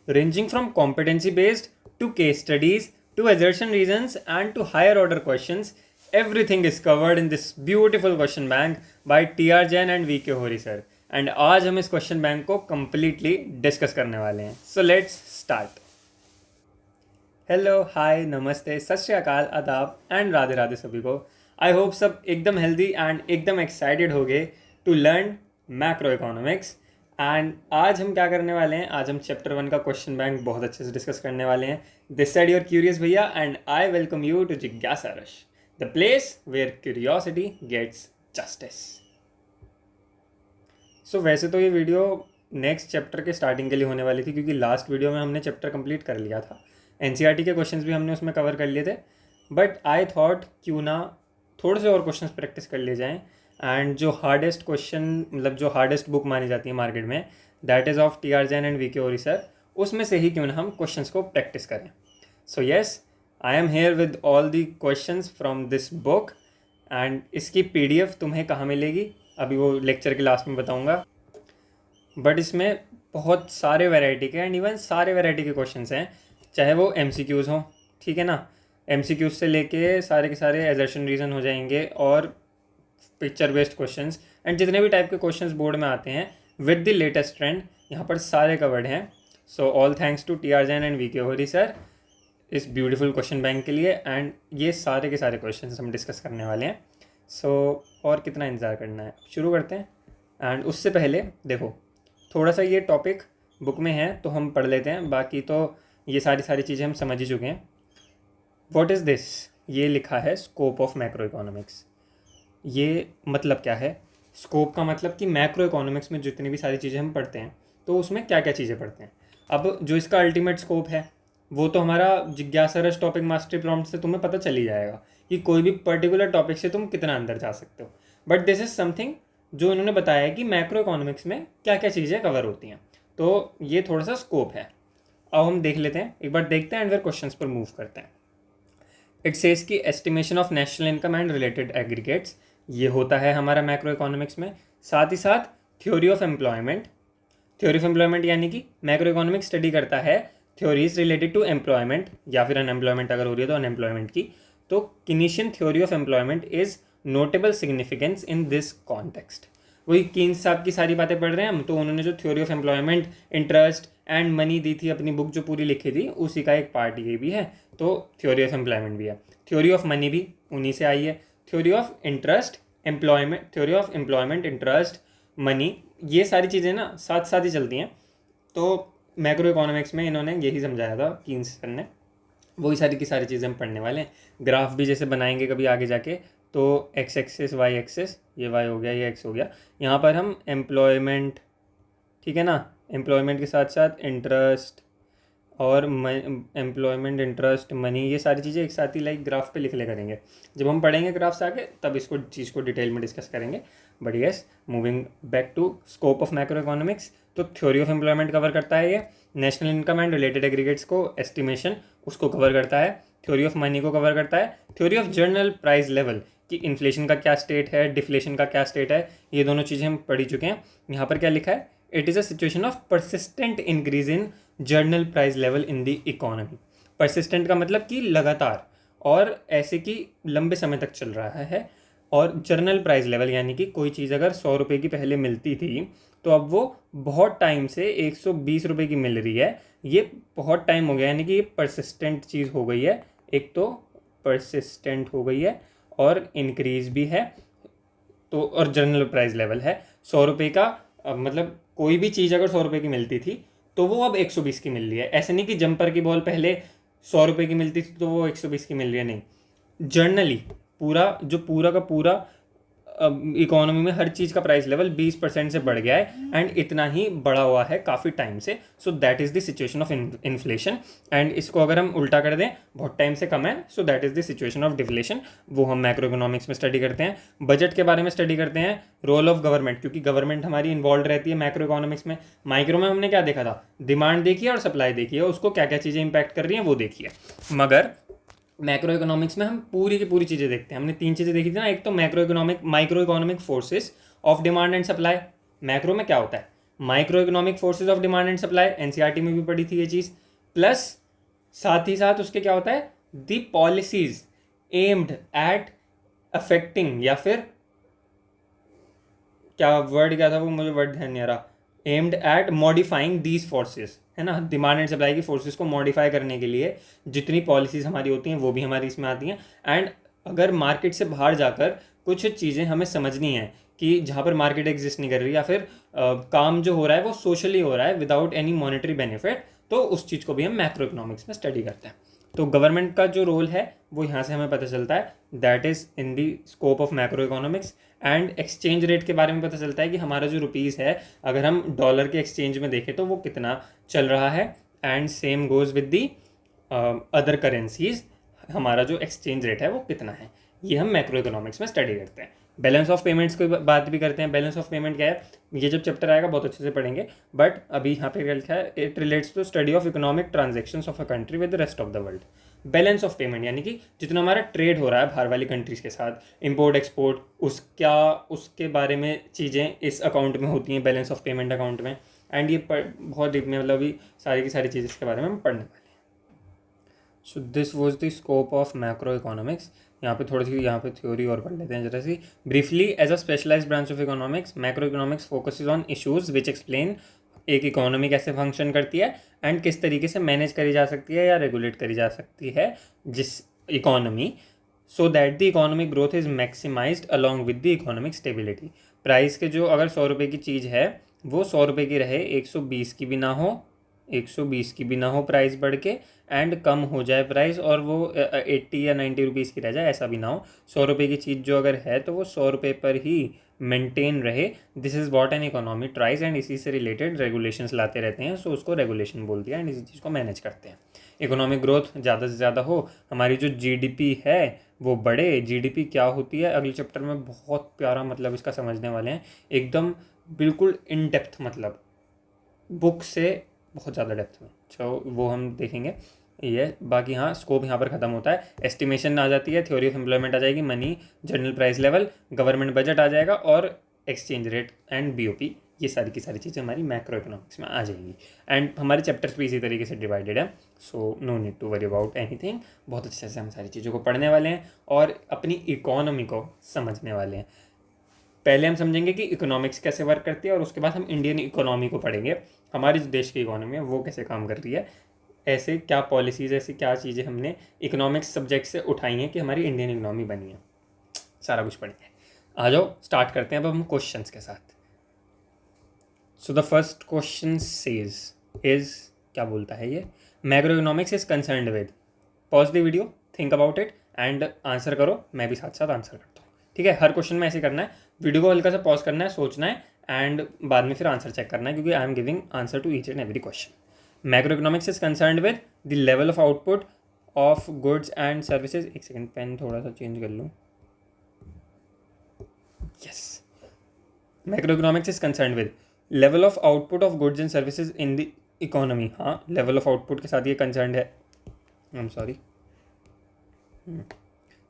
ranging from competency based to case studies to assertion reasons and to higher order questions. Everything is covered in this beautiful question bank by TR Jain and VK Hori sir. And आज हम इस question bank को completely discuss करने वाले हैं. So let's start. Hello, हाय, नमस्ते, सत श्री अकाल, आदाब एंड राधे राधे सभी को. आई होप सब एकदम हेल्दी एंड एकदम एक्साइटेड हो गए to learn macroeconomics. And आज हम क्या करने वाले हैं, आज हम चैप्टर 1 का क्वेश्चन बैंक बहुत अच्छे से डिस्कस करने वाले हैं. दिस साइड योर क्यूरियस भैया and I welcome you to जिज्ञासा rush, the place where curiosity gets justice. So वैसे तो ये वीडियो नेक्स्ट चैप्टर के स्टार्टिंग के लिए होने वाली थी, क्योंकि लास्ट वीडियो में हमने चैप्टर कंप्लीट कर लिया था. एनसीईआरटी के क्वेश्चंस भी हमने उसमें कवर कर लिए थे. बट आई थॉट क्यों ना थोड़े से और क्वेश्चंस प्रैक्टिस कर लिए जाएं. एंड जो हार्डेस्ट क्वेश्चन, मतलब जो हार्डेस्ट बुक मानी जाती है मार्केट में, that is of TR Jain and VK ओरी सर, उसमें से ही क्यों ना हम क्वेश्चंस को प्रैक्टिस करें. So yes, I am here with all the questions from this book. And इसकी PDF तुम्हें कहाँ मिलेगी अभी वो लेक्चर के लास्ट में बताऊंगा. बट इसमें बहुत सारे वैरायटी के एंड इवन सारे वैरायटी के क्वेश्चंस हैं, चाहे वो MCQs हों, ठीक है ना. MCQs से लेके सारे के सारे एजर्शन रीज़न हो जाएंगे और पिक्चर बेस्ड क्वेश्चंस एंड जितने भी टाइप के क्वेश्चंस बोर्ड में आते हैं विद द लेटेस्ट ट्रेंड, यहाँ पर सारे कवर्ड हैं. So all thanks to TR Jain and VK Hori sir इस ब्यूटीफुल क्वेश्चन बैंक के लिए. एंड ये सारे के सारे क्वेश्चंस हम डिस्कस करने वाले हैं. सो और कितना इंतज़ार करना है, शुरू करते हैं. एंड उससे पहले देखो, थोड़ा सा ये टॉपिक बुक में है तो हम पढ़ लेते हैं, बाकी तो ये सारी चीज़ें हम समझ ही चुके हैं. व्हाट इज़ दिस, ये लिखा है स्कोप ऑफ मैक्रो इकोनॉमिक्स. ये मतलब क्या है? स्कोप का मतलब कि मैक्रो इकोनॉमिक्स में जितनी भी सारी चीज़ें हम पढ़ते हैं तो उसमें क्या क्या चीज़ें पढ़ते हैं. अब जो इसका अल्टीमेट स्कोप है वो तो हमारा जिज्ञासा रस टॉपिक मास्टरी प्रॉम्प्ट से तुम्हें पता चल ही जाएगा कि कोई भी पर्टिकुलर टॉपिक से तुम कितना अंदर जा सकते हो. बट दिस इज़ समथिंग जो इन्होंने बताया है कि मैक्रो इकोनॉमिक्स में क्या क्या चीज़ें कवर होती हैं. तो ये थोड़ा सा स्कोप है. अब हम देख लेते हैं, एक बार देखते हैं एंड फिर क्वेश्चंस पर मूव करते हैं. इट सेज की estimation of national income and related aggregates, ये होता है हमारा मैक्रो इकोनॉमिक्स में. साथ ही साथ theory of employment. Theory of employment यानी कि मैक्रो इकोनॉमिक्स स्टडी करता है थ्योरीज रिलेटेड टू एम्प्लॉयमेंट या फिर अनएम्प्लॉयमेंट अगर हो रही है तो अनएम्प्लॉयमेंट की. तो Keynesian theory of employment is notable significance in this context. वही कीन्स साहब की सारी बातें पढ़ रहे हैं हम, तो उन्होंने जो theory of employment, interest and money दी थी अपनी बुक जो पूरी लिखी थी, उसी का एक पार्ट ये भी है. तो थ्योरी ऑफ एम्प्लॉयमेंट भी है. थ्योरी ऑफ मनी भी उन्हीं से आई है. Theory of interest, employment, theory of employment, interest, money, ये सारी चीज़ें ना साथ साथ ही चलती हैं. तो मैक्रो इकोनॉमिक्स में इन्होंने यही समझाया था कीन्स सर ने. वही सारी की सारी चीज़ें हम पढ़ने वाले हैं. ग्राफ भी जैसे बनाएंगे कभी आगे जाके, तो x एक्सेस, y एक्सेस, ये y हो गया, ये x हो गया. यहाँ पर हम एम्प्लॉयमेंट, ठीक है ना, एम्प्लॉयमेंट के साथ साथ इंटरेस्ट और एम्प्लॉयमेंट, इंटरेस्ट, मनी, ये सारी चीज़ें एक साथ ही लाइक ग्राफ पे लिख ले करेंगे. जब हम पढ़ेंगे ग्राफ्स आगे तब इसको चीज़ को डिटेल में डिस्कस करेंगे. But yes, moving back to scope of macro economics, तो थ्योरी ऑफ एम्प्लॉयमेंट कवर करता है ये. National income and related aggregates को, एस्टिमेशन, उसको कवर करता है. थ्योरी ऑफ मनी को कवर करता है. Theory of general price level कि इन्फ्लेशन का क्या स्टेट है, डिफ्लेशन का क्या स्टेट है, ये दोनों चीज़ें हम पढ़ चुके हैं. यहाँ पर क्या लिखा है? It is a situation of persistent increase in journal price level in the economy. Persistent का मतलब कि लगातार और ऐसे कि लंबे समय तक चल रहा है. और जर्नल प्राइस लेवल यानी कि कोई चीज़ अगर 100 रुपये की पहले मिलती थी तो अब वो बहुत टाइम से 120 रुपये की मिल रही है. ये बहुत टाइम हो गया, यानी कि ये परसिस्टेंट चीज़ हो गई है. एक तो परसिस्टेंट हो गई है और इंक्रीज भी है. तो और जर्नल प्राइस लेवल है 100 रुपये का. मतलब कोई भी चीज़ अगर 100 रुपये की मिलती थी तो वो अब 120 की मिल रही है. ऐसे नहीं कि जंपर की बॉल पहले 100 रुपये की मिलती थी तो वो 120 की मिल रही है, नहीं. जर्नली पूरा का पूरा इकोनॉमी में हर चीज़ का प्राइस लेवल 20% से बढ़ गया है एंड इतना ही बढ़ा हुआ है काफ़ी टाइम से. So that is the situation of inflation. And इसको अगर हम उल्टा कर दें, बहुत टाइम से कम है, so that is the situation of deflation. वो हम मैक्रो इकोनॉमिक्स में स्टडी करते हैं. बजट के बारे में स्टडी करते हैं. रोल ऑफ गवर्नमेंट, क्योंकि गवर्नमेंट हमारी इन्वॉल्व रहती है मैक्रो इकोनॉमिक्स में. माइक्रो में हमने क्या देखा था? डिमांड देखी है और सप्लाई देखी है, उसको क्या क्या चीज़ें इंपैक्ट कर रही हैं वो देखी है. मगर मैक्रो इकोनॉमिक्स में हम पूरी की पूरी चीज़ें देखते हैं. हमने 3 चीज़ें देखी थी ना. एक तो micro economic forces of demand and supply. Macro में क्या होता है? Micro economic forces of demand and supply, NCERT में भी पढ़ी थी ये चीज़, प्लस साथ ही साथ उसके क्या होता है, दी पॉलिसीज एम्ड एट अफेक्टिंग, या फिर क्या वर्ड क्या था वो, मुझे वर्ड ध्यान नहीं आ रहा, aimed at modifying these forces, है ना, डिमांड एंड सप्लाई की फोर्सेस को मॉडिफाई करने के लिए जितनी पॉलिसीज़ हमारी होती हैं वो भी हमारी इसमें आती हैं। एंड अगर मार्केट से बाहर जाकर कुछ चीज़ें हमें समझनी है कि जहाँ पर मार्केट एग्जिस्ट नहीं कर रही, या फिर काम जो हो रहा है वो सोशली हो रहा है विदाउट एनी मॉनेटरी बेनिफिट, तो उस चीज़ को भी हम मैक्रो इकोनॉमिक्स में स्टडी करते हैं। तो गवर्नमेंट का जो रोल है वो यहाँ से हमें पता चलता है, that is in the scope of macro economics. And exchange rate के बारे में पता चलता है कि हमारा जो रुपीज़ है अगर हम डॉलर के एक्सचेंज में देखें तो वो कितना चल रहा है, and same goes with the other currencies, हमारा जो एक्सचेंज रेट है वो कितना है, ये हम मैक्रो इकोनॉमिक्स में स्टडी करते हैं। बैलेंस ऑफ पेमेंट्स की बात भी करते हैं। बैलेंस ऑफ पेमेंट क्या है, ये जब चैप्टर आएगा बहुत अच्छे से पढ़ेंगे, बट अभी यहाँ पे क्या लिखा है, it relates to study of economic transactions of a country with the rest of the world. Balance of payment यानी कि जितना हमारा ट्रेड हो रहा है बाहर वाली कंट्रीज के साथ, इंपोर्ट एक्सपोर्ट, उसके बारे में चीज़ें इस अकाउंट में होती हैं, बैलेंस ऑफ पेमेंट अकाउंट में। एंड ये बहुत डीप में, मतलब अभी सारी की सारी चीज़ें इसके बारे में हम पढ़ने वाले हैं। So this was the scope of macro economics. यहाँ पे थोड़ी सी यहाँ पे थ्योरी और पढ़ लेते हैं जरा सी briefly. As a specialised branch of economics, macro economics focuses on issues which explain एक इकोनॉमी कैसे फंक्शन करती है एंड किस तरीके से मैनेज करी जा सकती है या रेगुलेट करी जा सकती है जिस economy, so that the economic growth is maximised along with the economic stability. Price के जो अगर 100 रुपये की चीज़ है वो 100 रुपये की रहे, 120 की भी ना हो, 120 की भी ना हो प्राइस बढ़ के, एंड कम हो जाए प्राइस और वो 80 या 90 रुपीज़ की रह जाए, ऐसा भी ना हो। 100 रुपये की चीज़ जो अगर है तो वो 100 रुपये पर ही मेंटेन रहे। This is what an economy tries, and इसी से रिलेटेड रेगुलेशंस लाते रहते हैं, सो उसको रेगुलेशन बोल दिया, एंड इसी चीज़ को मैनेज करते हैं। इकोनॉमिक ग्रोथ ज़्यादा से ज़्यादा हो, हमारी जो जीडीपी है वो बढ़े। जीडीपी क्या होती है अगले चैप्टर में बहुत प्यारा मतलब इसका समझने वाले हैं, एकदम बिल्कुल इन डेप्थ, मतलब बुक से बहुत ज़्यादा डेप्थ में, तो वो हम देखेंगे ये। बाकी हाँ, स्कोप यहाँ पर ख़त्म होता है, एस्टिमेशन आ जाती है, थ्योरी ऑफ एम्प्लॉयमेंट आ जाएगी, money, general price level, government budget आ जाएगा, और एक्सचेंज रेट एंड बीओपी, ये सारी की सारी चीज़ें हमारी मैक्रो इकोनॉमिक्स में आ जाएंगी। एंड हमारे चैप्टर्स भी इसी तरीके से डिवाइडेड है, so no need to worry about anything. बहुत अच्छे से हम सारी चीज़ों को पढ़ने वाले हैं और अपनी इकोनॉमी को समझने वाले हैं। पहले हम समझेंगे कि इकोनॉमिक्स कैसे वर्क करती है, और उसके बाद हम इंडियन इकोनॉमी को पढ़ेंगे, हमारे जो देश की इकोनॉमी है वो कैसे काम कर रही है, ऐसे क्या पॉलिसीज़, ऐसी क्या चीज़ें हमने इकोनॉमिक्स सब्जेक्ट से उठाई हैं कि हमारी इंडियन इकोनॉमी बनी है, सारा कुछ पढ़ेंगे। आ जाओ स्टार्ट करते हैं अब हम क्वेश्चंस के साथ। So the first question says is, क्या बोलता है ये, macro economics is concerned with, pause the video, think about it and answer करो, मैं भी साथ साथ आंसर करता हूँ, ठीक है। हर क्वेश्चन में ऐसे करना है, वीडियो को हल्का सा पॉज करना है, सोचना है, एंड बाद में फिर आंसर चेक करना है, क्योंकि I am giving answer to each and every question. Macro economics is concerned with the level of output of goods and services. एक सेकेंड, पेन थोड़ा सा चेंज कर लूँ, yes. Macro economics is concerned with level of output of goods and services in the economy. हाँ, level of output के साथ ये concerned है, I am sorry,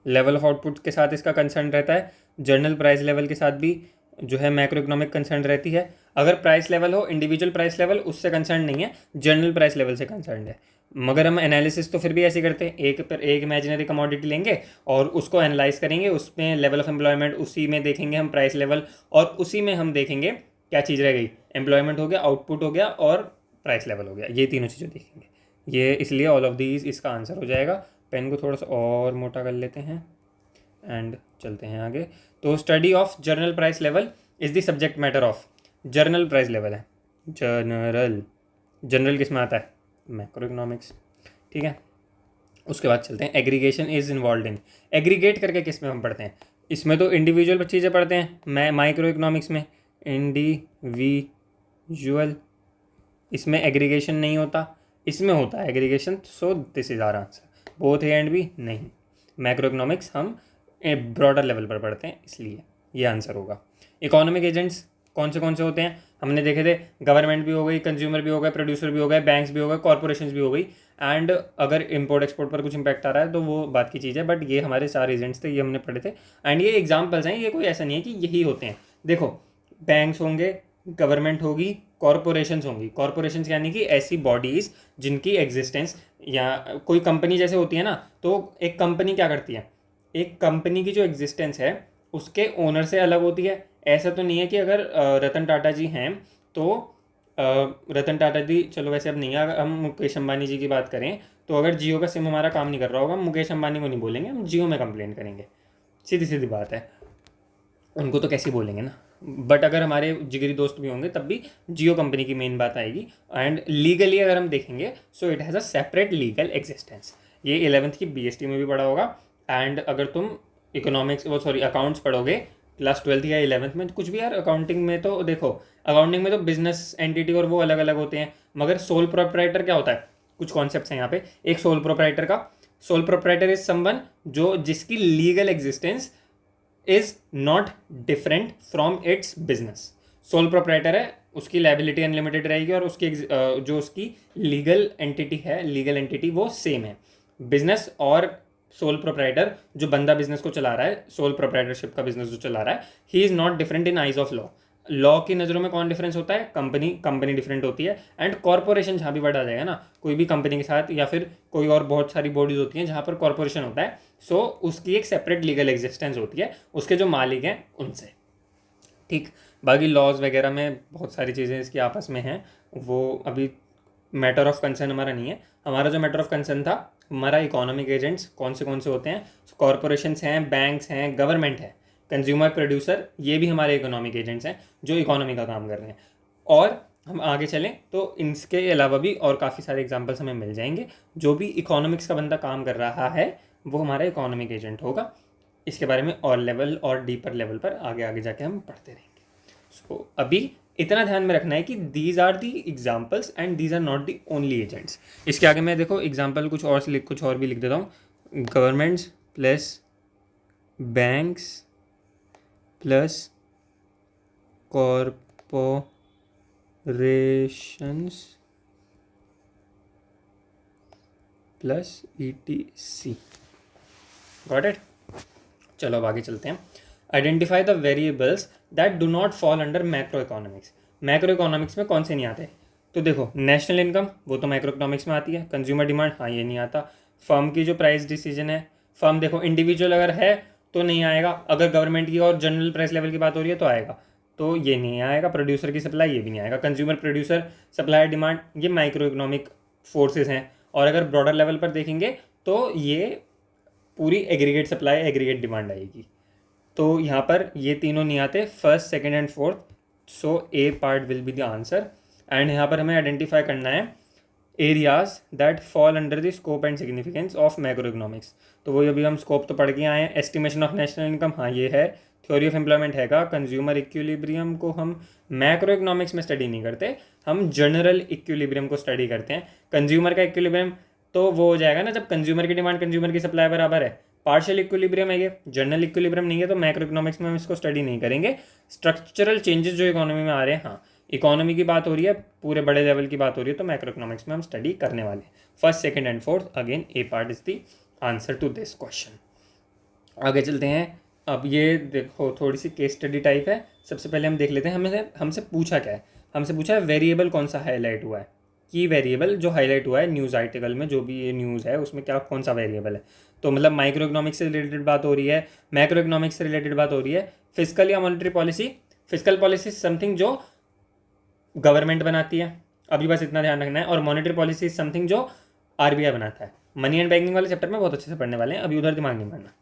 level of output के साथ इसका कंसर्न रहता है। जर्नल प्राइस लेवल के साथ भी जो है मैक्रो इकोनॉमिक कंसर्न रहती है। अगर प्राइस लेवल हो, इंडिविजुअल प्राइस लेवल, उससे कंसर्न नहीं है, जनरल प्राइस लेवल से कंसर्न है। मगर हम एनालिसिस तो फिर भी ऐसे करते हैं, एक इमेजिनरी कमोडिटी लेंगे और उसको एनालाइज करेंगे, उसमें लेवल ऑफ एम्प्लॉयमेंट, उसी में देखेंगे हम प्राइस लेवल, और उसी में हम देखेंगे क्या चीज़ रह गई, एम्प्लॉयमेंट हो गया, आउटपुट हो गया और प्राइस लेवल हो गया, ये तीनों चीज़ें देखेंगे। ये इसलिए ऑल ऑफ दीज इसका आंसर हो जाएगा। पेन को थोड़ा सा और मोटा कर लेते हैं एंड चलते हैं आगे। तो study of journal price level is the subject matter of, journal price level है, जनरल किस में आता है, मैक्रो इकोनॉमिक्स, ठीक है। उसके बाद चलते हैं, aggregation is involve in, aggregate करके किस में हम पढ़ते हैं, इसमें तो इंडिविजुअल चीज़ें पढ़ते हैं, मैं माइक्रो इकोनॉमिक्स में इंडिविजुअल, इसमें एग्रीगेशन नहीं होता, इसमें होता है aggregation, so this is our answer. Both A and B नहीं, मैक्रो इकोनॉमिक्स हम ब्रॉडर लेवल पर पढ़ते हैं, इसलिए ये आंसर होगा। इकोनॉमिक एजेंट्स कौन से होते हैं, हमने देखे थे, गवर्नमेंट भी हो गई, कंज्यूमर भी हो गए, प्रोड्यूसर भी हो गए, बैंक्स भी हो गए, कॉर्पोरेशंस भी हो गई, एंड अगर इम्पोर्ट एक्सपोर्ट पर कुछ इंपैक्ट आ रहा है तो वो बात की चीज़ है, बट ये हमारे 4 एजेंट्स थे, ये हमने पढ़े थे, एंड ये एग्जाम्पल्स हैं, ये कोई ऐसा नहीं है कि यही होते हैं। देखो, बैंक्स होंगे, गवर्नमेंट होगी, कॉरपोरेशंस होंगी। कॉरपोरेशंस यानी कि ऐसी बॉडीज़ जिनकी एग्जिस्टेंस, या कोई कंपनी जैसे होती है ना, तो एक कंपनी क्या करती है, एक कंपनी की जो एग्जिस्टेंस है उसके ओनर से अलग होती है। ऐसा तो नहीं है कि अगर रतन टाटा जी हैं तो रतन टाटा जी, चलो वैसे अब नहीं है, अगर हम मुकेश अंबानी जी की बात करें तो अगर जियो का सिम हमारा काम नहीं कर रहा होगा, हम मुकेश अंबानी को नहीं बोलेंगे, हम जियो में कंप्लेंट करेंगे। सीधी सीधी बात है, उनको तो कैसे बोलेंगे ना। बट अगर हमारे जिगरी दोस्त भी होंगे तब भी जियो कंपनी की मेन बात आएगी। एंड लीगली अगर हम देखेंगे so it has a separate legal existence. ये 11th की BST में भी पढ़ा होगा। एंड अगर तुम इकोनॉमिक्स अकाउंट्स पढ़ोगे क्लास 12th या 11th में, कुछ भी यार अकाउंटिंग में तो देखो, अकाउंटिंग में तो बिजनेस एंटिटी और वो अलग अलग होते हैं, मगर सोल प्रोप्राइटर क्या होता है, कुछ कॉन्सेप्ट्स हैं यहाँ पे। एक सोल प्रोप्राइटर का, सोल प्रोप्राइटर इज समवन जो जिसकी legal existence is not different from its business. Sole proprietor है, उसकी लाइबिलिटी अनलिमिटेड रहेगी और उसकी जो उसकी लीगल एंटिटी है, लीगल एंटिटी वो सेम है। बिजनेस और सोल प्रोप्राइटर, जो बंदा बिजनेस को चला रहा है, सोल प्रोप्राइटरशिप का बिजनेस जो चला रहा है, he is not different in eyes of law. Law की नज़रों में कौन डिफरेंस होता है, कंपनी, कंपनी डिफरेंट होती है। एंड कॉर्पोरेशन जहाँ भी वर्ड आ जाएगा ना, कोई भी कंपनी के साथ या फिर कोई और बहुत सारी बॉडीज होती हैं जहाँ पर कॉर्पोरेशन होता है, सो उसकी एक सेपरेट लीगल एग्जिस्टेंस होती है उसके जो मालिक हैं उनसे। ठीक, बाकी लॉज वगैरह में बहुत सारी चीज़ें इसकी आपस में हैं, वो अभी मैटर ऑफ कंसर्न हमारा नहीं है। हमारा जो मैटर ऑफ कंसर्न था, हमारा इकोनॉमिक एजेंट्स कौन से होते हैं, कॉरपोरेशंस हैं, बैंक्स हैं, गवर्नमेंट है, कंज्यूमर, प्रोड्यूसर, ये भी हमारे इकोनॉमिक एजेंट्स हैं जो इकोनॉमी का काम कर रहे हैं। और हम आगे चलें तो इनके अलावा भी और काफ़ी सारे एग्जाम्पल्स हमें मिल जाएंगे। जो भी इकोनॉमिक्स का बंदा काम कर रहा है वो हमारा इकोनॉमिक एजेंट होगा। इसके बारे में और लेवल और डीपर लेवल पर आगे आगे जाके हम पढ़ते रहेंगे। सो अभी इतना ध्यान में रखना है कि these are the examples and these are not the only agents. इसके आगे मैं देखो एग्जाम्पल कुछ और भी लिख देता हूँ। Governments plus banks plus corporations plus ETC। Got it. चलो अब आगे चलते हैं। Identify the variables that do not fall under macro economics. Macro economics में कौन से नहीं आते, तो देखो नेशनल इनकम, वो तो मैक्रो इकोनॉमिक्स में आती है। कंज्यूमर डिमांड, हाँ ये नहीं आता। फर्म की जो प्राइस डिसीजन है, फर्म देखो इंडिविजुअल अगर है तो नहीं आएगा, अगर गवर्नमेंट की और जनरल प्राइस लेवल की बात हो रही है तो आएगा, तो ये नहीं आएगा। प्रोड्यूसर की सप्लाई, ये भी नहीं आएगा। कंज्यूमर, प्रोड्यूसर, सप्लाई, डिमांड, ये माइक्रो इकोनॉमिक फोर्सेज हैं। और अगर ब्रॉडर लेवल पर देखेंगे तो ये पूरी एग्रीगेट सप्लाई, एग्रीगेट डिमांड आएगी। तो यहाँ पर ये तीनों नहीं आते, first, second and fourth. So A part will be the answer. And यहाँ पर हमें आइडेंटिफाई करना है areas that fall under the scope and significance of macro economics. तो वही अभी हम स्कोप तो पढ़ के आए हैं। एस्टिमेशन ऑफ नेशनल इनकम, हाँ ये है। थ्योरी ऑफ एम्प्लॉयमेंट हैगा। कंज्यूमर इक्विलिब्रियम को हम मैक्रो इकोनॉमिक्स में स्टडी नहीं करते, हम जनरल इक्विलिब्रियम को स्टडी करते हैं। कंज्यूमर का इक्विलिब्रियम तो वो हो जाएगा ना जब कंज्यूमर की डिमांड कंज्यूमर की सप्लाई बराबर है। पार्शियल इक्विलिब्रियम है ये, जनरल इक्विलिब्रियम नहीं है, तो मैक्रो इकोनॉमिक्स में हम इसको स्टडी नहीं करेंगे। स्ट्रक्चरल चेंजेस जो इकोनॉमी में आ रहे हैं, हाँ इकोनॉमी की बात हो रही है, पूरे बड़े लेवल की बात हो रही है, तो मैक्रो इकोनॉमिक्स में हम स्टडी करने वाले हैं। First, second and fourth, again A part is the answer to this question. आगे चलते हैं। अब ये देखो थोड़ी सी केस स्टडी टाइप है। सबसे पहले हम देख लेते हैं हमसे पूछा क्या है। हमसे पूछा है वेरिएबल कौन सा हाईलाइट हुआ है, की वेरिएबल जो हाईलाइट हुआ है न्यूज़ आर्टिकल में, जो भी ये न्यूज़ है उसमें क्या कौन सा वेरिएबल है। तो मतलब माइक्रो इकोनॉमिक्स से रिलेटेड बात हो रही है, मैक्रो इकोनॉमिक्स से रिलेटेड बात हो रही है। फिजिकल या monetary policy, physical policy something जो गवर्नमेंट बनाती है, अभी बस इतना ध्यान रखना है। और मॉनेटरी पॉलिसी समथिंग जो RBI बनाता है। मनी एंड बैंकिंग वाले चैप्टर में बहुत अच्छे से पढ़ने वाले हैं, अभी उधर दिमाग नहीं मारना,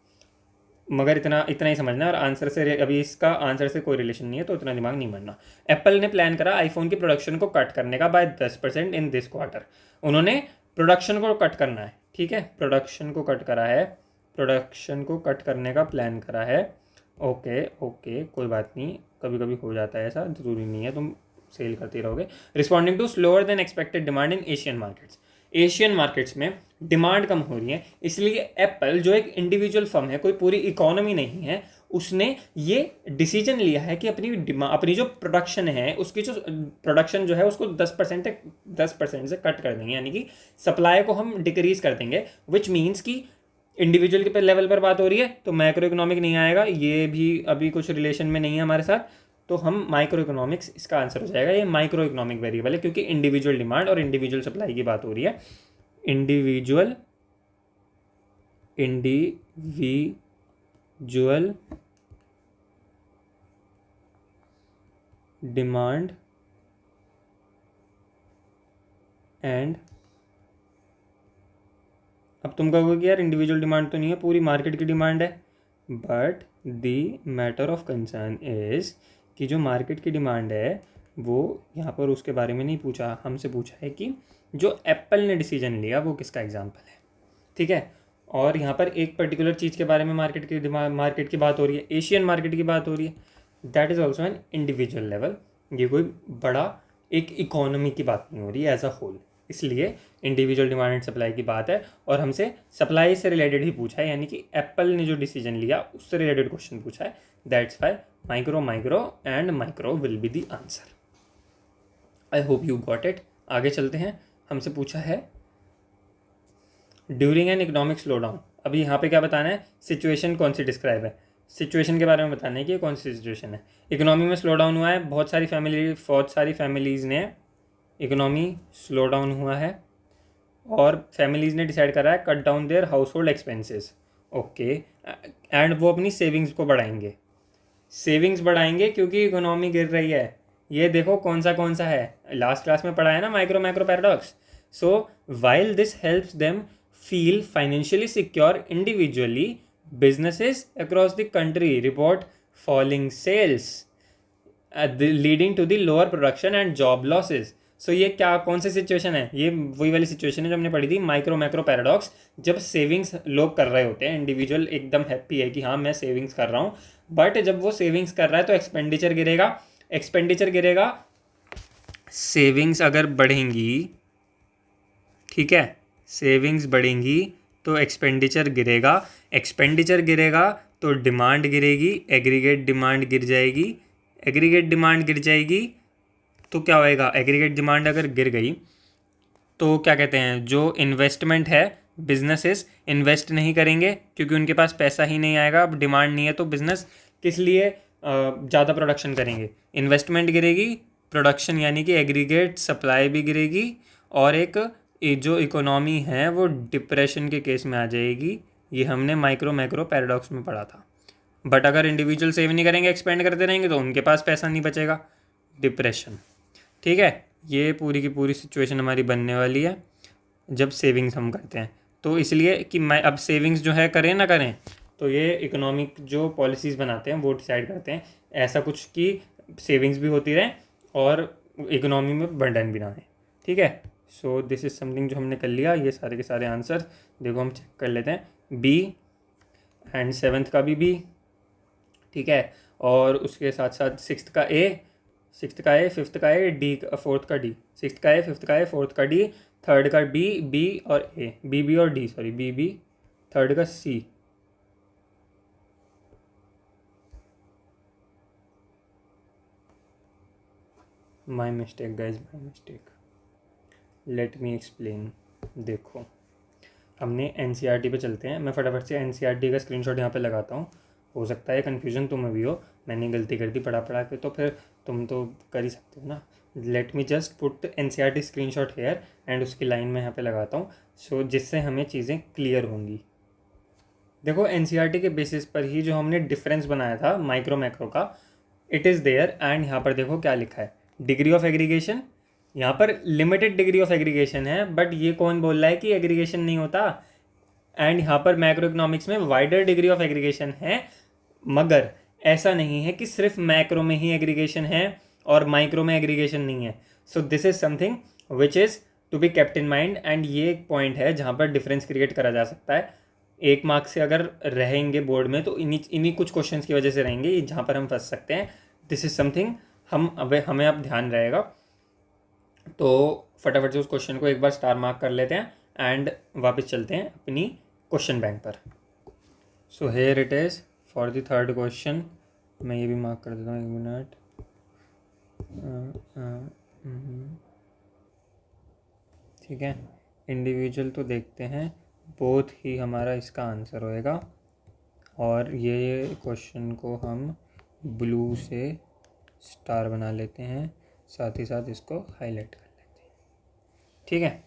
मगर इतना ही समझना है। और आंसर से अभी इसका आंसर से कोई रिलेशन नहीं है, तो इतना दिमाग नहीं मारना। एप्पल ने प्लान करा आईफोन की प्रोडक्शन को कट करने का बाय 10% इन दिस क्वार्टर। उन्होंने प्रोडक्शन को कट करना है, ठीक है, प्रोडक्शन को कट करा है, प्रोडक्शन को कट करने का प्लान करा है। ओके कोई बात नहीं, कभी कभी हो जाता है ऐसा, जरूरी नहीं है तुम सेल करते रहोगे। Responding to slower than expected demand in Asian markets. Asian markets में डिमांड कम हो रही है, इसलिए एप्पल जो एक इंडिविजुअल फर्म है, कोई पूरी इकोनॉमी नहीं है, उसने ये डिसीजन लिया है कि अपनी जो प्रोडक्शन है, उसकी जो प्रोडक्शन जो है उसको 10% से कट कर देंगे, यानी कि सप्लाई को हम डिक्रीज कर देंगे। विच मीन्स कि इंडिविजुअल के लेवल पर बात हो रही है, तो मैक्रो इकोनॉमिक नहीं आएगा, ये भी अभी कुछ रिलेशन में नहीं है हमारे साथ। तो हम माइक्रो इकोनॉमिक्स इसका आंसर हो जाएगा। ये माइक्रो इकोनॉमिक वेरिएबल है क्योंकि इंडिविजुअल डिमांड और इंडिविजुअल सप्लाई की बात हो रही है। इंडिविजुअल डिमांड एंड, अब तुम कहोगे कि यार इंडिविजुअल डिमांड तो नहीं है, पूरी मार्केट की डिमांड है, but the matter of concern is कि जो मार्केट की डिमांड है वो यहाँ पर उसके बारे में नहीं पूछा, हमसे पूछा है कि जो एप्पल ने डिसीजन लिया वो किसका एग्जाम्पल है, ठीक है। और यहाँ पर एक पर्टिकुलर चीज़ के बारे में मार्केट की बात हो रही है, एशियन मार्केट की बात हो रही है, that is also an individual level. ये कोई बड़ा एक इकोनॉमी की बात नहीं हो रही है एज अ होल, इसलिए इंडिविजुअल डिमांड एंड सप्लाई की बात है। और हमसे सप्लाई से रिलेटेड ही पूछा है, यानी कि एप्पल ने जो डिसीजन लिया उससे रिलेटेड क्वेश्चन पूछा है। That's why micro and micro will be the answer. I hope you got it. आगे चलते हैं। हमसे पूछा है during an economic slow down. अभी यहाँ पे क्या बताना है, सिचुएशन कौन सी डिस्क्राइब है, सिचुएशन के बारे में बताना है कि कौन सी सिचुएशन है। इकोनॉमी में स्लो डाउन हुआ है, बहुत सारी फैमिलीज़ ने इकोनॉमी स्लो डाउन हुआ है और फैमिलीज़ ने डिसाइड करा है cut down their house hold expenses, okay, and वो अपनी सेविंग्स को बढ़ाएंगे। सेविंग्स बढ़ाएंगे क्योंकि इकोनॉमी गिर रही है। ये देखो कौन सा है, लास्ट क्लास में पढ़ा है ना, micro macro paradox. So while this helps them feel financially secure individually, businesses across the country report falling sales, leading to the lower production and job losses. So ये क्या कौन सी सिचुएशन है, ये वही वाली सिचुएशन है जो हमने पढ़ी थी, माइक्रो मैक्रो पैराडॉक्स। जब सेविंग्स लोग कर रहे होते हैं, इंडिविजुअल एकदम हैप्पी है कि हाँ मैं सेविंग्स कर रहा हूँ, बट जब वो सेविंग्स कर रहा है तो एक्सपेंडिचर गिरेगा। सेविंग्स अगर बढ़ेंगी, ठीक है, सेविंग्स बढ़ेंगी तो एक्सपेंडिचर गिरेगा तो डिमांड गिरेगी, एग्रीगेट डिमांड गिर जाएगी तो क्या होएगा, एग्रीगेट डिमांड अगर गिर गई तो क्या कहते हैं, जो इन्वेस्टमेंट है, बिजनेसेस इन्वेस्ट नहीं करेंगे क्योंकि उनके पास पैसा ही नहीं आएगा। अब डिमांड नहीं है तो बिजनेस किस लिए ज़्यादा प्रोडक्शन करेंगे, इन्वेस्टमेंट गिरेगी, प्रोडक्शन यानी कि एग्रीगेट सप्लाई भी गिरेगी, और एक जो इकोनॉमी है वो डिप्रेशन के केस में आ जाएगी। ये हमने माइक्रो मैक्रो पैराडॉक्स में पढ़ा था। बट अगर इंडिविजुअल सेव नहीं करेंगे, एक्सपेंड करते रहेंगे तो उनके पास पैसा नहीं बचेगा, डिप्रेशन, ठीक है। ये पूरी की पूरी सिचुएशन हमारी बनने वाली है जब सेविंग्स हम करते हैं। तो इसलिए कि मैं अब सेविंग्स जो है करें ना करें, तो ये इकोनॉमिक जो पॉलिसीज़ बनाते हैं वो डिसाइड करते हैं ऐसा कुछ कि सेविंग्स भी होती रहे और इकोनॉमी में बर्डन भी ना आए, ठीक है। सो दिस इज़ समथिंग जो हमने कर लिया। ये सारे के सारे आंसर देखो हम चेक कर लेते हैं, बी एंड 7th का भी बी, ठीक है, और उसके साथ साथ 6th का ए, 5th का ए, डी 4th का डी, 6th का ए, 5th का ए, 4th का डी, 3rd का बी और ए, बी और डी, सॉरी बी, 3rd का C. My mistake guys, my mistake, let me explain. देखो हमने एनसीईआरटी पे चलते हैं, मैं फटाफट से एनसीईआरटी का स्क्रीनशॉट यहाँ पे लगाता हूँ। हो सकता है कन्फ्यूजन तुम्हें भी हो, मैंने गलती कर दी पढ़ा के, तो फिर तुम तो कर ही सकते हो ना। Let me just put NCERT screenshot here and उसकी लाइन में यहाँ पे लगाता हूँ, सो जिससे हमें चीज़ें क्लियर होंगी। देखो एनसीईआरटी के बेसिस पर ही जो हमने डिफरेंस बनाया था माइक्रो मैक्रो का, इट इज़ देयर। एंड यहाँ पर देखो क्या लिखा है, डिग्री ऑफ एग्रीगेशन, यहाँ पर लिमिटेड डिग्री ऑफ एग्रीगेशन है, बट ये कौन बोल रहा है कि एग्रीगेशन नहीं होता। एंड यहाँ पर मैक्रो इकोनॉमिक्स में वाइडर डिग्री ऑफ एग्रीगेशन है, मगर ऐसा नहीं है कि सिर्फ मैक्रो में ही एग्रीगेशन है और माइक्रो में एग्रीगेशन नहीं है। So this is something which is to be kept in mind. And ये एक पॉइंट है जहाँ पर डिफरेंस क्रिएट करा जा सकता है। 1 मार्क से अगर रहेंगे बोर्ड में तो इन्हीं कुछ क्वेश्चंस की वजह से रहेंगे जहाँ पर हम फंस सकते हैं। दिस इज समथिंग हमें अब ध्यान रहेगा। तो फटाफट से उस क्वेश्चन को एक बार स्टार मार्क कर लेते हैं एंड वापस चलते हैं अपनी क्वेश्चन बैंक पर। So here it is for the 3rd question. मैं ये भी मार्क कर देता हूँ, 1 मिनट। ठीक है, इंडिविजुअल तो देखते हैं, बोथ ही हमारा इसका आंसर होएगा। और ये क्वेश्चन को हम ब्लू से स्टार बना लेते हैं, साथ ही साथ इसको हाईलाइट कर लेते हैं। ठीक है,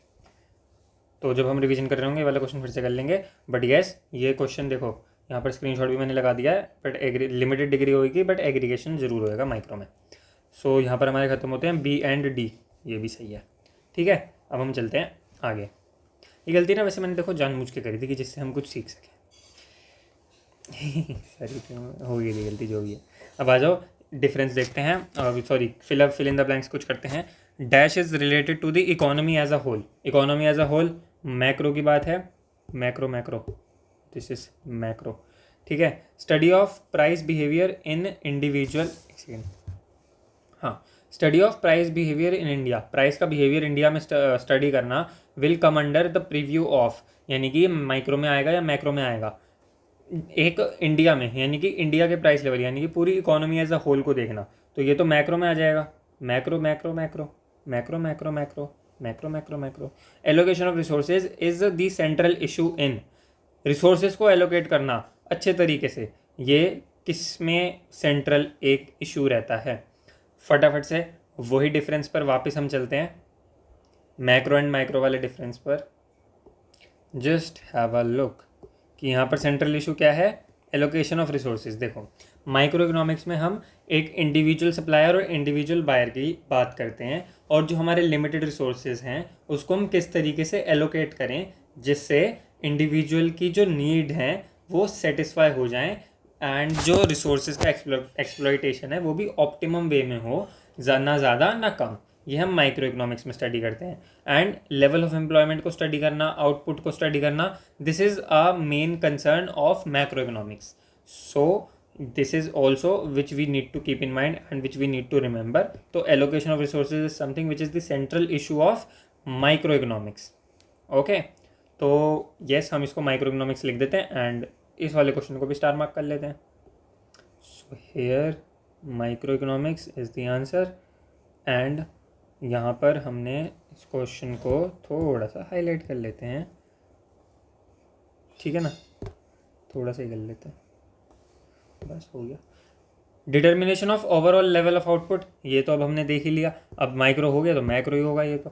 तो जब हम रिवीजन कर रहे होंगे ये वाला क्वेश्चन फिर से कर लेंगे। बट यस, ये क्वेश्चन देखो यहाँ पर स्क्रीनशॉट भी मैंने लगा दिया है, बट लिमिटेड डिग्री होगी, बट एग्रीगेशन जरूर होएगा माइक्रो में। सो यहाँ पर हमारे खत्म होते हैं बी एंड डी, ये भी सही है। ठीक है, अब हम चलते हैं आगे। ये गलती ना वैसे मैंने देखो जानबूझ के करी थी कि जिससे हम कुछ सीख सकें। सॉरी, हो गई थी गलती, जो भी है। अब आ जाओ डिफरेंस देखते हैं, sorry fill in the blanks कुछ करते हैं। Dash is related to the economy as a whole. Economy as a whole macro की बात है, macro macro, this is macro. ठीक है, study of price behaviour in individual, हाँ, study of price behaviour in India, price का behaviour India में study करना will come under the preview of, यानी कि माइक्रो में आएगा या मैक्रो में आएगा। एक इंडिया में, यानी कि इंडिया के प्राइस लेवल, यानी कि पूरी इकोनॉमी एज अ होल को देखना, तो ये तो मैक्रो में आ जाएगा। Macro macro macro macro macro macro macro macro macro. Allocation of resources is the central issue in, resources को एलोकेट करना अच्छे तरीके से, ये किस में सेंट्रल एक इशू रहता है। फटाफट से वही डिफरेंस पर वापस हम चलते हैं, मैक्रो एंड माइक्रो वाले डिफरेंस पर। जस्ट हैव अ लुक कि यहाँ पर सेंट्रल इशू क्या है, एलोकेशन ऑफ रिसोर्सेज। देखो माइक्रो इकोनॉमिक्स में हम एक इंडिविजुअल सप्लायर और इंडिविजुअल बायर की बात करते हैं, और जो हमारे लिमिटेड रिसोर्सेज हैं उसको हम किस तरीके से एलोकेट करें जिससे इंडिविजुअल की जो नीड है वो सेटिस्फाई हो जाएं, एंड जो रिसोर्सेज का एक्सप्लॉयटेशन है वो भी ऑप्टिमम वे में हो, ना ज़्यादा ना कम। ये हम माइक्रो इकोनॉमिक्स में स्टडी करते हैं। एंड लेवल ऑफ एम्प्लॉयमेंट को स्टडी करना, आउटपुट को स्टडी करना, this is a main concern of macro economics. So this is also which we need to keep in mind and which we need to remember. तो allocation of resources is something which is the central issue of micro economics. Okay, तो yes, हम इसको micro economics लिख देते हैं and इस वाले question को भी स्टार मार्क कर लेते हैं। So here micro economics is the answer, and यहाँ पर हमने इस क्वेश्चन को थोड़ा सा हाईलाइट कर लेते हैं। ठीक है ना, थोड़ा सा ही कर लेते हैं, बस हो गया। Determination of overall level of output, ये तो अब हमने देख ही लिया। अब माइक्रो हो गया तो मैक्रो ही होगा, ये तो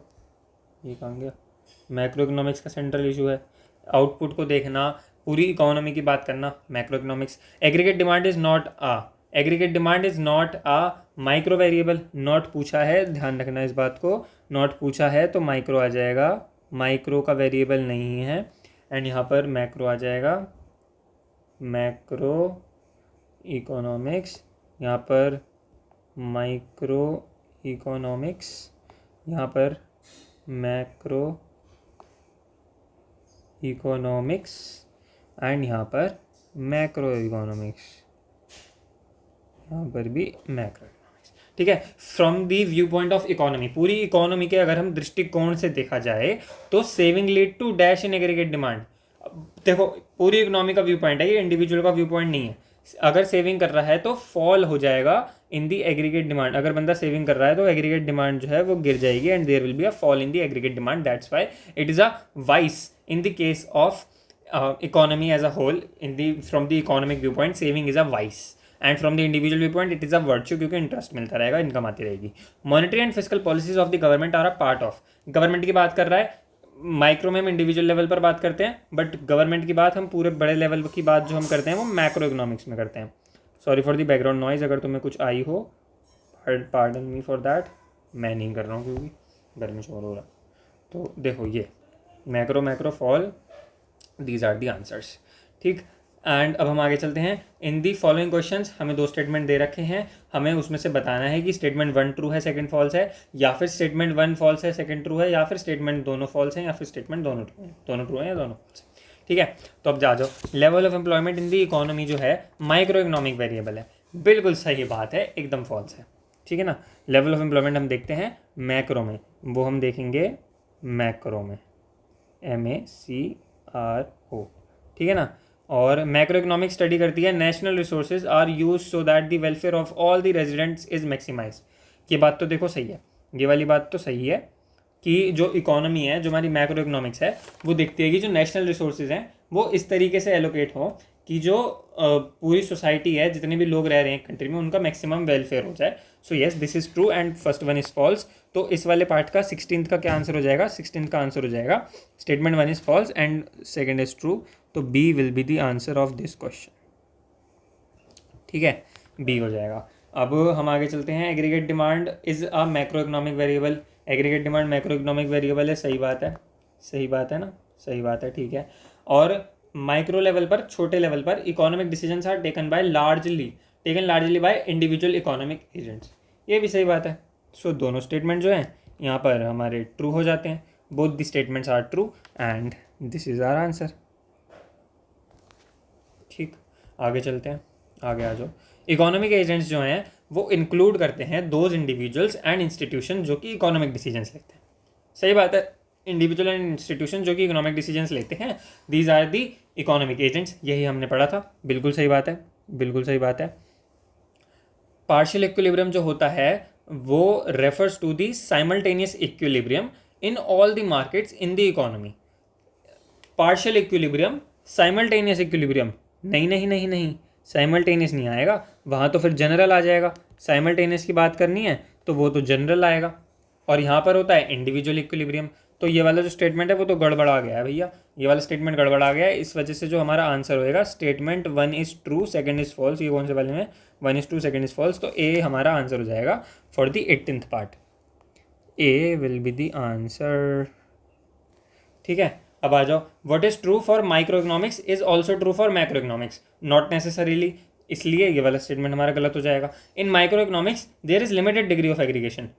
ये कहाँ गया, मैक्रो इकोनॉमिक्स का सेंट्रल इशू है। आउटपुट को देखना, पूरी इकोनॉमी की बात करना, macroeconomics. Aggregate demand is not a, aggregate demand is not a micro variable, not पूछा है, ध्यान रखना इस बात को, नॉट पूछा है तो माइक्रो आ जाएगा, माइक्रो का वेरिएबल नहीं है। एंड यहाँ पर मैक्रो आ जाएगा, मैक्रो इकोनॉमिक्स, यहाँ पर माइक्रो इकोनॉमिक्स, यहाँ पर मैक्रो इकोनॉमिक्स, एंड यहाँ पर मैक्रो इकोनॉमिक्स, यहाँ पर भी मैक्रो इकोनॉमिक्स। ठीक है, from the view point of economy, पूरी इकोनॉमी के अगर हम दृष्टिकोण से देखा जाए तो saving lead to dash in aggregate demand. देखो पूरी इकोनॉमी का व्यू पॉइंट है, ये इंडिविजुअल का व्यू पॉइंट नहीं है। अगर सेविंग कर रहा है तो फॉल हो जाएगा इन दी एग्रीगेट डिमांड, अगर बंदा सेविंग कर रहा है तो एग्रीगेट डिमांड जो है वो गिर जाएगी, and there will be a fall in the aggregate demand. That's why it is a vice in the case of economy as a whole, in the from the economic view point saving is a vice, and from the individual view point it is a virtue, क्योंकि interest मिलता रहेगा, income आती रहेगी। Monetary and physical policies of the government are a part of, government की बात कर रहा है, माइक्रो में हम इंडिविजुअल लेवल पर बात करते हैं, बट गवर्नमेंट की बात हम पूरे बड़े लेवल की बात जो हम करते हैं वो मैक्रो इकोनॉमिक्स में करते हैं। Sorry for the background noise, अगर तुम्हें कुछ आई हो, पार्डन मी फॉर दैट, मैं नहीं कर रहा हूँ क्योंकि घर में शोर हो रहा। तो देखो ये macro macro fall, these are the answers. ठीक, एंड अब हम आगे चलते हैं। इन दी फॉलोइंग क्वेश्चंस हमें दो स्टेटमेंट दे रखे हैं, हमें उसमें से बताना है कि स्टेटमेंट 1 ट्रू है सेकंड फॉल्स है, या फिर स्टेटमेंट 1 फॉल्स है सेकंड ट्रू है, या फिर स्टेटमेंट दोनों फॉल्स हैं, या फिर स्टेटमेंट दोनों ट्रू हैं, दोनों ट्रू हैं या दोनों फॉल्स हैं। ठीक है, तो अब जा जाओ। Level of employment in the economy जो है माइक्रो इकोनॉमिक वेरिएबल है, बिल्कुल सही बात है, एकदम फॉल्स है। ठीक है ना, लेवल ऑफ एम्प्लॉयमेंट हम देखते हैं मैक्रो में, वो हम देखेंगे मैक्रो में, MACRO। ठीक है ना, और मैक्रो इकोनॉमिक स्टडी करती है national resources are use so that the welfare of all the residents is maximise. ये बात तो देखो सही है, ये वाली बात तो सही है कि जो इकोनॉमी है, जो हमारी मैक्रो इकोनॉमिक्स है, वो देखती है कि जो नेशनल रिसोर्सेज हैं वो इस तरीके से एलोकेट हो कि जो पूरी सोसाइटी है, जितने भी लोग रह रहे हैं कंट्री में, उनका मैक्सिमम वेलफेयर हो जाए. So yes, this is true and first one is false. तो इस वाले पार्ट का 16th का क्या आंसर हो जाएगा? 16th का आंसर हो जाएगा statement 1 is false and second is true. तो B will be the answer of this question. ठीक है, बी हो जाएगा. अब हम आगे चलते हैं. Aggregate demand is a macro economic variable. Aggregate demand macro economic variable है. सही बात है, सही बात है ना, सही बात है. ठीक है. और माइक्रो लेवल पर, छोटे लेवल पर, economic decisions are taken largely by individual economic agents. ये भी सही बात है. सो दोनों स्टेटमेंट जो हैं यहाँ पर हमारे ट्रू हो जाते हैं. Both the statements are true and this is our answer. ठीक, आगे चलते हैं. आगे आ जाओ. इकोनॉमिक एजेंट्स जो हैं वो इंक्लूड करते हैं दोज इंडिविजुअल्स एंड इंस्टीट्यूशन जो कि इकोनॉमिक डिसीजंस लेते हैं. सही बात है, इंडिविजुअल एंड इंस्टीट्यूशन जो कि इकोनॉमिक डिसीजंस लेते हैं, these are the economic agents. यही हमने पढ़ा था. बिल्कुल सही बात है, बिल्कुल सही बात है. पार्शियल इक्विलिब्रियम जो होता है वो refers to the simultaneous equilibrium in all the markets in the economy. Partial equilibrium, simultaneous equilibrium नहीं नहीं नहीं नहीं, साइमल्टेनियस नहीं आएगा. वहाँ तो फिर जनरल आ जाएगा. साइमल्टेनियस की बात करनी है तो वो तो जनरल आएगा. और यहाँ पर होता है इंडिविजुअल इक्विलिब्रियम. तो ये वाला जो स्टेटमेंट है वो तो गड़बड़ा गया है भैया. ये वाला स्टेटमेंट गड़बड़ा गया है. इस वजह से जो हमारा आंसर होएगा statement 1 is true second is false. ये कौन से वाले में? 1 is true second is false. तो ए हमारा आंसर हो जाएगा for the 18th part. A will be the answer. ठीक है, अब आ जाओ. What is true for micro economics is also true for macro economics. Not necessarily, इसलिए ये वाला स्टेटमेंट हमारा गलत हो जाएगा. In micro economics there is limited degree of aggregation.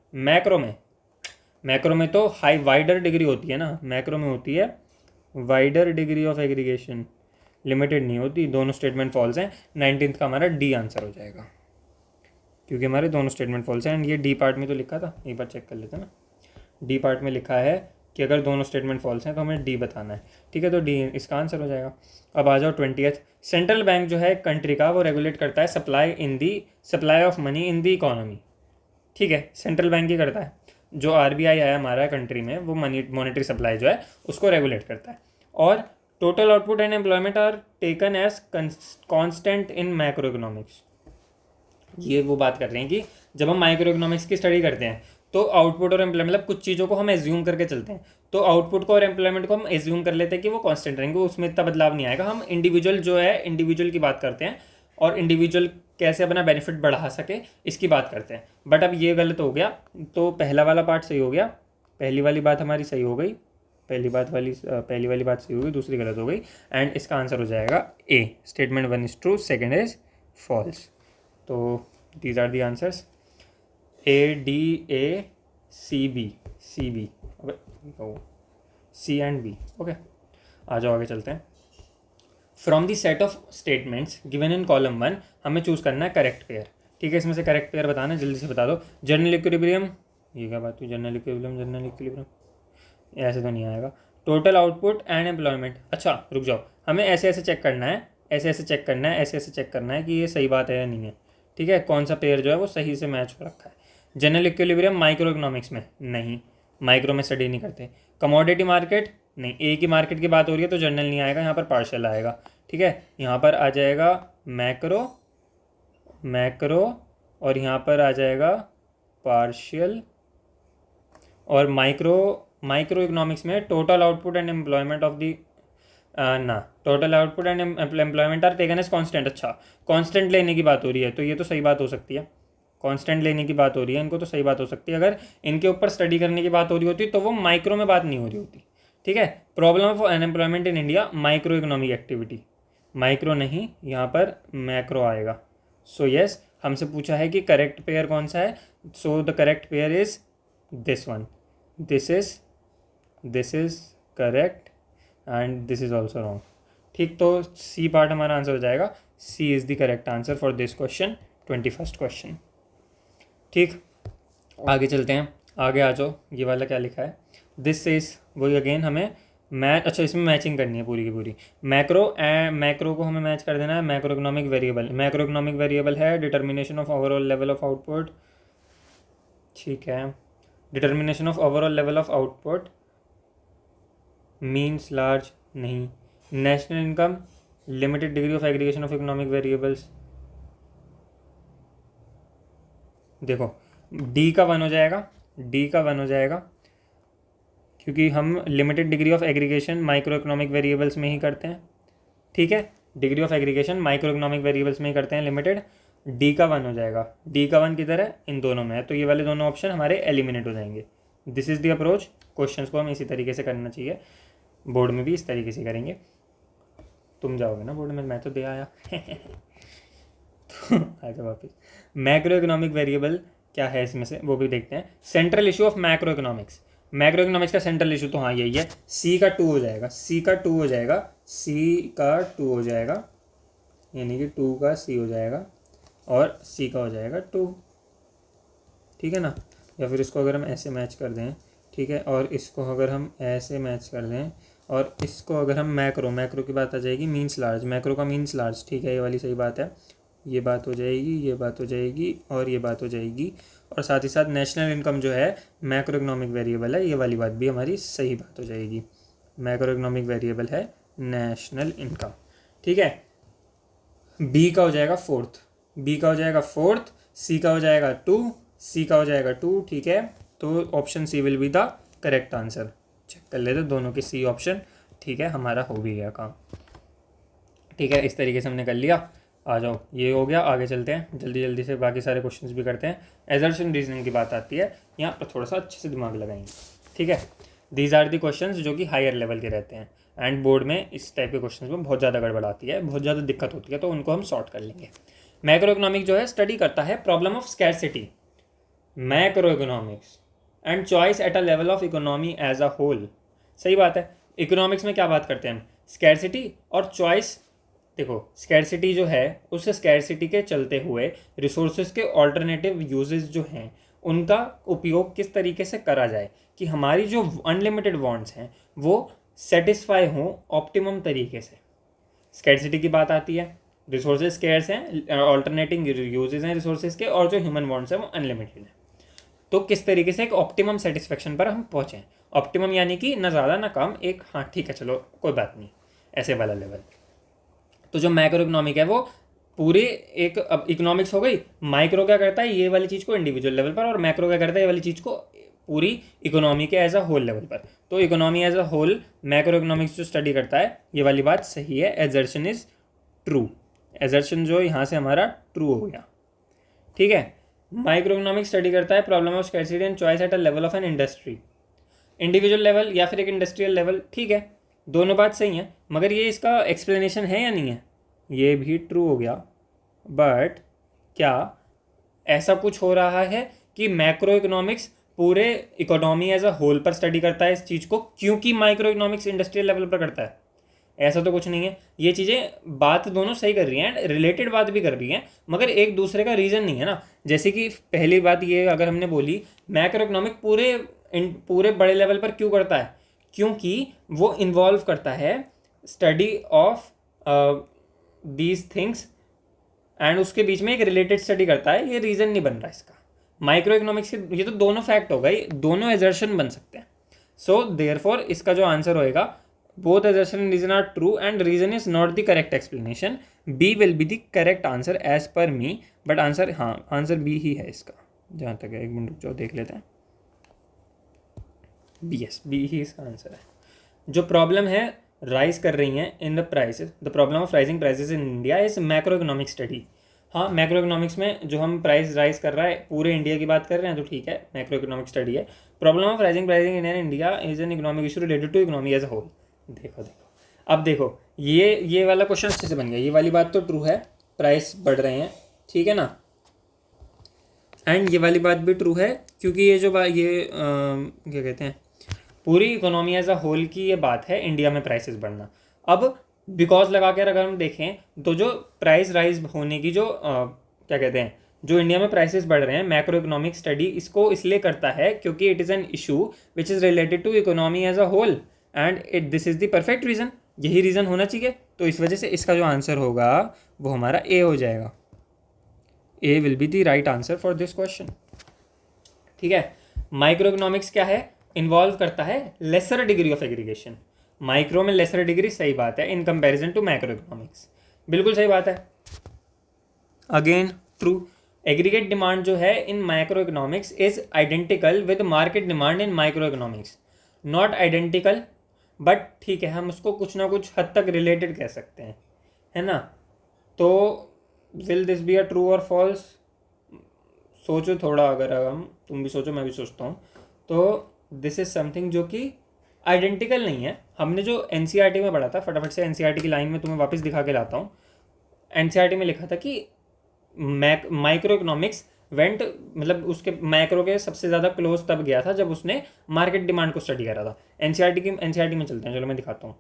Macro में तो हाई वाइडर डिग्री होती है ना. मैक्रो में होती है wider degree of aggregation, limited नहीं होती. दोनों स्टेटमेंट फॉल्स हैं. 19th का हमारा डी आंसर हो जाएगा क्योंकि हमारे दोनों स्टेटमेंट फॉल्स हैं. एंड ये डी पार्ट में तो लिखा था, एक बार चेक कर लेते हैं ना. डी पार्ट में लिखा है कि अगर दोनों स्टेटमेंट फॉल्स हैं तो हमें डी बताना है. ठीक है, तो डी इसका आंसर हो जाएगा. अब आ जाओ 20th. सेंट्रल बैंक जो है कंट्री का वो रेगुलेट करता है supply of money in the economy. ठीक है, सेंट्रल बैंक ही करता है. जो आरबीआई है हमारा कंट्री में, वो मॉनेटरी सप्लाई जो है उसको रेगुलेट करता है. और total output and employment are taken as constant in macro economics. ये वो बात कर रहे हैं कि जब हम माइक्रो इकोनॉमिक्स की स्टडी करते हैं तो आउटपुट और एम्प्लॉयमेंट, मतलब कुछ चीज़ों को हम एज्यूम करके चलते हैं. तो आउटपुट को और एम्प्लॉयमेंट को हम एज्यूम कर लेते हैं कि वो कांस्टेंट रहेंगे, उसमें इतना बदलाव नहीं आएगा. हम इंडिविजुअल जो है, इंडिविजुअल की बात करते हैं और इंडिविजुअल कैसे अपना बेनिफिट बढ़ा सके इसकी बात करते हैं. बट अब ये गलत हो गया. तो पहला वाला पार्ट सही हो गया, पहली वाली बात हमारी सही हो गई, पहली वाली बात सही हो गई, दूसरी गलत हो गई. एंड इसका आंसर हो जाएगा A. Statement 1 is true second is false. तो these are the answers. A, D, A, C, B. C and B. Okay, आ जाओ आगे चलते हैं. From the set of statements given in column 1 हमें चूज़ करना है करेक्ट पेयर. ठीक है, इसमें से करेक्ट पेयर बताना है, जल्दी से बता दो. जनरल इक्विलिब्रियम, ये क्या बात हुई? जनरल इक्विलिब्रियम ऐसे तो नहीं आएगा. Total output and employment. अच्छा रुक जाओ, हमें ऐसे ऐसे चेक करना है, ऐसे चेक करना है कि ये सही बात है या नहीं है. ठीक है, कौन सा पेयर जो है वो सही से मैच हो रखा है. जनरल इक्विलिब्रियम माइक्रो इकोनॉमिक्स में नहीं, माइक्रो में स्टडी नहीं करते. कमोडिटी मार्केट नहीं, एक ही मार्केट की बात हो रही है तो जनरल नहीं आएगा, यहाँ पर पार्शियल आएगा. ठीक है, यहाँ पर आ जाएगा मैक्रो और यहाँ पर आ जाएगा पार्शियल. और माइक्रो इकोनॉमिक्स में total output and employment of the total output and employment are taken as constant. अच्छा, कांस्टेंट लेने की बात हो रही है तो ये तो सही बात हो सकती है. कांस्टेंट लेने की बात हो रही है, इनको तो सही बात हो सकती है. अगर इनके ऊपर स्टडी करने की बात हो रही होती तो वो माइक्रो में बात नहीं हो रही होती. ठीक है, problem of unemployment in India micro economic activity. Micro नहीं, यहाँ पर मैक्रो आएगा. सो येस, हमसे पूछा है कि करेक्ट पेयर कौन सा है. So the correct pair is this one. This is correct and this is also wrong. ठीक, तो सी पार्ट हमारा आंसर हो जाएगा. C is the correct answer for this question, 21st question. ठीक, आगे चलते हैं. आगे आ जाओ. ये वाला क्या लिखा है? दिस इज वही अगेन हमें मैच. अच्छा, इसमें मैचिंग करनी है पूरी की पूरी. मैक्रो को हमें मैच कर देना है. मैक्रो इकोनॉमिक वेरिएबल है determination of overall level of output. ठीक है, determination of overall level of output means large नहीं. National income limited degree of aggregation of economic variables, देखो डी का 1 हो जाएगा, डी का 1 हो जाएगा, क्योंकि हम limited degree of aggregation micro economic variables में ही करते हैं, ठीक है, degree of aggregation micro economic variables में ही करते हैं लिमिटेड। डी का 1 हो जाएगा, डी का 1 किधर है, इन दोनों में है, तो ये वाले दोनों ऑप्शन हमारे एलिमिनेट हो जाएंगे। This is the approach, questions को हम इसी तरीके से करना चाहिए, बोर्ड में भी इस तरीके से करेंगे। तुम जाओगे ना बोर्ड में, मैं तो दे आया तो आजा वापस। मैक्रो इकोनॉमिक वेरिएबल क्या है इसमें से वो भी देखते हैं। Central issue of macro economics, macro economics का सेंट्रल इशू तो हाँ यही है, सी का 2 हो जाएगा, सी का 2 हो जाएगा, सी का 2 हो जाएगा, यानी कि 2 का सी हो जाएगा और सी का हो जाएगा 2, ठीक है ना। या फिर इसको अगर हम ऐसे मैच कर दें, ठीक है, और इसको अगर हम ऐसे मैच कर दें और इसको अगर हम मैक्रो, मैक्रो की बात आ जाएगी मीन्स लार्ज, मैक्रो का मीन्स लार्ज, ठीक है, ये वाली सही बात है, ये बात हो जाएगी, ये बात हो जाएगी और ये बात हो जाएगी, और साथ ही साथ नेशनल इनकम जो है मैक्रो इकोनॉमिक वेरिएबल है, ये वाली बात भी हमारी सही बात हो जाएगी। मैक्रो इकोनॉमिक वेरिएबल है नेशनल इनकम, ठीक है। बी का हो जाएगा 4th, बी का हो जाएगा 4th, सी का हो जाएगा 2, सी का हो जाएगा 2, ठीक है, तो option C will be the correct answer. Check कर लेते दोनों के सी ऑप्शन, ठीक है, हमारा हो भी गया काम, ठीक है, इस तरीके से हमने कर लिया। आ जाओ, ये हो गया, आगे चलते हैं जल्दी जल्दी से, बाकी सारे क्वेश्चंस भी करते हैं। एजर्शन रीजनिंग की बात आती है, यहाँ पर थोड़ा सा अच्छे से दिमाग लगाएंगे, ठीक है। दीज आर दी क्वेश्चंस जो कि हायर लेवल के रहते हैं, एंड बोर्ड में इस टाइप के क्वेश्चंस में बहुत ज़्यादा गड़बड़ आती है, बहुत ज़्यादा दिक्कत होती है, तो उनको हम सॉर्ट कर लेंगे। मैक्रो इकोनॉमिक जो है स्टडी करता है problem of scarcity, macroeconomics and choice at a level of economy as a whole. सही बात है, इकोनॉमिक्स में क्या बात करते हैं हम, स्कैरसिटी और चॉइस। देखो स्कैरसिटी जो है, उस स्कैरसिटी के चलते हुए रिसोर्सेज के ऑल्टरनेटिव यूजेस जो हैं उनका उपयोग किस तरीके से करा जाए कि हमारी जो अनलिमिटेड वांट्स हैं वो सेटिस्फाई हों ऑप्टिमम तरीके से। स्कैरसिटी की बात आती है, रिसोर्सेज स्कैर्स हैं, ऑल्टरनेटिंग यूजेस हैं रिसोर्सेज के, और जो ह्यूमन वांट्स हैं वो अनलिमिटेड हैं, तो किस तरीके से एक ऑप्टिमम सेटिस्फेक्शन पर हम पहुँचें। ऑप्टिमम यानी कि ना ज़्यादा ना कम, एक हाँ ठीक है चलो कोई बात नहीं, ऐसे वाला लेवल। तो जो मैक्रो इकोनॉमिक है वो पूरे एक, अब इकोनॉमिक्स हो गई, माइक्रो क्या करता है ये वाली चीज़ को इंडिविजुअल लेवल पर, और मैक्रो क्या करता है ये वाली चीज़ को पूरी इकोनॉमी के एज अ होल लेवल पर। तो economy as a whole macroeconomics जो स्टडी करता है, ये वाली बात सही है, एजर्शन इज ट्रू, एजर्शन जो यहाँ से हमारा ट्रू हो गया, ठीक है। माइक्रो इकोनॉमिक्स स्टडी करता है problem of scarcity and choice at a level of an industry, individual level या फिर एक इंडस्ट्रियल लेवल, ठीक है, दोनों बात सही है, मगर ये इसका एक्सप्लेनेशन है या नहीं है, ये भी ट्रू हो गया। बट क्या ऐसा कुछ हो रहा है कि मैक्रो इकोनॉमिक्स पूरे इकोनॉमी एज अ होल पर स्टडी करता है इस चीज़ को, क्योंकि माइक्रो इकोनॉमिक्स इंडस्ट्रियल लेवल पर करता है? ऐसा तो कुछ नहीं है। ये चीज़ें बात दोनों सही कर रही हैं, रिलेटेड बात भी कर रही हैं, मगर एक दूसरे का रीज़न नहीं है ना। जैसे कि पहली बात ये अगर हमने बोली मैक्रो इकोनॉमिक पूरे बड़े लेवल पर क्यों करता है, क्योंकि वो इन्वॉल्व करता है study of these things, and उसके बीच में एक रिलेटेड स्टडी करता है, ये रीज़न नहीं बन रहा इसका। माइक्रो इकोनॉमिक्स के ये तो दोनों फैक्ट हो गए, दोनों एजर्शन बन सकते हैं। सो देयरफॉर इसका जो आंसर होएगा, both assertion and reason are true and reason is not the correct explanation, B will be the correct answer as per me. But answer, हाँ आंसर बी ही है इसका, जहाँ तक है। एक मिनट जो देख लेते हैं, बी, यस बी ही इसका आंसर है। जो प्रॉब्लम है राइज कर रही हैं in the prices, the problem of rising prices in India is macro economic study. हाँ मैक्रो इकोनॉमिक्स में जो हम प्राइस राइज कर रहा है पूरे इंडिया की बात कर रहे हैं तो ठीक है, मैक्रो इकोनॉमिक स्टडी है। Problem of rising pricing in India is an economic issue related to economy as a whole. देखो अब देखो, ये वाला क्वेश्चन अच्छे से बन गया, ये वाली बात तो ट्रू है, प्राइस बढ़ रहे हैं, ठीक है ना, एंड ये वाली बात भी ट्रू है, क्योंकि ये जो क्या कहते हैं, पूरी इकोनॉमी एज अ होल की ये बात है, इंडिया में प्राइसेस बढ़ना। अब बिकॉज लगा कर अगर हम देखें तो जो प्राइस राइज होने की जो क्या कहते हैं, जो इंडिया में प्राइसेस बढ़ रहे हैं, मैक्रो इकोनॉमिक स्टडी इसको इसलिए करता है क्योंकि it is an issue which is related to economy as a whole and this is the perfect reason, यही रीज़न होना चाहिए। तो इस वजह से इसका जो आंसर होगा वो हमारा ए हो जाएगा, A will be the right answer for this question, ठीक है। माइक्रो इकोनॉमिक्स क्या है, इन्वॉल्व करता है lesser degree of aggregation. Micro में लेसर डिग्री, सही बात है, in comparison to macro economics, बिल्कुल सही बात है। अगेन ट्रू, एग्रीगेट डिमांड जो है in micro economics is identical with market demand in micro economics, not identical, but ठीक है, हम उसको कुछ ना कुछ हद तक रिलेटेड कह सकते हैं, है ना। तो will this be a true और फॉल्स? सोचो थोड़ा, अगर हम तुम भी सोचो मैं भी सोचता हूँ, तो दिस इज समथिंग जो कि आइडेंटिकल नहीं है। हमने जो एनसीईआरटी में पढ़ा था, फटाफट से एनसीईआरटी की लाइन में तुम्हें वापस दिखा के लाता हूँ। एनसीईआरटी में लिखा था कि माइक्रो इकोनॉमिक्स वेंट, मतलब उसके मैक्रो के सबसे ज़्यादा क्लोज तब गया था जब उसने मार्केट डिमांड को स्टडी करा था। एनसीईआरटी में चलते हैं, चलो मैं दिखाता हूँ।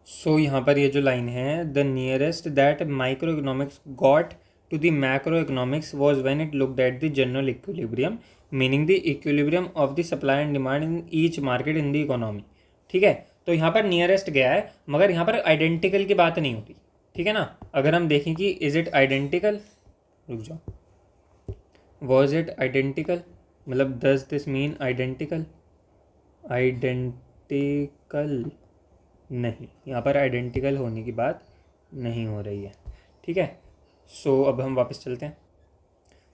सो यहाँ पर ये जो लाइन है, the nearest that micro economics got to the macro economics was when it looked at the general equilibrium, meaning the equilibrium of the supply and demand in each market in the economy. ठीक है, तो यहाँ पर nearest गया है, मगर यहाँ पर आइडेंटिकल की बात नहीं होती, ठीक है ना। अगर हम देखें कि इज इट आइडेंटिकल, रुक जाओ, वॉज इट आइडेंटिकल, मतलब does this mean identical? Identical नहीं, यहाँ पर आइडेंटिकल होने की बात नहीं हो रही है, ठीक है। सो अब हम वापस चलते हैं।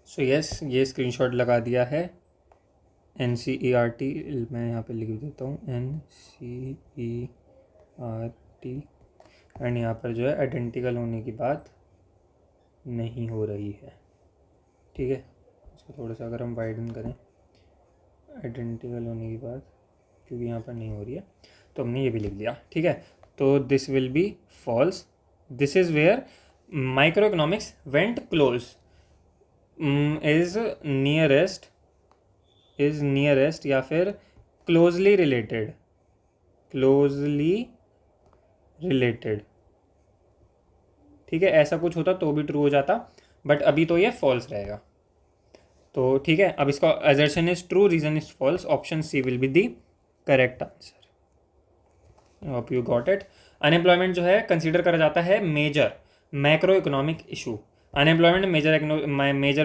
सो यस, ये स्क्रीनशॉट लगा दिया है एनसीईआरटी, मैं यहाँ पे लिख देता हूँ एनसीईआरटी, एंड यहाँ पर जो है आइडेंटिकल होने की बात नहीं हो रही है, ठीक है। इसको थोड़ा सा अगर हम वाइडन करें, आइडेंटिकल होने की बात क्योंकि यहाँ पर नहीं हो रही है, तो हमने ये भी लिख दिया, ठीक है। तो this will be false, this is where micro economics went close, is nearest या फिर क्लोजली रिलेटेड, ठीक है। ऐसा कुछ होता तो भी ट्रू हो जाता, बट अभी तो ये फॉल्स रहेगा। तो ठीक है, अब इसका assertion is true, reason is false, option C will be the correct answer. Hope you got it. Unemployment जो है कंसीडर करा जाता है major macro economic issue. Unemployment major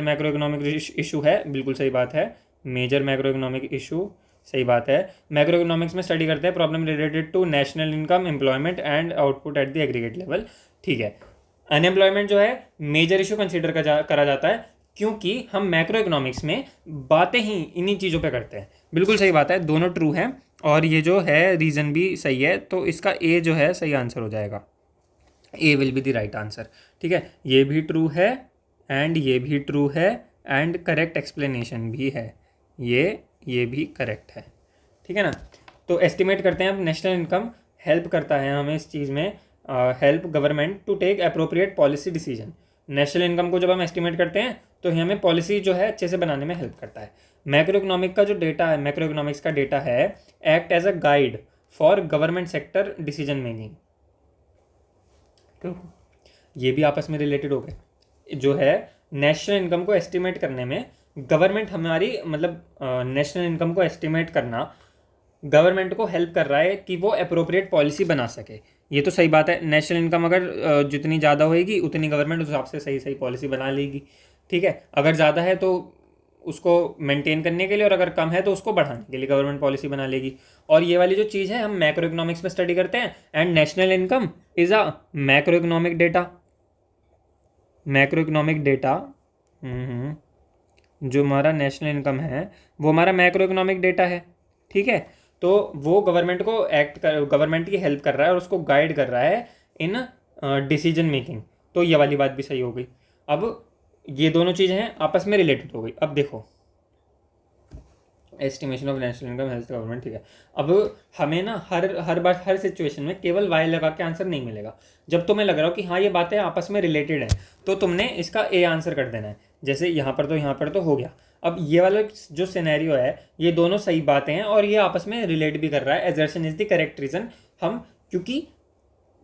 macro economic issue है, बिल्कुल सही बात है, मेजर मैक्रो इकोनॉमिक इशू, सही बात है। मैक्रो इकोनॉमिक्स में स्टडी करते हैं problem related to national income, employment and output at the aggregate level, ठीक है। अनएम्प्लॉयमेंट जो है मेजर इशू कंसीडर करा जाता है क्योंकि हम मैक्रो इकोनॉमिक्स में बातें ही इन्हीं चीज़ों पे करते हैं, बिल्कुल सही बात है, दोनों ट्रू हैं, और ये जो है रीज़न भी सही है, तो इसका ए जो है सही आंसर हो जाएगा, A will be the right answer, ठीक है। ये भी ट्रू है एंड ये भी ट्रू है एंड करेक्ट एक्सप्लेनेशन भी है, ये भी करेक्ट है, ठीक है ना। तो एस्टिमेट करते हैं अब नेशनल इनकम हेल्प करता है हमें इस चीज़ में, help government to take appropriate policy decision. National income को जब हम एस्टिमेट करते हैं तो ये हमें पॉलिसी जो है अच्छे से बनाने में हेल्प करता है। मैक्रो इकोनॉमिक का जो डेटा है, मैक्रो इकोनॉमिक्स का डेटा है, act as a guide for government sector decision making. ये भी आपस में रिलेटेड हो गए। जो है नेशनल इनकम को एस्टिमेट करने में गवर्नमेंट हमारी, मतलब नेशनल इनकम को एस्टिमेट करना गवर्नमेंट को हेल्प कर रहा है कि वो अप्रोप्रिएट पॉलिसी बना सके। ये तो सही बात है, नेशनल इनकम अगर जितनी ज़्यादा होएगी उतनी गवर्नमेंट उस हिसाब से सही सही पॉलिसी बना लेगी, ठीक है। अगर ज़्यादा है तो उसको मेंटेन करने के लिए, और अगर कम है तो उसको बढ़ाने के लिए गवर्नमेंट पॉलिसी बना लेगी। और ये वाली जो चीज़ है हम मैक्रो इकोनॉमिक्स में स्टडी करते हैं, and national income is a macro economic data. Macro economic data जो हमारा नेशनल इनकम है वो हमारा मैक्रो इकोनॉमिक डेटा है, ठीक है। तो वो गवर्नमेंट की हेल्प कर रहा है और उसको गाइड कर रहा है इन डिसीजन मेकिंग। तो ये वाली बात भी सही हो गई। अब ये दोनों चीज़ें हैं आपस में रिलेटेड हो गई। अब देखो estimation of national income health government, ठीक है। अब हमें ना हर बार हर सिचुएशन में केवल वाई लगा के आंसर नहीं मिलेगा। जब तुम्हें लग रहा हो कि हाँ ये बातें आपस में रिलेटेड हैं तो तुमने इसका ए आंसर कर देना है। जैसे यहाँ पर तो हो गया। अब ये वाला जो सिनेरियो है ये दोनों सही बातें हैं और ये आपस में रिलेट भी कर रहा है। Assertion is the correct reason. हम क्योंकि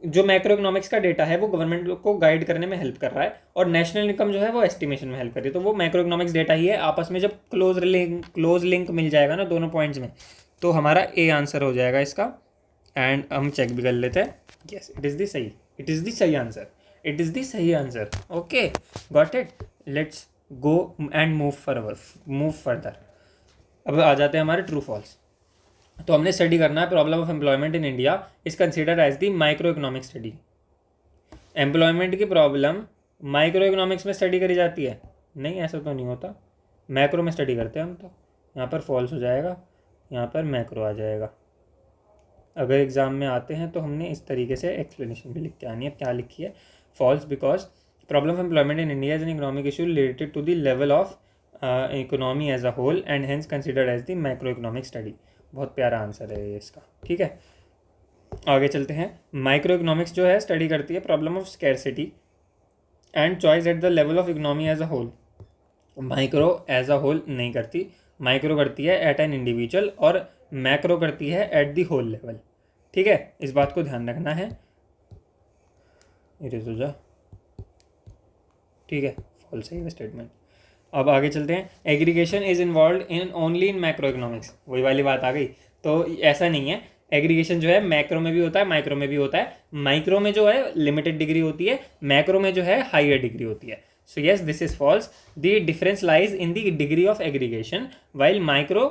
जो मैक्रो इकोनॉमिक्स का डेटा है वो गवर्नमेंट को गाइड करने में हेल्प कर रहा है और नेशनल इनकम जो है वो एस्टिमेशन में हेल्प कर रही है। तो वो मैक्रो इकोनॉमिक्स डेटा ही है। आपस में जब क्लोज लिंक मिल जाएगा ना दोनों पॉइंट्स में तो हमारा ए आंसर हो जाएगा इसका। एंड हम चेक भी कर लेते हैं। यस, इट इज़ द सही answer. Okay, got it. Let's go and move further. अब आ जाते हैं हमारे ट्रू फॉल्स। तो हमने स्टडी करना है problem of employment in India is considered as the micro economic study. Employment की प्रॉब्लम माइक्रो इकोनॉमिक्स में स्टडी करी जाती है? नहीं, ऐसा तो नहीं होता, मैक्रो में स्टडी करते हैं हम तो। यहाँ पर फॉल्स हो जाएगा, यहाँ पर मैक्रो आ जाएगा। अगर एग्ज़ाम में आते हैं तो हमने इस तरीके से एक्सप्लेनेशन भी लिख के आनी है। क्या लिखी है? False because problem of employment in India is an economic issue related to the level of economy as a whole and hence considered as the micro economic study. बहुत प्यारा आंसर है ये इसका। ठीक है, आगे चलते हैं। माइक्रो इकोनॉमिक्स जो है स्टडी करती है problem of scarcity and choice at the level of economy as a whole. Micro as a whole नहीं करती, माइक्रो करती है एट एन इंडिविजुअल, और मैक्रो करती है एट दी होल लेवल। ठीक है, इस बात को ध्यान रखना है। इरेज हो जा, ठीक है, फॉल्स है स्टेटमेंट। अब आगे चलते हैं। Aggregation is involve in only in macro economics, वही वाली बात आ गई। तो ऐसा नहीं है, एग्रीगेशन जो है मैक्रो में भी होता है, माइक्रो में भी होता है। माइक्रो में जो है लिमिटेड डिग्री होती है, मैक्रो में जो है हायर डिग्री होती है। So yes, this is false. The difference lies in the degree of aggregation while micro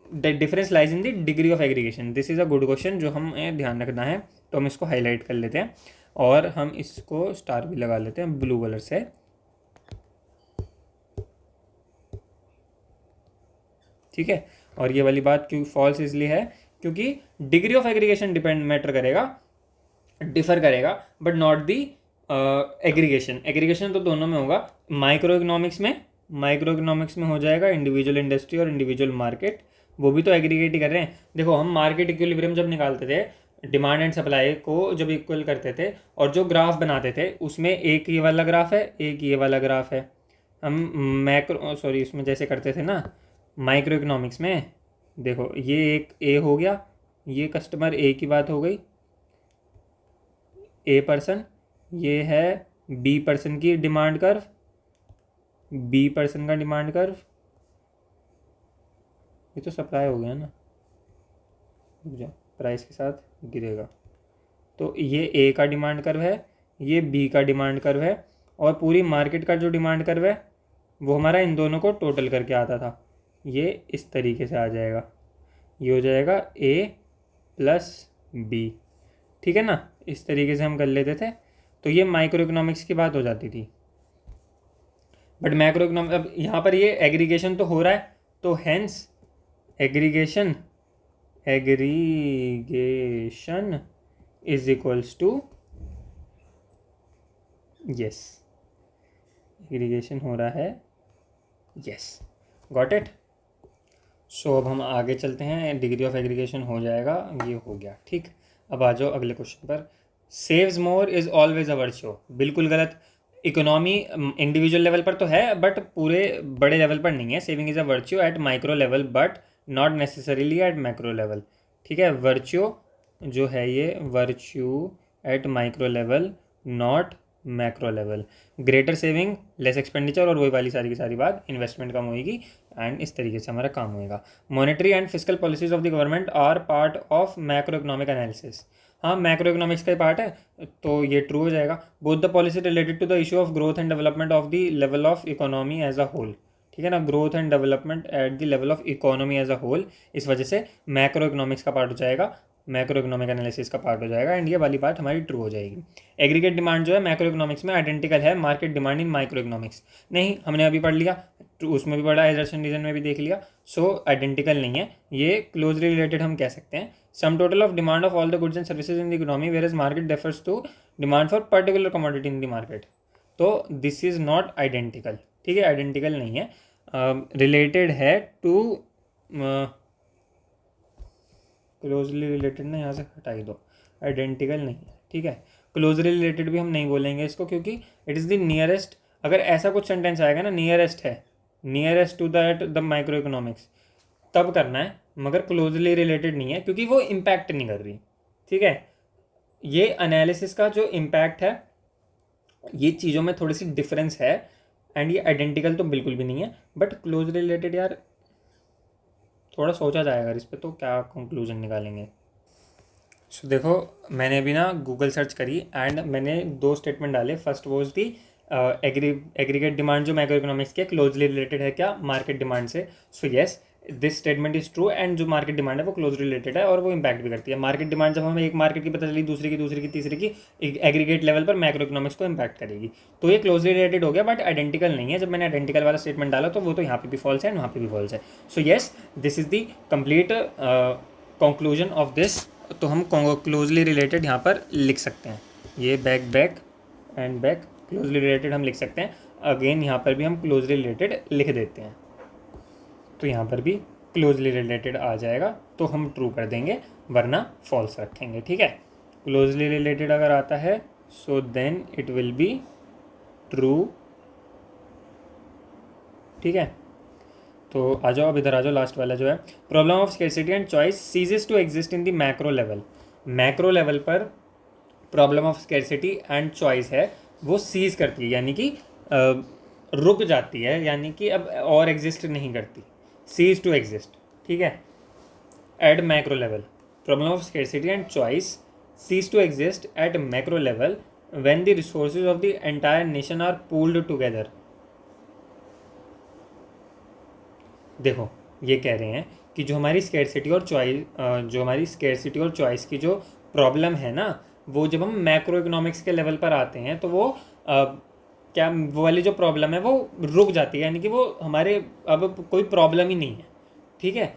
the difference lies in the degree of aggregation. This is a good question जो हमें ध्यान रखना है। तो हम इसको हाईलाइट कर लेते हैं और हम इसको स्टार भी लगा लेते हैं ब्लू कलर से। ठीक है, और ये वाली बात क्यों फॉल्स इसलिए है क्योंकि degree of aggregation depend matter करेगा, डिफर करेगा, but not the aggregation. Aggregation तो दोनों में होगा। माइक्रो इकोनॉमिक्स में हो जाएगा इंडिविजुअल इंडस्ट्री और इंडिविजुअल मार्केट, वो भी तो एग्रीगेट ही कर रहे हैं। देखो, हम मार्केट इक्विलिब्रियम जब निकालते थे, डिमांड एंड सप्लाई को जब इक्वल करते थे और जो ग्राफ बनाते थे उसमें एक ये वाला ग्राफ है, एक ये वाला ग्राफ है। हम मैक्रो सॉरी इसमें जैसे करते थे ना माइक्रो इकोनॉमिक्स में, देखो ये एक ए हो गया, ये कस्टमर ए की बात हो गई, ए पर्सन, ये है बी पर्सन की डिमांड कर्व, बी पर्सन का डिमांड कर्व, ये तो सप्लाई हो गया ना, प्राइस के साथ गिरेगा। तो ये ए का डिमांड कर्व है, ये बी का डिमांड कर्व है, और पूरी मार्केट का जो डिमांड कर्व है वो हमारा इन दोनों को टोटल करके आता था। ये इस तरीके से आ जाएगा, ये हो जाएगा ए प्लस बी। ठीक है ना, इस तरीके से हम कर लेते थे। तो ये माइक्रो इकोनॉमिक्स की बात हो जाती थी। बट मैक्रो इकोनॉमिक्स, अब यहाँ पर ये एग्रीगेशन तो हो रहा है, तो hence aggregation is equals to, yes, aggregation हो रहा है, यस, गॉट इट। सो अब हम आगे चलते हैं। डिग्री ऑफ एग्रीगेशन हो जाएगा, ये हो गया। ठीक, अब आ जाओ अगले क्वेश्चन पर। Saves more is always a virtue, बिल्कुल गलत। इकोनॉमी इंडिविजुअल लेवल पर तो है बट पूरे बड़े लेवल पर नहीं है। Saving is a virtue at micro level but not necessarily at macro level. ठीक है, वर्च्यू जो है ये virtue at micro level not macro level. Greater saving less expenditure, और वही वाली सारी की सारी बात, इन्वेस्टमेंट कम होगी एंड इस तरीके से हमारा काम होएगा। Monetary and fiscal policies of the government are part of macro economic analysis. हाँ, मैक्रो इकोनॉमिक्स का ही पार्ट है, तो ये ट्रू हो जाएगा। Both the policy related to the issue of growth and development of the level of economy as a whole. ठीक है ना, growth and development at the level of economy as a whole, इस वजह से macro economics का part हो जाएगा, macro economic analysis का पार्ट हो जाएगा, एंड ये वाली बात हमारी ट्रू हो जाएगी। एग्रीगेट डिमांड जो है मैक्रो इकोनॉमिक्स में आइडेंटिकल है market demand in micro economics. नहीं, हमने अभी पढ़ लिया, उसमें भी पढ़ा, एजर्शन रीजन में भी देख लिया। सो आइडेंटिकल नहीं है, ये क्लोजली रिलेटेड हम कह सकते हैं। Sum total of demand of all the goods and services in the economy where as market differs to demand for particular commodity in the market. तो दिस इज नॉट आइडेंटिकल। ठीक है, identical नहीं है, related है to, closely related ना, यहाँ से हटा ही दो, आइडेंटिकल नहीं है। ठीक है, क्लोजली रिलेटेड भी हम नहीं बोलेंगे इसको, क्योंकि इट इज़ द नियरेस्ट। अगर ऐसा कुछ सेंटेंस आएगा ना, नियरेस्ट है, nearest to that the micro economics, तब करना है, मगर क्लोजली रिलेटेड नहीं है क्योंकि वो इम्पैक्ट नहीं कर रही। ठीक है, ये एनालिसिस का जो इम्पैक्ट है, ये चीज़ों में थोड़ी सी डिफरेंस है, एंड ये आइडेंटिकल तो बिल्कुल भी नहीं है। बट क्लोजली रिलेटेड यार थोड़ा सोचा जाएगा इस पर, तो क्या कंक्लूजन निकालेंगे। सो देखो, मैंने अभी ना गूगल सर्च करी एंड मैंने दो स्टेटमेंट डाले। First was the aggregate demand जो मैक्रो इकोनॉमिक्स के क्लोजली रिलेटेड है क्या मार्केट डिमांड से। सो yes, this statement is true and जो मार्केट डिमांड है वो क्लोज रिलेटेड है और वो इम्पैक्ट भी करती है। मार्केट डिमांड जब हमें एक मार्केट की पता चली, दूसरी की, तीसरी की, एग्रीगेट लेवल पर मैक्रो इकोनॉमिक्स को इम्पैक्ट करेगी, तो ये क्लोजली रिलेटेड हो गया, बट आइडेंटिकल नहीं है। जब मैंने आइडेंटिकल वाला स्टेटमेंट डाला तो वो तो यहाँ पे भी फॉल्स है एंड वहाँ पे भी फॉल्स है। So yes, this is the complete conclusion of this. तो हम क्लोजली रिलेटेड यहाँ पर लिख सकते हैं, ये back and back closely related हम लिख सकते हैं। अगेन यहाँ पर भी हम क्लोजली रिलेटेड लिख देते हैं, तो यहाँ पर भी क्लोजली रिलेटेड आ जाएगा, तो हम ट्रू कर देंगे, वरना फॉल्स रखेंगे। ठीक है, क्लोजली रिलेटेड अगर आता है so then it will be true. ठीक है, तो आ जाओ, अब इधर आ जाओ, लास्ट वाला जो है, problem of scarcity and choice ceases to exist in the macro level. Macro level पर problem of scarcity and choice है वो सीज करती है, यानी कि रुक जाती है, यानी कि अब और एग्जिस्ट नहीं करती, सीज टू एग्जिस्ट। ठीक है, at macro level problem of scarcity and choice ceases to exist at macro level when the resources of the entire nation are pooled together. देखो, ये कह रहे हैं कि जो हमारी स्केर्सिटी और चॉइस की जो प्रॉब्लम है ना, वो जब हम मैक्रो इकोनॉमिक्स के लेवल पर आते हैं तो वो वो वाली जो प्रॉब्लम है वो रुक जाती है, यानी कि वो हमारे अब कोई प्रॉब्लम ही नहीं है। ठीक है,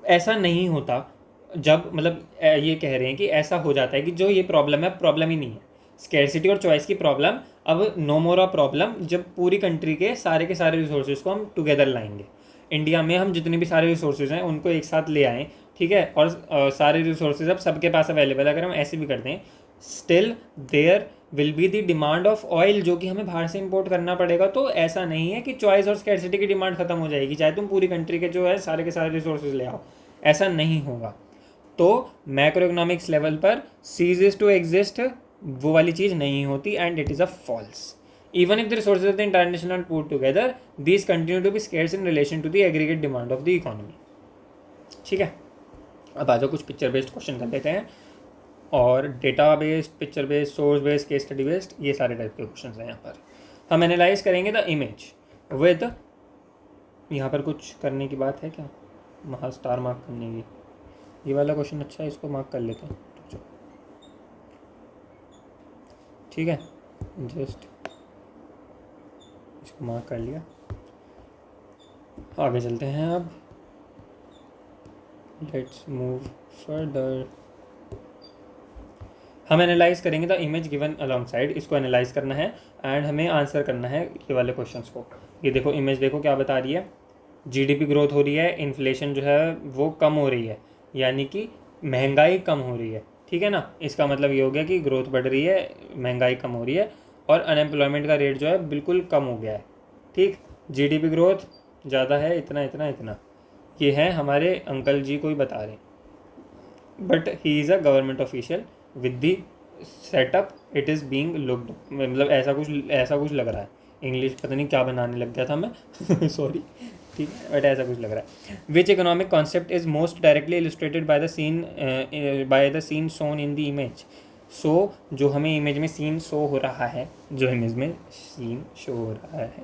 ऐसा नहीं होता जब मतलब ये कह रहे हैं कि ऐसा हो जाता है कि जो ये प्रॉब्लम है प्रॉब्लम ही नहीं है, स्केर्सिटी और चॉइस की प्रॉब्लम अब नो मोर अ प्रॉब्लम जब पूरी कंट्री के सारे रिसोर्सेज को हम टुगेदर लाएंगे। इंडिया में हम जितने भी सारे रिसोर्सेज हैं उनको एक साथ ले आएँ, ठीक है, और सारे रिसोर्सेज अब सबके पास अवेलेबल है। अगर हम ऐसे भी करते हैं, still there will be the demand of oil, जो कि हमें बाहर से इंपोर्ट करना पड़ेगा। तो ऐसा नहीं है कि चॉइस और स्कैर्सिटी की डिमांड खत्म हो जाएगी चाहे तुम पूरी कंट्री के जो है सारे के सारे रिसोर्सेज ले आओ, ऐसा नहीं होगा। तो मैक्रो इकोनॉमिक्स लेवल पर सीजेस टू एग्जिस्ट वो वाली चीज़ नहीं होती and it is a false. Even if the resources of the entire nation are put together, these continue to be scarce in relation to the aggregate demand of the economy. ठीक है, अब आ जाओ कुछ पिक्चर बेस्ड क्वेश्चन कर लेते हैं, और data based, picture based, source based, case study based, ये सारे टाइप के क्वेश्चन हैं यहाँ पर। हम एनालाइज करेंगे द इमेज विद, यहाँ पर कुछ करने की बात है क्या, वहाँ स्टार मार्क करने की, ये वाला क्वेश्चन अच्छा है, इसको मार्क कर लेते हैं। ठीक है, जस्ट इसको मार्क कर लिया, आगे चलते हैं। अब लेट्स मूव फर्दर। हम एनालाइज करेंगे the image given along side, इसको एनालाइज करना है एंड हमें आंसर करना है ये वाले क्वेश्चंस को। ये देखो इमेज, देखो क्या बता रही है, जीडीपी ग्रोथ हो रही है, इन्फ्लेशन जो है वो कम हो रही है, यानी कि महंगाई कम हो रही है। ठीक है ना, इसका मतलब ये हो गया कि ग्रोथ बढ़ रही है, महंगाई कम हो रही है, और अनएम्प्लॉयमेंट का रेट जो है बिल्कुल कम हो गया है। ठीक, जीडीपी ग्रोथ ज़्यादा है, इतना इतना इतना, ये है हमारे अंकल जी को ही बता रहे हैं, but he is a government official with the setup it is being looked, मतलब ऐसा कुछ लग रहा है। इंग्लिश पता नहीं क्या बनाने लग गया था मैं सॉरी। ठीक है, बट ऐसा कुछ लग रहा है। Which economic concept is most directly illustrated by the scene shown in the image. So जो हमें इमेज में सीन शो हो रहा है, जो इमेज में सीन शो हो रहा है,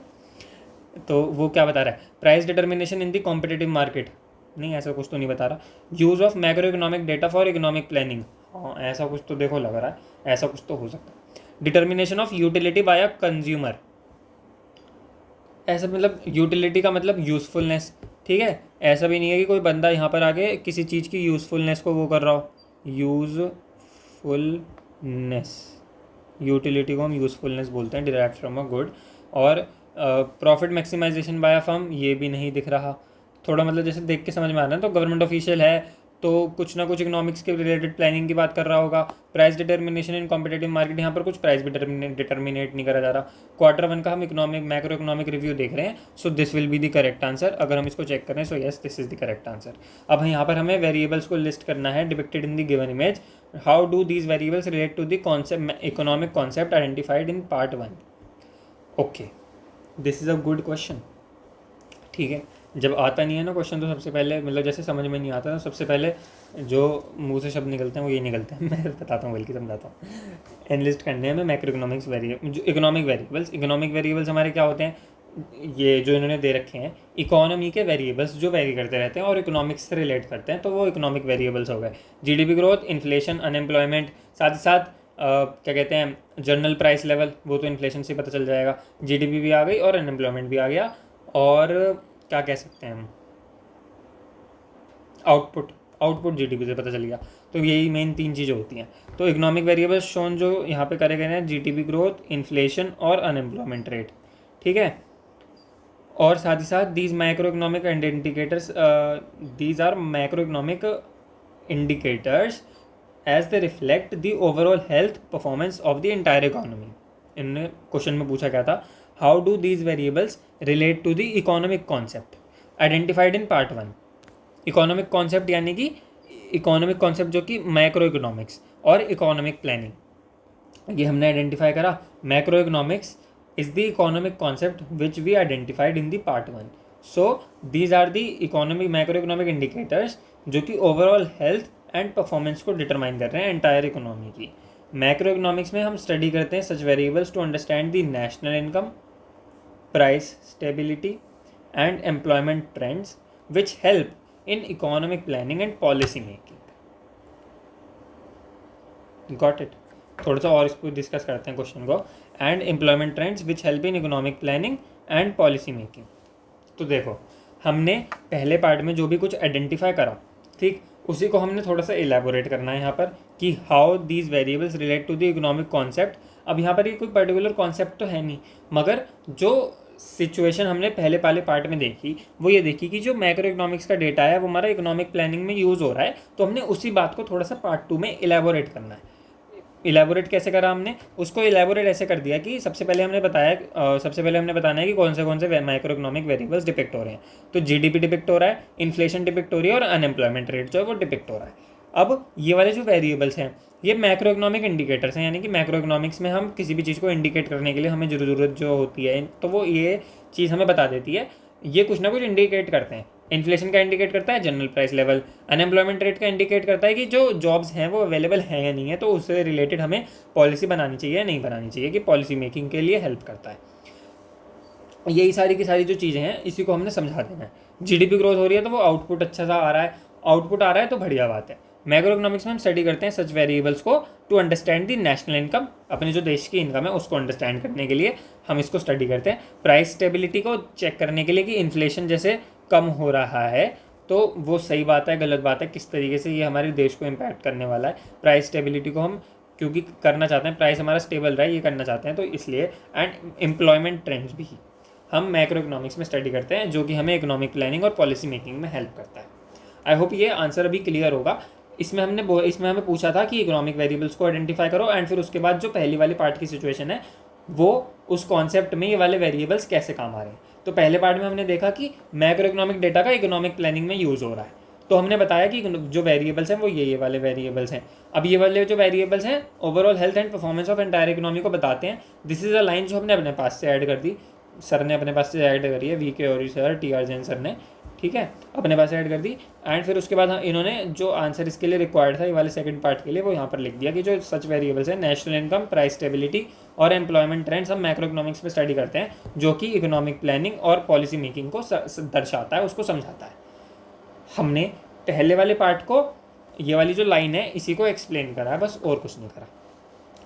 तो वो क्या बता रहा है, price determination in the competitive market, नहीं ऐसा कुछ तो नहीं बता रहा। Use of macro economic data for economic planning, हाँ ऐसा कुछ तो देखो लग रहा है, ऐसा कुछ तो हो सकता है। Determination of utility by a consumer, ऐसा मतलब यूटिलिटी का मतलब यूज़फुलनेस। ठीक है, ऐसा भी नहीं है कि कोई बंदा यहाँ पर आके किसी चीज़ की यूज़फुलनेस को वो कर रहा हो, यूज़फुलनेस, यूटिलिटी को हम यूज़फुलनेस बोलते हैं, डिराइव्ड फ्रॉम अ गुड। और profit maximisation by a firm, ये भी नहीं दिख रहा। थोड़ा मतलब जैसे देख के समझ में आ रहा है, तो गवर्नमेंट ऑफिशियल है तो कुछ ना कुछ इकोनॉमिक्स के रिलेटेड प्लानिंग की बात कर रहा होगा। Price determination in competitive market, यहाँ पर कुछ प्राइस भी डिटर्मिनेट नहीं करा जा रहा। Q1 का हम इकोनॉमिक मैक्रो इकोनॉमिक रिव्यू देख रहे हैं, so this will be the correct answer. अगर हम इसको चेक करें so yes this is the correct answer. अब यहाँ पर हमें वेरिएबल्स को लिस्ट करना है depicted in the given image. How do these variables relate to the concept, economic concept identified in part 1। Okay, this is a good question. ठीक है, जब आता नहीं है ना क्वेश्चन तो सबसे पहले मतलब जैसे समझ में नहीं आता ना, सबसे पहले जो मुंह से शब्द निकलते हैं वो ये निकलते हैं मैं बताता हूँ, बल्कि समझाता हूँ। एनलिस्ट करने में मैक्रो इकोनॉमिक्स वेरिएबल, जो इकोनॉमिक वेरिएबल्स हमारे क्या होते हैं, ये जो इन्होंने दे रखे हैं इकोनॉमी के वेरिएबल्स जो वेरी करते रहते हैं और इकोनॉमिक्स से रिलेट करते हैं, तो वो इकोनॉमिक वेरिएबल्स हो गए। जीडीपी ग्रोथ, इन्फ्लेशन, अनएम्प्लॉयमेंट, साथ ही साथ क्या कहते हैं जनरल प्राइस लेवल, वो तो इन्फ्लेशन से पता चल जाएगा। जीडीपी भी आ गई और अनएम्प्लॉयमेंट भी आ गया, और क्या कह सकते हैं हम, आउटपुट, आउटपुट जीडीपी से पता चल गया। तो यही मेन 3 चीज़ें होती हैं। तो इकोनॉमिक वेरिएबल्स शोन जो यहाँ पे करे गए हैं, जीडीपी ग्रोथ, इन्फ्लेशन और अनएम्प्लॉयमेंट रेट, ठीक है। और साथ ही साथ these micro economic indicators, these are micro economic indicators as they reflect the overall health performance of the entire economy. इन्होंने क्वेश्चन में पूछा क्या था, how do these variables relate to the economic concept identified in part 1। Economic concept यानी कि economic concept जो कि macro economics और इकोनॉमिक प्लानिंग, ये हमने आइडेंटिफाई करा। Macro economics is the economic concept which we identified in the part 1. So these are the economic macroeconomic indicators जो कि overall health and performance को determine कर रहे हैं entire economy की। मैक्रो इकोनॉमिक्स में हम स्टडी करते हैं such variables to understand the national income, price stability and employment trends which help in economic planning and policy making. Got it? थोड़ा सा और इसको डिस्कस करते हैं क्वेश्चन को। And employment trends which help in economic planning and policy making. तो देखो, हमने पहले पार्ट में जो भी कुछ आइडेंटिफाई करा, ठीक, उसी को हमने थोड़ा सा एलैबोरेट करना है यहाँ पर कि how these variables relate to the economic concept. अब यहाँ पर ये कोई पर्टिकुलर कॉन्सेप्ट तो है नहीं, मगर जो सिचुएशन हमने पहले वाले पार्ट में देखी वो ये देखी कि जो मैक्रो इकोनॉमिक्स का डेटा है वो हमारा इकोनॉमिक प्लानिंग में यूज़ हो रहा है, तो हमने उसी बात को थोड़ा सा पार्ट 2 में एलैबोरेट करना है। इलेबोरेट कैसे करा हमने, उसको इलेबोरेट ऐसे कर दिया कि सबसे पहले हमने बताना है कि कौन से माइक्रो इकोनॉमिक वेरिएबल्स डिपिक्ट हो रहे हैं। तो जीडीपी डिपिक्ट हो रहा है, इन्फ्लेशन डिपिक्ट हो रही है और अनएम्प्लॉयमेंट रेट जो है वो डिपिक्ट हो रहा है। अब ये वाले जो वेरिएबल्स हैं ये मैक्रो इकोनॉमिक इंडिकेटर्स हैं, यानी कि मैक्रो इकोनॉमिक्स में हम किसी भी चीज़ को इंडिकेट करने के लिए हमें ज़रूरत जो होती है तो वो ये चीज़ हमें बता देती है, ये कुछ ना कुछ इंडिकेट करते हैं। इन्फ्लेशन का इंडिकेट करता है general price level, unemployment rate का इंडिकेट करता है कि जो जॉब्स हैं वो अवेलेबल हैं या नहीं है, तो उससे रिलेटेड हमें पॉलिसी बनानी चाहिए या नहीं बनानी चाहिए, कि पॉलिसी मेकिंग के लिए हेल्प करता है। यही सारी की सारी जो चीज़ें हैं इसी को हमने समझा देना है। जीडीपी ग्रोथ हो रही है तो वो आउटपुट अच्छा सा आ रहा है, आउटपुट आ रहा है तो बढ़िया बात है। मैक्रो इकोनॉमिक्स में हम स्टडी करते हैं सच वेरिएबल्स को to understand the national income, अपने जो देश की इनकम है उसको अंडरस्टैंड करने के लिए हम इसको स्टडी करते हैं। प्राइस स्टेबिलिटी को चेक करने के लिए कि इन्फ्लेशन जैसे कम हो रहा है तो वो सही बात है गलत बात है, किस तरीके से ये हमारे देश को इम्पैक्ट करने वाला है। प्राइस स्टेबिलिटी को हम क्योंकि करना चाहते हैं, प्राइस हमारा स्टेबल रहे ये करना चाहते हैं, तो इसलिए। एंड एम्प्लॉयमेंट ट्रेंड्स भी हम मैक्रो इकोनॉमिक्स में स्टडी करते हैं जो कि हमें इकोनॉमिक प्लानिंग और पॉलिसी मेकिंग में हेल्प करता है। आई होप ये आंसर अभी क्लियर होगा। इसमें हमें पूछा था कि इकोनॉमिक वेरिएबल्स को आइडेंटिफाई करो, एंड फिर उसके बाद जो पहली वाली पार्ट की सिचुएशन है वो उस कॉन्सेप्ट में ये वाले वेरिएबल्स कैसे काम आ रहे हैं। तो पहले पार्ट में हमने देखा कि मैक्रो इकोनॉमिक डेटा का इकोनॉमिक प्लानिंग में यूज़ हो रहा है, तो हमने बताया कि जो वेरिएबल्स हैं वो ये वाले वेरिएबल्स हैं। अब ये वाले जो वेरिएबल्स हैं overall health and performance of entire economy को बताते हैं। दिस इज़ अ लाइन जो हमने अपने पास से ऐड कर दी, सर ने अपने पास से ऐड करी है, वी के और sir T R Jain sir ने, ठीक है, अपने पास ऐड कर दी। एंड फिर उसके बाद इन्होंने जो आंसर इसके लिए रिक्वायर्ड था ये वाले सेकंड पार्ट के लिए वो यहाँ पर लिख दिया कि जो सच वेरिएबल्स हैं नेशनल इनकम, प्राइस स्टेबिलिटी और एम्प्लॉयमेंट ट्रेंड्स हम मैक्रो इकोनॉमिक्स में स्टडी करते हैं, जो कि इकोनॉमिक प्लानिंग और पॉलिसी मेकिंग को दर्शाता है, उसको समझाता है। हमने पहले वाले पार्ट को, ये वाली जो लाइन है इसी को एक्सप्लेन करा है, बस और कुछ नहीं करा।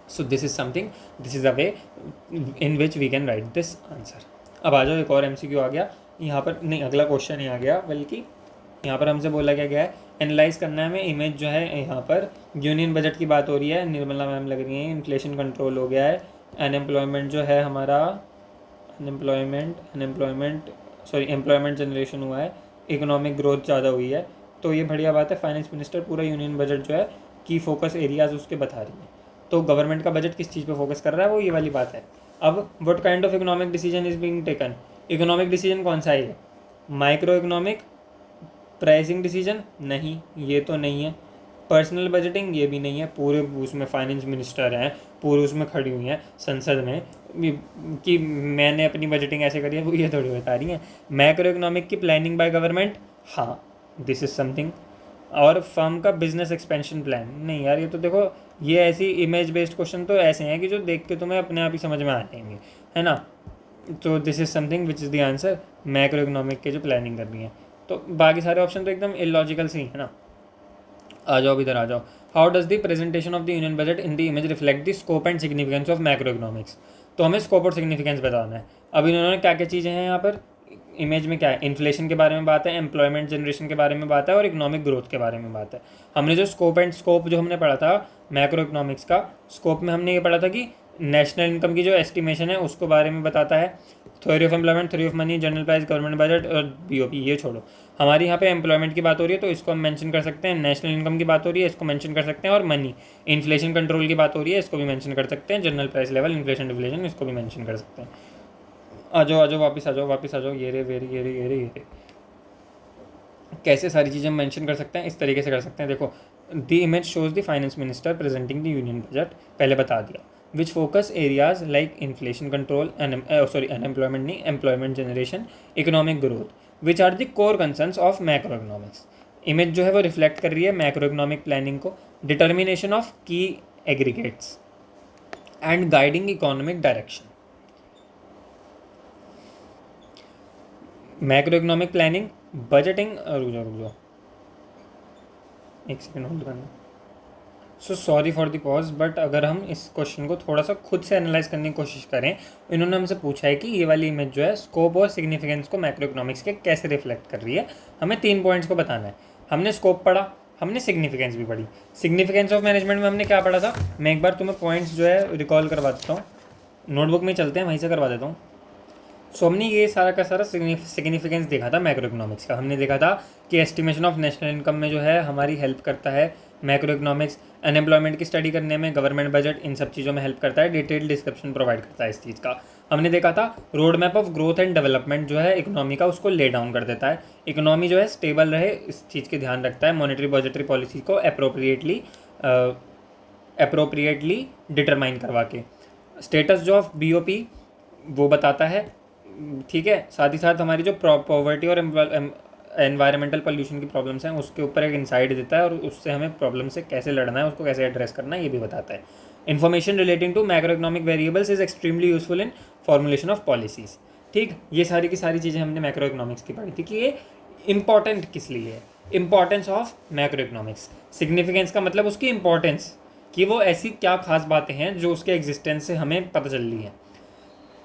So this is a way in which we can write this answer. अब आ जाओ, एक और MCQ आ गया यहाँ पर, नहीं अगला क्वेश्चन ही आ गया, बल्कि यहाँ पर हमसे बोला गया है एनालाइज करना है हमें इमेज जो है, यहाँ पर यूनियन बजट की बात हो रही है, निर्मला मैम लग रही है, इन्फ्लेशन कंट्रोल हो गया है, अनएम्प्लॉयमेंट जो है हमारा एम्प्लॉयमेंट जनरेशन हुआ है, इकोनॉमिक ग्रोथ ज़्यादा हुई है, तो ये बढ़िया बात है। फाइनेंस मिनिस्टर पूरा यूनियन बजट जो है की फोकस एरियाज उसके बता रही है, तो गवर्नमेंट का बजट किस चीज़ पे फोकस कर रहा है वो ये वाली बात है। अब what kind of economic decision is being taken, economic decision कौन सा है, माइक्रो इकोनॉमिक प्राइसिंग डिसीजन नहीं, ये तो नहीं है। पर्सनल बजटिंग ये भी नहीं है, पूरे उसमें फाइनेंस मिनिस्टर हैं, पूरे उसमें खड़ी हुई हैं संसद में कि मैंने अपनी बजटिंग ऐसे करी है, वो ये थोड़ी बता रही हैं। मैक्रो इकोनॉमिक की प्लानिंग बाय गवर्नमेंट, हाँ दिस इज़ समथिंग। और फर्म का बिजनेस एक्सपेंशन प्लान, नहीं यार ये तो देखो, ये ऐसी इमेज बेस्ड क्वेश्चन तो ऐसे हैं कि जो देख के तुम्हें अपने आप ही समझ में आ जाएंगे, है ना। तो this is something which is the answer, macro economic के जो प्लानिंग करनी है। तो बाकी सारे ऑप्शन तो एकदम इलॉजिकल से ही है ना। आ जाओ इधर आ जाओ। How does the presentation of the union budget in the image reflect the scope and significance of macro economics. तो हमें स्कोप और सिग्निफिकेंस बताना है। अब इन्होंने क्या क्या चीज़ें हैं यहाँ पर इमेज में, क्या है, इन्फ्लेशन के बारे में बात है, एम्प्लॉयमेंट जनरेशन के बारे में बात है और इकोनॉमिक ग्रोथ के बारे में बात है। हमने जो स्कोप जो हमने पढ़ा था मैक्रो इकोनॉमिक्स का, स्कोप में हमने ये पढ़ा था कि नेशनल इनकम की जो एस्टिमेशन है उसको बारे में बताता है, theory of employment, theory of money, general price, government budget और बीओपी, ये छोड़ो। हमारी यहाँ पे एम्प्लॉयमेंट की बात हो रही है तो इसको हम मेंशन कर सकते हैं, नेशनल इनकम की बात हो रही है इसको मेंशन कर सकते हैं, और मनी इन्फ्लेशन कंट्रोल की बात हो रही है इसको भी मेंशन कर सकते हैं, general price level, inflation deflation इसको भी मेंशन कर सकते हैं। आ जाओ वापस आ जाओ, ये रे वेरी ये रे। कैसे सारी चीज़ें हम मेंशन कर सकते हैं, इस तरीके से कर सकते हैं। देखो, the image shows the finance minister presenting the union budget, पहले बता दिया, which focus areas like inflation control, unemployment नहीं, employment generation, economic growth, which are the core concerns of macro economics. Image जो है वो रिफ्लेक्ट कर रही है मैक्रो इकोनॉमिक प्लानिंग को, डिटर्मिनेशन ऑफ की aggregates and guiding economic direction. Macro economic planning, budgeting, रुक जाओ एक सेकेंड होल्ड करना। So sorry for the pause, but अगर हम इस क्वेश्चन को थोड़ा सा खुद से एनालाइज करने की कोशिश करें, इन्होंने हमसे पूछा है कि ये वाली इमेज जो है स्कोप और सिग्निफिकेंस को मैक्रो इकोनॉमिक्स के कैसे रिफ्लेक्ट कर रही है। हमें 3 पॉइंट्स को बताना है। हमने स्कोप पढ़ा, हमने सिग्निफिकेंस भी पढ़ी। सिग्निफिकेंस ऑफ मैनेजमेंट में हमने क्या पढ़ा था, मैं एक बार तुम्हें पॉइंट्स जो है रिकॉल करवा देता हूँ, नोटबुक में चलते हैं वहीं से करवा देता हूँ। सो हमने ये सारा का सारा सिग्निफिकेंस देखा था मैक्रो इकोनॉमिक्स का। हमने देखा था कि एस्टिमेशन ऑफ नेशनल इनकम में जो है हमारी हेल्प करता है मैक्रो इकोनॉमिक्स, अनएम्प्लॉयमेंट की स्टडी करने में गवर्नमेंट बजट इन सब चीज़ों में हेल्प करता है, डिटेल डिस्क्रिप्शन प्रोवाइड करता है इस चीज़ का। हमने देखा था road map of growth and development जो है इकोनॉमी का, उसको ले डाउन कर देता है, इकोनॉमी जो है स्टेबल रहे इस चीज़ के ध्यान रखता है, मॉनेटरी बजटरी पॉलिसी को अप्रोप्रिएटली डिटरमाइन करवा के, स्टेटस जो ऑफ बीओपी वो बताता है, ठीक है। साथ ही साथ हमारी जो पॉवर्टी और एनवायरमेंटल पोल्यूशन की प्रॉब्लम्स हैं उसके ऊपर एक इंसाइट देता है, और उससे हमें प्रॉब्लम से कैसे लड़ना है, उसको कैसे एड्रेस करना है, ये भी बताता है। Information relating to macro economic variables is extremely useful in formulation of policies. ठीक, ये सारी की सारी चीज़ें हमने मैक्रो इकोनॉमिक्स की पढ़ी थी कि ये इंपॉर्टेंट किस लिए है, importance of macro economics. Significance का मतलब उसकी इंपॉर्टेंस, कि वो ऐसी क्या खास बातें हैं जो उसके एग्जिस्टेंस से हमें पता चल रही है।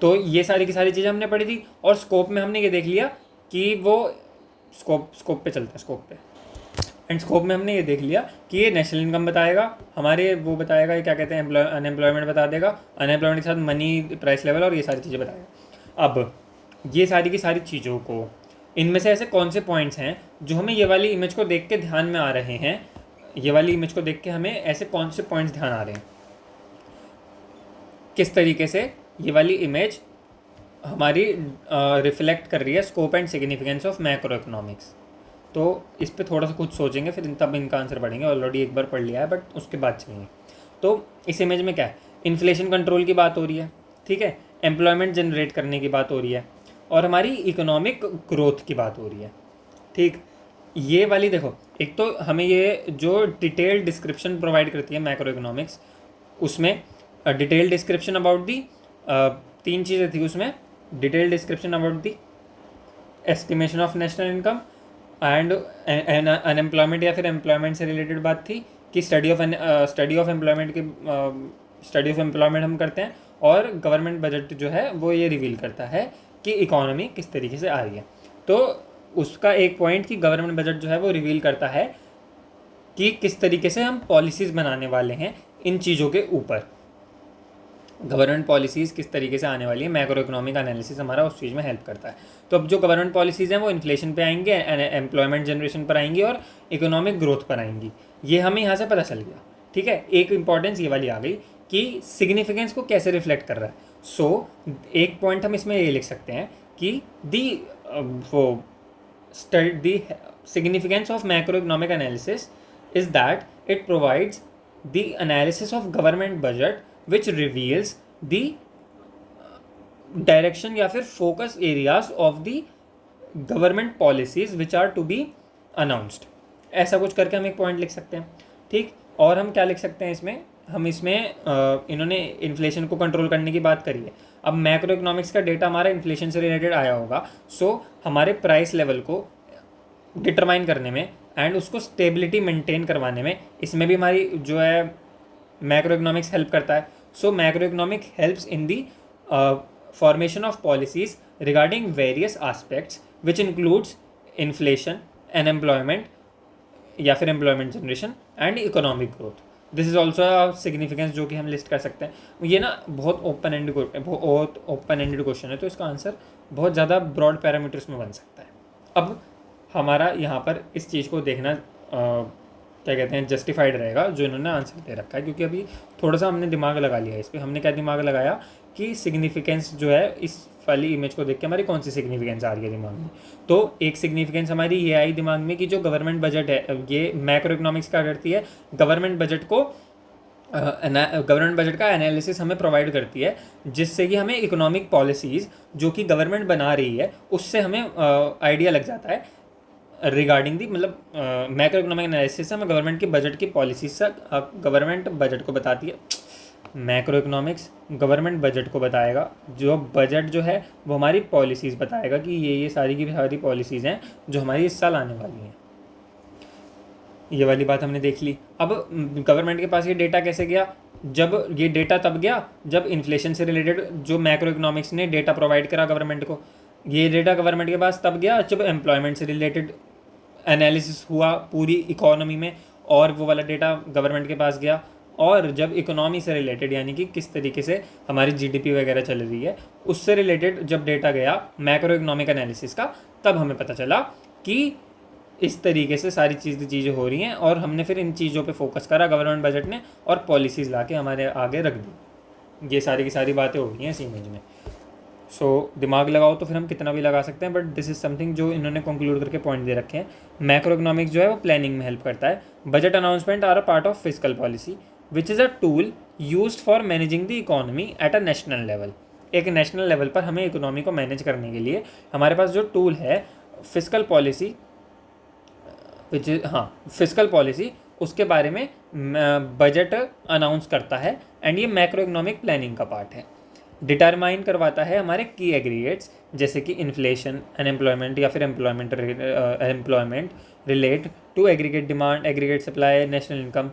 तो ये सारी की सारी चीज़ें हमने पढ़ी थी। और स्कोप में हमने ये देख लिया कि वो स्कोप पे चलता है, स्कोप पे एंड स्कोप में हमने ये देख लिया कि ये नेशनल इनकम बताएगा, हमारे वो बताएगा, ये क्या कहते हैं, अनएम्प्लॉयमेंट बता देगा, अनएम्प्लॉयमेंट के साथ मनी प्राइस लेवल और ये सारी चीज़ें बताएगा। अब ये सारी की सारी चीज़ों को, इनमें से ऐसे कौन से पॉइंट्स हैं जो हमें ये वाली इमेज को देख के ध्यान में आ रहे हैं, ये वाली इमेज को देख के हमें ऐसे कौन से पॉइंट्स ध्यान आ रहे हैं, किस तरीके से ये वाली इमेज हमारी रिफ्लेक्ट कर रही है scope and significance of macro economics. तो इस पे थोड़ा सा कुछ सोचेंगे, फिर तब इनका आंसर पढ़ेंगे। ऑलरेडी एक बार पढ़ लिया है बट उसके बाद चलेंगे। तो इस इमेज में क्या है, इन्फ्लेशन कंट्रोल की बात हो रही है, ठीक है, एम्प्लॉयमेंट जनरेट करने की बात हो रही है, और हमारी इकोनॉमिक ग्रोथ की बात हो रही है। ठीक, ये वाली देखो, एक तो हमें ये जो डिटेल्ड डिस्क्रिप्शन प्रोवाइड करती है मैक्रो इकोनॉमिक्स, उसमें डिटेल डिस्क्रिप्शन अबाउट दी 3 चीज़ें थी उसमें, detail description about the estimation of national income and unemployment या फिर एम्प्लॉयमेंट से रिलेटेड बात थी कि स्टडी ऑफ एम्प्लॉयमेंट की स्टडी ऑफ एम्प्लॉयमेंट हम करते हैं, और गवर्नमेंट बजट जो है वो ये रिवील करता है कि इकोनॉमी किस तरीके से आ रही है। तो उसका एक पॉइंट कि गवर्नमेंट बजट जो है वो रिवील करता है कि किस तरीके से हम पॉलिसीज़ बनाने वाले हैं इन चीज़ों के ऊपर, गवर्नमेंट पॉलिसीज़ किस तरीके से आने वाली है, मैक्रो इकोनॉमिक एनालिसिस हमारा उस चीज़ में हेल्प करता है। तो अब जो गवर्नमेंट पॉलिसीज़ हैं वो इन्फ्लेशन पे आएंगे, एम्प्लॉयमेंट जनरेशन पर आएंगी और इकोनॉमिक ग्रोथ पर आएंगी, ये हमें यहाँ से पता चल गया। ठीक है, एक इंपॉर्टेंस ये वाली आ गई कि सिग्निफिकेंस को कैसे रिफ्लेक्ट कर रहा है। सो एक पॉइंट हम इसमें ये लिख सकते हैं कि दी significance of macroeconomic analysis is that it provides the analysis of government budget which reveals the direction या फिर focus areas of the government policies which are to be announced। ऐसा कुछ करके हम एक पॉइंट लिख सकते हैं। ठीक, और हम क्या लिख सकते हैं इसमें, हम इसमें इन्होंने इन्फ्लेशन को कंट्रोल करने की बात करी है। अब मैक्रो इकोनॉमिक्स का डेटा हमारा इन्फ्लेशन से रिलेटेड आया होगा, सो हमारे प्राइस लेवल को डिटरमाइन करने में एंड उसको स्टेबिलिटी मेंटेन करवाने में इसमें भी हमारी जो है मैक्रो इकोनॉमिक्स हेल्प करता है। So macro economic helps in the formation of policies regarding various aspects which includes inflation, unemployment या फिर employment generation and economic growth. This is also significance जो कि हम लिस्ट कर सकते हैं। ये ना बहुत ओपन एंडेड क्वेश्चन है, तो इसका आंसर बहुत ज़्यादा ब्रॉड पैरामीटर्स में बन सकता है। अब हमारा यहाँ पर इस चीज़ को देखना क्या कहते हैं जस्टिफाइड रहेगा जो इन्होंने आंसर दे रखा है, क्योंकि अभी थोड़ा सा हमने दिमाग लगा लिया है इस पर। हमने क्या दिमाग लगाया कि सिग्निफिकेंस जो है इस वाली इमेज को देख के हमारी कौन सी सिग्निफिकेंस आ रही है दिमाग में। तो एक सिग्निफिकेंस हमारी ये आई दिमाग में कि जो गवर्नमेंट बजट है, ये मैक्रो इकोनॉमिक्स क्या करती है, गवर्नमेंट बजट का एनालिसिस हमें प्रोवाइड करती है, जिससे कि हमें इकोनॉमिक पॉलिसीज़ जो कि गवर्नमेंट बना रही है उससे हमें आइडिया लग जाता है रिगार्डिंग दी, मतलब मैक्रो इकोनॉमिक एनालिसिस हमें गवर्नमेंट की बजट की पॉलिसीज से गवर्नमेंट बजट को बताती है। मैक्रो इकोनॉमिक्स गवर्नमेंट बजट को बताएगा, जो बजट जो है वो हमारी पॉलिसीज़ बताएगा कि ये सारी की सारी पॉलिसीज़ हैं जो हमारी इस साल आने वाली हैं। ये वाली बात हमने देख ली। अब गवर्नमेंट के पास ये डेटा कैसे गया, जब ये डेटा तब गया जब इन्फ्लेशन से रिलेटेड जो मैक्रो इकोनॉमिक्स ने डेटा प्रोवाइड करा गवर्नमेंट को। ये डेटा गवर्नमेंट के पास तब गया जब एम्प्लॉयमेंट से रिलेटेड एनालिसिस हुआ पूरी इकोनॉमी में, और वो वाला डेटा गवर्नमेंट के पास गया। और जब इकोनॉमी से रिलेटेड यानी कि किस तरीके से हमारी जीडीपी वगैरह चल रही है उससे रिलेटेड जब डेटा गया मैक्रो इकोनॉमिक एनालिसिस का, तब हमें पता चला कि इस तरीके से सारी चीज़ें हो रही हैं, और हमने फिर इन चीज़ों पे फोकस करा गवर्नमेंट बजट ने, और पॉलिसीज़ ला के हमारे आगे रख दी। ये सारी की सारी बातें हो रही हैं इस इमेज में। सो दिमाग लगाओ तो फिर हम कितना भी लगा सकते हैं, बट दिस इज़ समथिंग जो इन्होंने कंक्लूड करके पॉइंट दे रखे हैं। मैक्रो इकोनॉमिक्स जो है वो प्लानिंग में हेल्प करता है। Budget announcement are a part of physical policy which is a tool used for managing the economy at a national level. एक नेशनल लेवल पर हमें इकोनॉमी को मैनेज करने के लिए हमारे पास जो टूल है physical policy, which is physical policy, उसके बारे में बजट अनाउंस करता है, एंड ये मैक्रो इकोनॉमिक प्लानिंग का पार्ट है। डिटरमाइन करवाता है हमारे की एग्रीगेट्स जैसे कि इन्फ्लेशन, अनएम्प्लॉयमेंट या फिर employment relate to aggregate demand, aggregate supply, national income.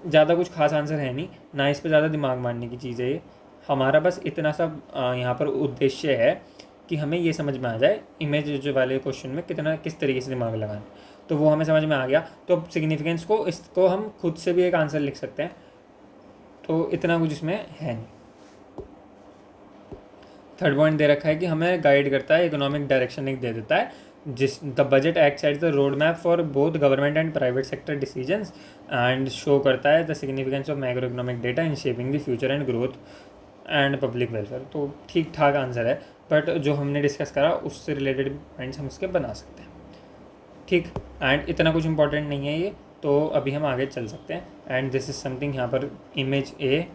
ज़्यादा कुछ खास आंसर है नहीं, ना इस पर ज़्यादा दिमाग मारने की चीज़ है ये। हमारा बस इतना सा यहाँ पर उद्देश्य है कि हमें ये समझ में आ जाए इमेज जो वाले क्वेश्चन में किस तरीके से दिमाग लगाना, तो वो हमें समझ में आ गया। तो सिग्निफिकेंस को इसको हम खुद से भी एक आंसर लिख सकते हैं, तो इतना कुछ इसमें है नहीं। थर्ड पॉइंट दे रखा है कि हमें गाइड करता है, इकोनॉमिक डायरेक्शन एक दे देता है, जिस the budget acts at the road map for both government and private sector decisions and show करता है the significance of macro economic data in shaping the future and growth and public welfare. तो ठीक ठाक answer है, but जो हमने discuss करा उससे रिलेटेड पॉइंट्स हम इसके बना सकते हैं। ठीक, एंड इतना कुछ इंपॉर्टेंट नहीं है ये, तो अभी हम आगे चल सकते हैं। एंड दिस इज समथिंग, यहाँ पर इमेज ए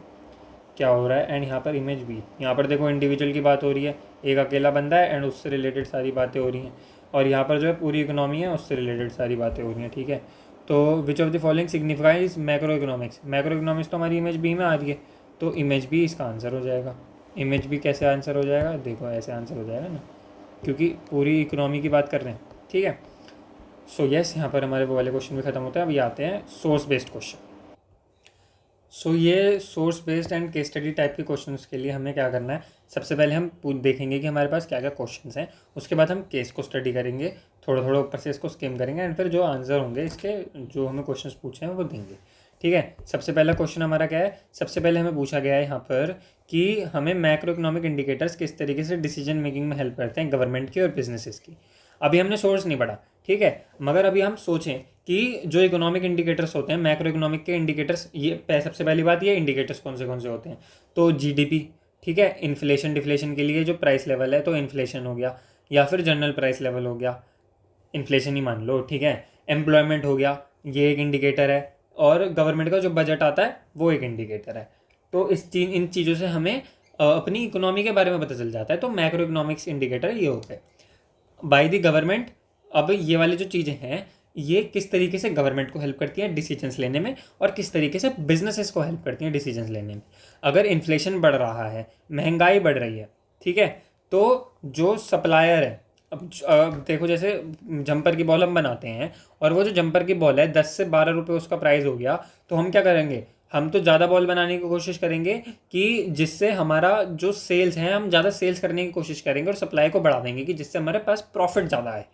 क्या हो रहा है, एंड यहाँ पर इमेज बी। यहाँ पर देखो इंडिविजुअल की बात हो रही है, एक अकेला बंदा है एंड उससे रिलेटेड सारी बातें हो रही हैं, और यहाँ पर जो है पूरी इकोनॉमी है उससे रिलेटेड सारी बातें हो रही हैं। ठीक है, तो which of the following signifies macro economics. Macro economics तो हमारी इमेज बी में आ रही है, तो इमेज बी इसका आंसर हो जाएगा। इमेज बी कैसे आंसर हो जाएगा, देखो ऐसे आंसर हो जाएगा ना, क्योंकि पूरी इकोनॉमी की बात कर रहे हैं। ठीक है, सो यस, यहाँ पर हमारे वो वाले क्वेश्चन भी खत्म होते हैं। अभी आते हैं सोर्स बेस्ड क्वेश्चन। सो ये source based and case study type के क्वेश्चंस के लिए हमें क्या करना है, सबसे पहले हम देखेंगे कि हमारे पास क्या क्या क्वेश्चंस हैं, उसके बाद हम केस को स्टडी करेंगे, थोड़ा थोड़ा ऊपर से इसको स्किम करेंगे, एंड फिर जो आंसर होंगे इसके जो हमें क्वेश्चंस पूछे हैं वो देंगे। ठीक है, सबसे पहला क्वेश्चन हमारा क्या है, सबसे पहले हमें पूछा गया है यहाँ पर कि हमें मैक्रो इकोनॉमिक इंडिकेटर्स किस तरीके से डिसीजन मेकिंग में हेल्प करते हैं गवर्नमेंट की और बिजनेसेस की। अभी हमने सोर्स नहीं पढ़ा, ठीक है, मगर अभी हम सोचें कि जो इकोनॉमिक इंडिकेटर्स होते हैं, मैक्रो इकोनॉमिक के इंडिकेटर्स, ये सबसे पहली बात, ये इंडिकेटर्स कौन से होते हैं, तो जीडीपी, ठीक है, इन्फ्लेशन डिफ्लेशन के लिए जो प्राइस लेवल है तो इन्फ्लेशन हो गया, या फिर जनरल प्राइस लेवल हो गया, इन्फ्लेशन ही मान लो। ठीक है, एम्प्लॉयमेंट हो गया, ये एक इंडिकेटर है, और गवर्नमेंट का जो बजट आता है वो एक इंडिकेटर है। तो इन चीज़ों से हमें अपनी इकोनॉमी के बारे में पता चल जाता है। तो मैक्रो इकोनॉमिक्स इंडिकेटर ये होते हैं बाय द गवर्नमेंट। अब ये वाली जो चीज़ें हैं ये किस तरीके से गवर्नमेंट को हेल्प करती है डिसीजंस लेने में और किस तरीके से बिजनेसेस को हेल्प करती हैं डिसीजंस लेने में। अगर इन्फ्लेशन बढ़ रहा है, महंगाई बढ़ रही है, ठीक है, तो जो सप्लायर है, अब देखो जैसे जंपर की बॉल हम बनाते हैं और वो जो जंपर की बॉल है 10 से 12 रुपये उसका प्राइस हो गया, तो हम क्या करेंगे, हम तो ज़्यादा बॉल बनाने की कोशिश करेंगे कि जिससे हमारा जो सेल्स है, हम ज़्यादा सेल्स करने की कोशिश करेंगे और सप्लाई को बढ़ा देंगे कि जिससे हमारे पास प्रॉफिट ज़्यादा है,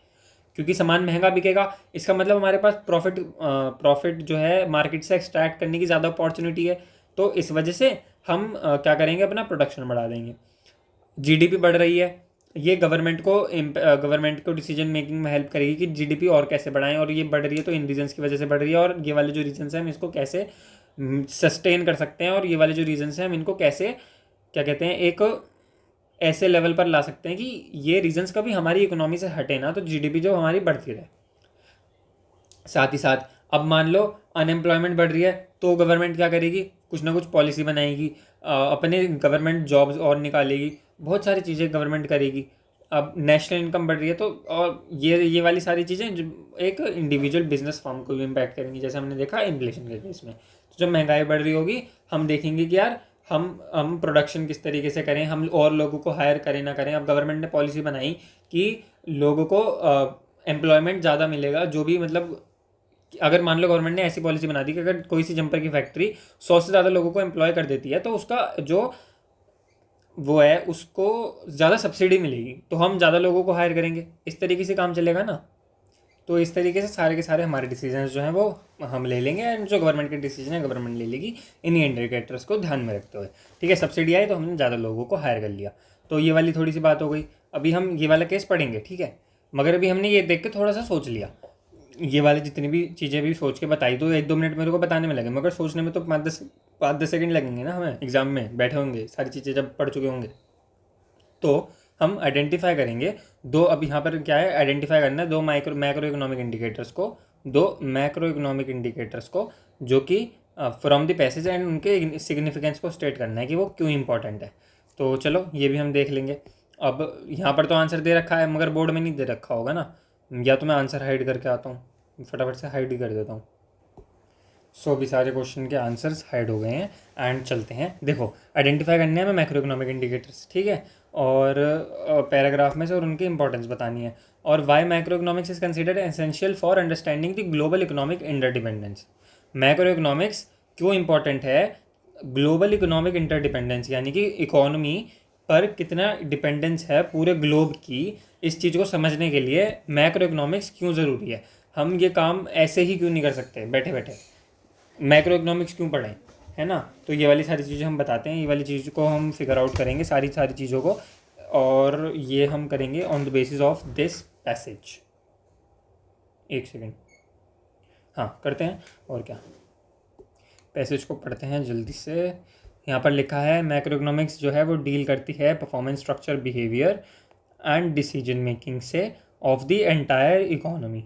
क्योंकि सामान महंगा बिकेगा। इसका मतलब हमारे पास प्रॉफिट जो है मार्केट से एक्सट्रैक्ट करने की ज़्यादा अपॉर्चुनिटी है। तो इस वजह से हम क्या करेंगे, अपना प्रोडक्शन बढ़ा देंगे। जीडीपी बढ़ रही है, ये गवर्नमेंट को डिसीजन मेकिंग में हेल्प करेगी कि जीडीपी और कैसे बढ़ाएं, और ये बढ़ रही है तो इन रीजन्स की वजह से बढ़ रही है, और ये वाले जो रीजन्स हैं हम इसको कैसे सस्टेन कर सकते हैं, और ये वाले जो रीजन्स हैं हम इनको कैसे क्या कहते हैं एक ऐसे लेवल पर ला सकते हैं कि ये रीजन्स कभी हमारी इकोनॉमी से हटे ना, तो जीडीपी जो हमारी बढ़ती रहे। साथ ही साथ अब मान लो अनएम्प्लॉयमेंट बढ़ रही है, तो गवर्नमेंट क्या करेगी, कुछ ना कुछ पॉलिसी बनाएगी, अपने गवर्नमेंट जॉब्स और निकालेगी, बहुत सारी चीज़ें गवर्नमेंट करेगी। अब नेशनल इनकम बढ़ रही है, तो और ये वाली सारी चीज़ें एक इंडिविजुअल बिजनेस फर्म को भी इम्पैक्ट करेंगी, जैसे हमने देखा इन्फ्लेशन के केस में। तो जब महंगाई बढ़ रही होगी, हम देखेंगे कि यार हम प्रोडक्शन किस तरीके से करें, हम और लोगों को हायर करें ना करें। अब गवर्नमेंट ने पॉलिसी बनाई कि लोगों को एम्प्लॉयमेंट ज़्यादा मिलेगा, जो भी मतलब अगर मान लो गवर्नमेंट ने ऐसी पॉलिसी बना दी कि अगर कोई सी जंपर की फैक्ट्री 100 से ज़्यादा लोगों को एम्प्लॉय कर देती है, तो उसका जो वो है उसको ज़्यादा सब्सिडी मिलेगी, तो हम ज़्यादा लोगों को हायर करेंगे, इस तरीके से काम चलेगा ना। तो इस तरीके से सारे के सारे हमारे डिसीजन जो हैं वो हम ले लेंगे, एंड जो गवर्नमेंट के डिसीजन है गवर्नमेंट ले लेगी इन्हीं इंडिकेटर्स को ध्यान में रखते हुए। ठीक है, सब्सिडी आई तो हमने ज़्यादा लोगों को हायर कर लिया, तो ये वाली थोड़ी सी बात हो गई। अभी हम ये वाला केस पढ़ेंगे, ठीक है, मगर अभी हमने ये देख के थोड़ा सा सोच लिया, ये वाली जितनी भी चीज़ें भी सोच के बताई, तो 1-2 मिनट मेरे को बताने में लगे, मगर सोचने में तो 5-10 सेकंड लगेंगे ना, हमें एग्जाम में बैठे होंगे सारी चीज़ें जब पढ़ चुके होंगे। तो हम आइडेंटिफाई करेंगे दो, अब यहाँ पर क्या है, आइडेंटिफाई करना है दो मैक्रो इकोनॉमिक इंडिकेटर्स को जो कि फ्रॉम द पैसेज एंड उनके सिग्निफिकेंस को स्टेट करना है कि वो क्यों इंपॉर्टेंट है। तो चलो ये भी हम देख लेंगे। अब यहाँ पर तो आंसर दे रखा है, मगर बोर्ड में नहीं दे रखा होगा ना, या तो मैं आंसर हाइड करके आता हूँ, फटाफट से हाइड ही कर देता हूँ। अभी सारे क्वेश्चन के आंसर्स हाइड हो गए हैं, एंड चलते हैं। देखो आइडेंटिफाई करने हैं हमें मैक्रो इकोनॉमिक इंडिकेटर्स, ठीक है, और पैराग्राफ में से और उनकी इंपॉर्टेंस बतानी है। और why macro economics is considered essential for understanding the global economic interdependence. Macro economics क्यों इंपॉर्टेंट है, ग्लोबल इकोनॉमिक इंटरडिपेंडेंस यानी कि इकोनॉमी पर कितना डिपेंडेंस है पूरे ग्लोब की, इस चीज़ को समझने के लिए मैक्रो इकोनॉमिक्स क्यों ज़रूरी है। हम ये काम ऐसे ही क्यों नहीं कर सकते बैठे बैठे, मैक्रो इकोनॉमिक्स क्यों पढ़ें, है ना। तो ये वाली सारी चीज़ें हम बताते हैं, ये वाली चीज़ को हम फिगर आउट करेंगे सारी चीज़ों को, और ये हम करेंगे on the basis of this passage. एक सेकेंड, हाँ करते हैं, और क्या, पैसेज को पढ़ते हैं जल्दी से। यहाँ पर लिखा है मैक्रो इकोनॉमिक्स जो है वो डील करती है performance, structure, behaviour and decision making से ऑफ द एंटायर इकोनॉमी।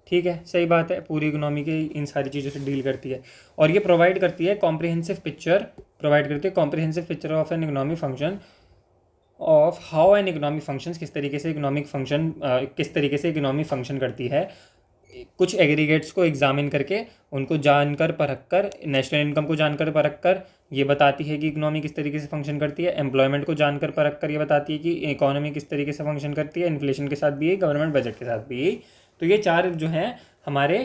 ठीक है, सही बात है, पूरी इकोनॉमी के इन सारी चीज़ों से डील करती है, और ये प्रोवाइड करती है comprehensive picture of an economic function, of how an economic function, किस तरीके से इकोनॉमी फंक्शन करती है, कुछ एग्रीगेट्स को एग्जामिन करके उनको जानकर परख कर, नेशनल इनकम को जानकर परख कर ये बताती है कि इकोनॉमी किस तरीके से फंक्शन करती है, एम्प्लॉयमेंट को जानकर परख कर ये बताती है कि इकोनॉमी किस तरीके से फंक्शन करती है, इन्फ्लेशन के साथ भी यही, गवर्नमेंट बजट के साथ भी यही। तो ये चार जो हैं हमारे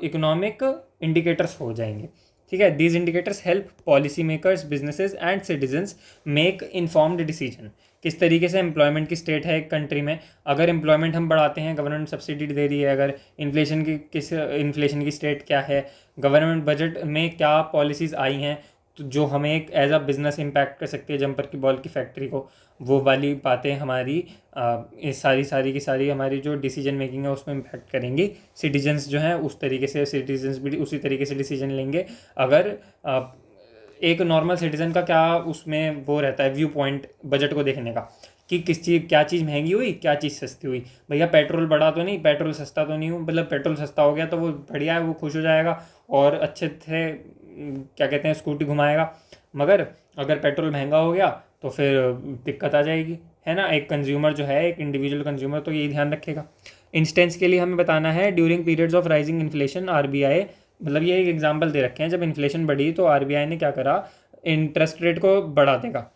इकोनॉमिक इंडिकेटर्स हो जाएंगे। ठीक है, these indicators help policy makers, businesses and citizens make informed decision. किस तरीके से एम्प्लॉयमेंट की स्टेट है एक कंट्री में, अगर एम्प्लॉयमेंट हम बढ़ाते हैं गवर्नमेंट सब्सिडी दे रही है, अगर इन्फ्लेशन की स्टेट क्या है, गवर्नमेंट बजट में क्या पॉलिसीज़ आई हैं तो जो हमें एक एज अ बिज़नेस इम्पैक्ट कर सकती है जंपर की बॉल की फैक्ट्री को, वो वाली बातें हमारी इस सारी की सारी हमारी जो डिसीजन मेकिंग है उसमें इम्पैक्ट करेंगी। सिटीजन्स जो हैं उस तरीके से सिटीजन्स भी उसी तरीके से डिसीजन लेंगे। अगर एक नॉर्मल सिटीज़न का क्या उसमें वो रहता है व्यू पॉइंट बजट को देखने का, कि क्या चीज़ महंगी हुई, क्या चीज़ सस्ती हुई। भैया पेट्रोल बढ़ा तो नहीं, पेट्रोल सस्ता तो नहीं हुआ, मतलब पेट्रोल सस्ता हो गया तो वो बढ़िया है, वो खुश हो जाएगा और अच्छे थे क्या कहते हैं स्कूटी घुमाएगा। मगर अगर पेट्रोल महंगा हो गया तो फिर दिक्कत आ जाएगी, है ना। एक कंज्यूमर जो है, एक इंडिविजुअल कंज्यूमर तो यही ध्यान रखेगा। इंस्टेंस के लिए हमें बताना है during periods of rising inflation RBI, मतलब ये एक एग्जांपल दे रखे हैं, जब इन्फ्लेशन बढ़ी तो आरबीआई ने क्या करा, इंटरेस्ट रेट को बढ़ा देगा।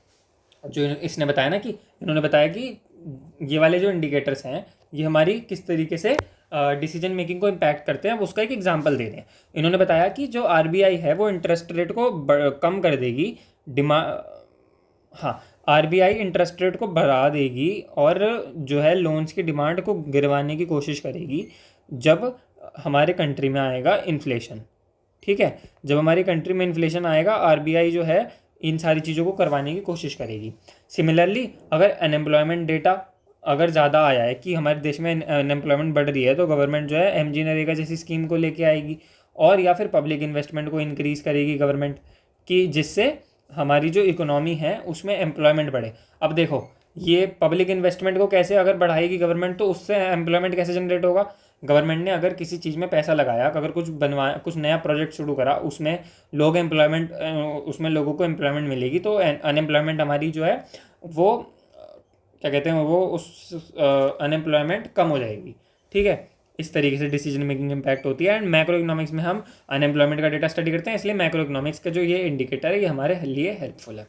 जो इसने बताया ना कि इन्होंने बताया कि ये वाले जो इंडिकेटर्स हैं ये हमारी किस तरीके से डिसीजन मेकिंग को इम्पैक्ट करते हैं, अब उसका एक एग्जांपल दे रहे हैं। इन्होंने बताया कि जो आरबीआई है वो इंटरेस्ट रेट को कम कर देगी, हाँ, आरबीआई इंटरेस्ट रेट को बढ़ा देगी और जो है लोन्स की डिमांड को गिरवाने की कोशिश करेगी जब हमारे कंट्री में आएगा इन्फ्लेशन। ठीक है, जब हमारी कंट्री में इन्फ्लेशन आएगा आरबीआई जो है इन सारी चीज़ों को करवाने की कोशिश करेगी। सिमिलरली अगर अनएम्प्लॉयमेंट डेटा अगर ज़्यादा आया है कि हमारे देश में अनएम्प्लॉयमेंट बढ़ रही है तो गवर्नमेंट जो है एमजी नरेगा जैसी स्कीम को लेके आएगी, और या फिर पब्लिक इन्वेस्टमेंट को इंक्रीज़ करेगी गवर्नमेंट कि जिससे हमारी जो इकोनॉमी है उसमें एम्प्लॉयमेंट बढ़े। अब देखो ये पब्लिक इन्वेस्टमेंट को कैसे अगर बढ़ाएगी गवर्नमेंट तो उससे एम्प्लॉयमेंट कैसे जनरेट होगा। गवर्नमेंट ने अगर किसी चीज़ में पैसा लगाया, अगर कुछ बनवाया, कुछ नया प्रोजेक्ट शुरू करा, उसमें लोग एम्प्लॉयमेंट उसमें लोगों को एम्प्लॉयमेंट मिलेगी तो अनएम्प्लॉयमेंट हमारी जो है वो क्या कहते हैं वो उस अनएम्प्लॉयमेंट कम हो जाएगी। ठीक है, इस तरीके से डिसीजन मेकिंग इम्पैक्ट होती है। एंड मैक्रो इकोनॉमिक्स में हम अनएम्प्लॉयमेंट का डेटा स्टडी करते हैं, इसलिए मैक्रो इकोनॉमिक्स का जो ये इंडिकेटर है ये हमारे लिए हेल्पफुल है।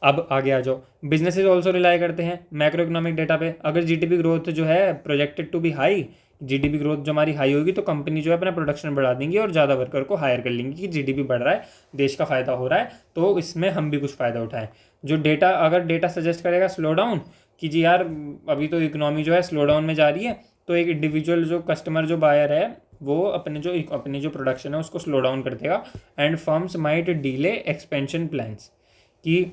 अब आगे आ जाओ, बिजनेसेस ऑल्सो रिलाई करते हैं मैक्रो इकोनॉमिक डेटा पे। अगर जीडीपी ग्रोथ जो है projected to be high, GDP growth जो हमारी हाई होगी तो कंपनी जो है अपना प्रोडक्शन बढ़ा देंगी और ज़्यादा वर्कर को हायर कर लेंगी कि जीडीपी बढ़ रहा है, देश का फ़ायदा हो रहा है तो इसमें हम भी कुछ फ़ायदा उठाएं। जो डेटा अगर डेटा सजेस्ट करेगा स्लो डाउन कि जी यार अभी तो इकोनॉमी जो है स्लो डाउन में जा रही है, तो एक इंडिविजुअल जो कस्टमर जो बायर है वो अपने जो प्रोडक्शन है उसको स्लो डाउन कर देगा। And firms might delay expansion plans कि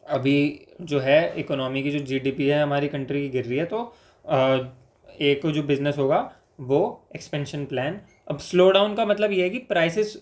अभी जो है इकोनॉमी की जो जीडीपी है हमारी कंट्री की गिर रही है तो एक जो बिजनेस होगा वो एक्सपेंशन प्लान। अब स्लो डाउन का मतलब ये है कि प्राइसेस,